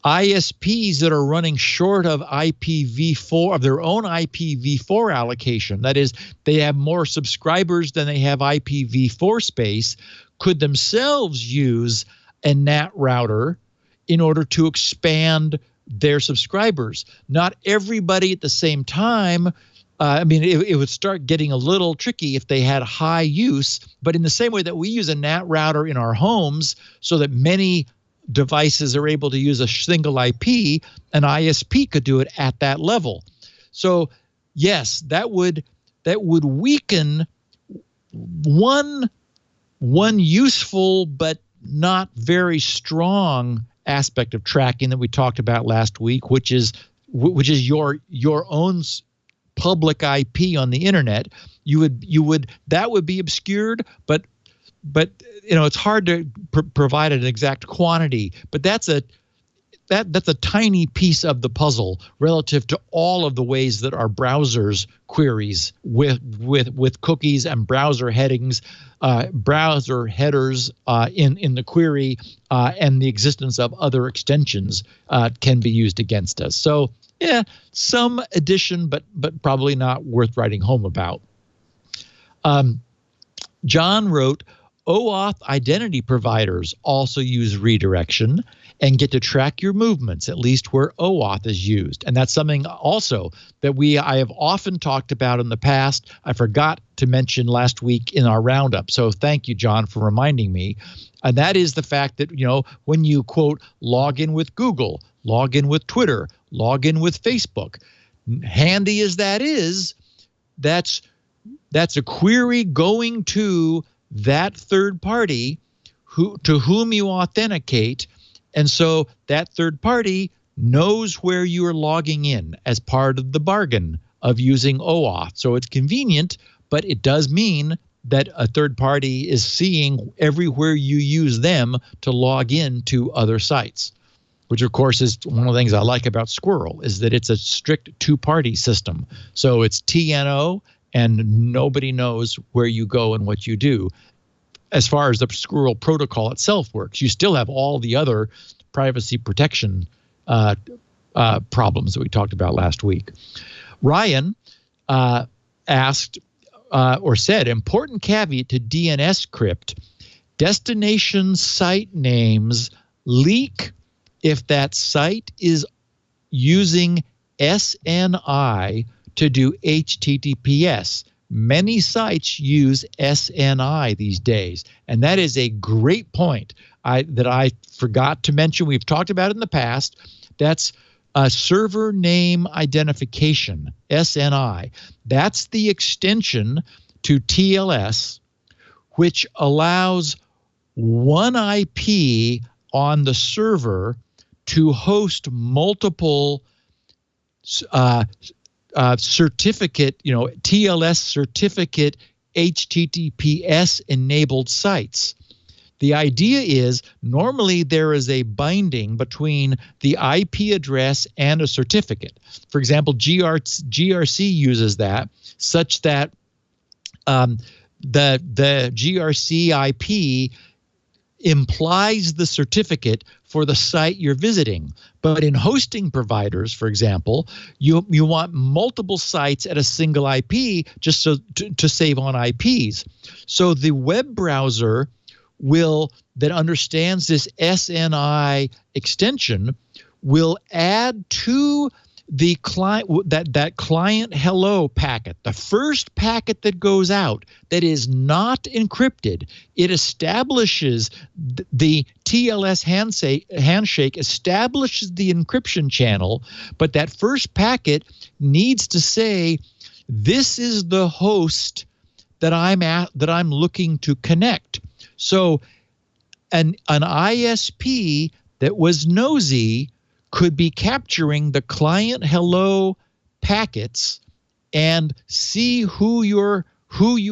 ISPs that are running short of IPv4, of their own IPv4 allocation, that is, they have more subscribers than they have IPv4 space, could themselves use a NAT router in order to expand their subscribers. Not everybody at the same time. It would start getting a little tricky if they had high use, but in the same way that we use a NAT router in our homes so that many devices are able to use a single IP, an ISP could do it at that level. So yes, that would weaken one useful but not very strong aspect of tracking that we talked about last week, which is your own public IP on the internet. That would be obscured, but it's hard to provide an exact quantity. But that's a tiny piece of the puzzle relative to all of the ways that our browsers queries with cookies and browser headings, browser headers in the query, and the existence of other extensions can be used against us. So yeah, some addition, but probably not worth writing home about. John wrote, OAuth identity providers also use redirection and get to track your movements, at least where OAuth is used. And that's something also that I have often talked about in the past. I forgot to mention last week in our roundup. So thank you, John, for reminding me. And that is the fact that, when you, quote, log in with Google, log in with Twitter, log in with Facebook, handy as that is, that's a query going to that third party to whom you authenticate. And so that third party knows where you are logging in as part of the bargain of using OAuth. So it's convenient, but it does mean that a third party is seeing everywhere you use them to log in to other sites, which of course is one of the things I like about Squirrel, is that it's a strict two-party system. So it's TNO, and nobody knows where you go and what you do. as far as the Squirrel protocol itself works. You still have all the other privacy protection problems that we talked about last week. Ryan asked or said, important caveat to DNS crypt, destination site names leak if that site is using SNI to do HTTPS. Many sites use SNI these days, and that is a great point that I forgot to mention. We've talked about it in the past. That's server name identification, SNI. That's the extension to TLS, which allows one IP on the server to host multiple certificate, TLS certificate HTTPS enabled sites. The idea is normally there is a binding between the IP address and a certificate. For example, GRC uses that such that the GRC IP implies the certificate for the site you're visiting. But in hosting providers, for example, you want multiple sites at a single IP just so to save on IPs. So the web browser that understands this SNI extension will add to the client that client hello packet, the first packet that goes out that is not encrypted. It establishes the TLS handshake establishes the encryption channel, but that first packet needs to say, this is the host that I'm looking to connect. So an ISP that was nosy could be capturing the client hello packets and see who you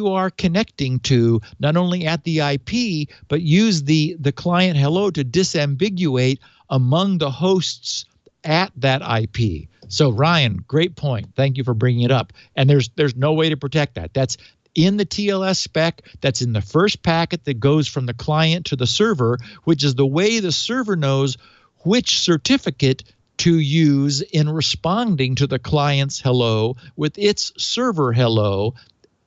are connecting to, not only at the IP, but use the client hello to disambiguate among the hosts at that IP. So Ryan, great point. Thank you for bringing it up. And there's no way to protect that. That's in the TLS spec, that's in the first packet that goes from the client to the server, which is the way the server knows which certificate to use in responding to the client's hello with its server hello,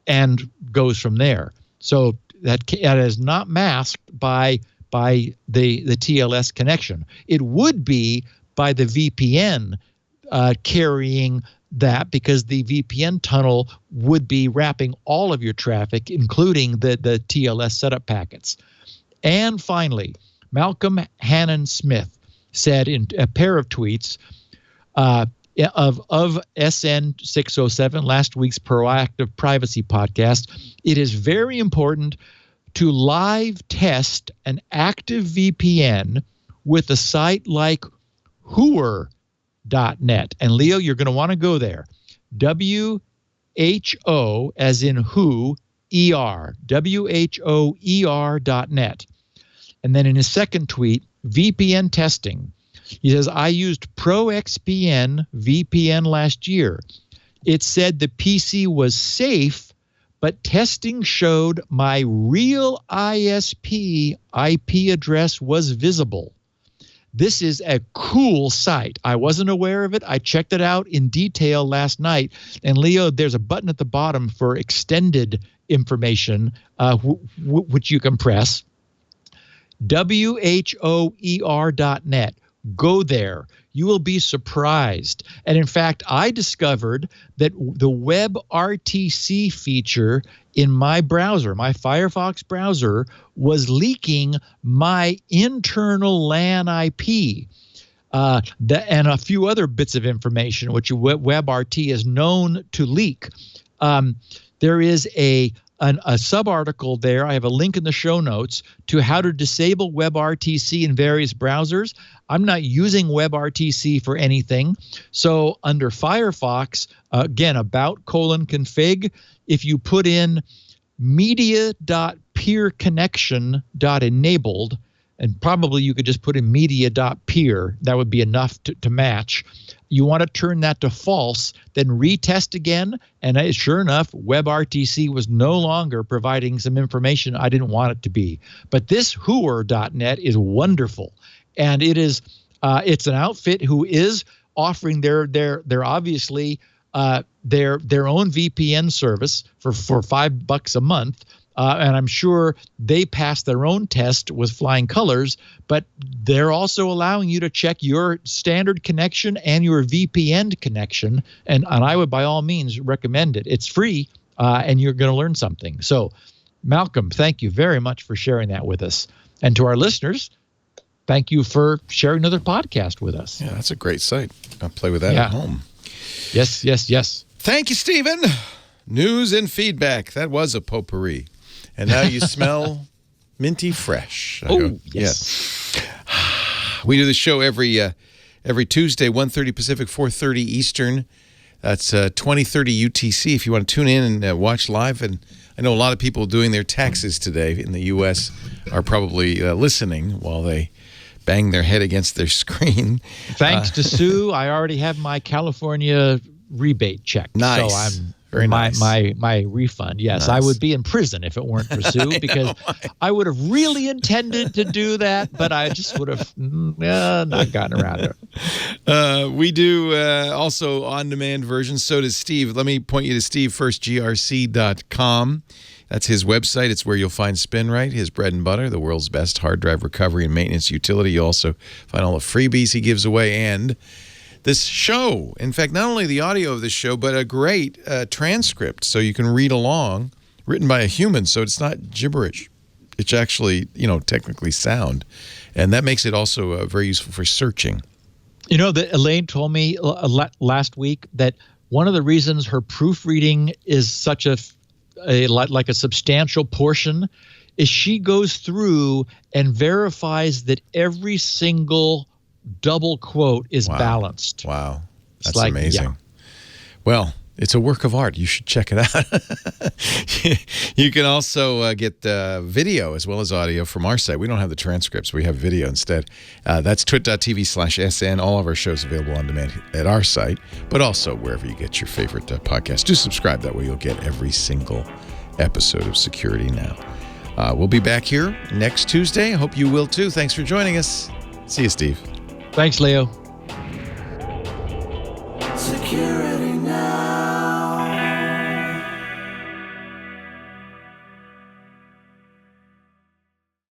and goes from there. So that is not masked by the TLS connection. It would be by the VPN carrying that, because the VPN tunnel would be wrapping all of your traffic, including the TLS setup packets. And finally, Malcolm Hannon Smith said in a pair of tweets of SN 607, last week's proactive privacy podcast, it is very important to live test an active VPN with a site like Whoer.net. And Leo, you're going to want to go there. WHO as in who, ER, WHOER.net. And then in his second tweet, VPN testing. He says, I used ProXPN VPN last year. It said the PC was safe, but testing showed my real ISP IP address was visible. This is a cool site. I wasn't aware of it. I checked it out in detail last night. And Leo, there's a button at the bottom for extended information, which you can press. WHOER.net. Go there. You will be surprised. And in fact, I discovered that the WebRTC feature in my browser, my Firefox browser, was leaking my internal LAN IP and a few other bits of information, which WebRT is known to leak. There is a sub-article there. I have a link in the show notes to how to disable WebRTC in various browsers. I'm not using WebRTC for anything. So under Firefox, again, about:config, if you put in media.peerconnection.enabled, and probably you could just put in media.peer, that would be enough to match. you want to turn that to false, then retest again. And sure enough, WebRTC was no longer providing some information I didn't want it to be. But this Hooer.net is wonderful. And it is it's an outfit who is offering their obviously their own VPN service for $5 a month. And I'm sure they passed their own test with flying colors, but they're also allowing you to check your standard connection and your VPN connection. And I would, by all means, recommend it. It's free, and you're going to learn something. So, Malcolm, thank you very much for sharing that with us. And to our listeners, thank you for sharing another podcast with us. Yeah, that's a great site. I'll play with that at home. Yes, yes, yes. Thank you, Stephen. News and feedback. That was a potpourri. And now you smell minty fresh. Yes. We do the show every Tuesday, 1:30 Pacific, 4:30 Eastern. That's 20:30 UTC. If you want to tune in and watch live, and I know a lot of people doing their taxes today in the U.S. are probably listening while they bang their head against their screen. Thanks to Sue, I already have my California rebate check. Nice. So I'm very nice. My refund. Yes, nice. I would be in prison if it weren't for Sue, because I would have really intended to do that, but I just would have not gotten around to it. We do also on-demand versions. So does Steve. Let me point you to Steve first, grc.com. That's his website. It's where you'll find SpinRight, his bread and butter, the world's best hard drive recovery and maintenance utility. You'll also find all the freebies he gives away and this show. In fact, not only the audio of this show, but a great transcript so you can read along, written by a human, so it's not gibberish. It's actually, technically sound. And that makes it also very useful for searching. That Elaine told me last week that one of the reasons her proofreading is such a substantial portion is she goes through and verifies that every single double quote is balanced. Wow. That's amazing. Yeah. Well, it's a work of art. You should check it out. You can also get video as well as audio from our site. We don't have the transcripts. We have video instead. That's twit.tv/SN. All of our shows available on demand at our site, but also wherever you get your favorite podcast. Do subscribe. That way you'll get every single episode of Security Now. We'll be back here next Tuesday. I hope you will too. Thanks for joining us. See you, Steve. Thanks, Leo.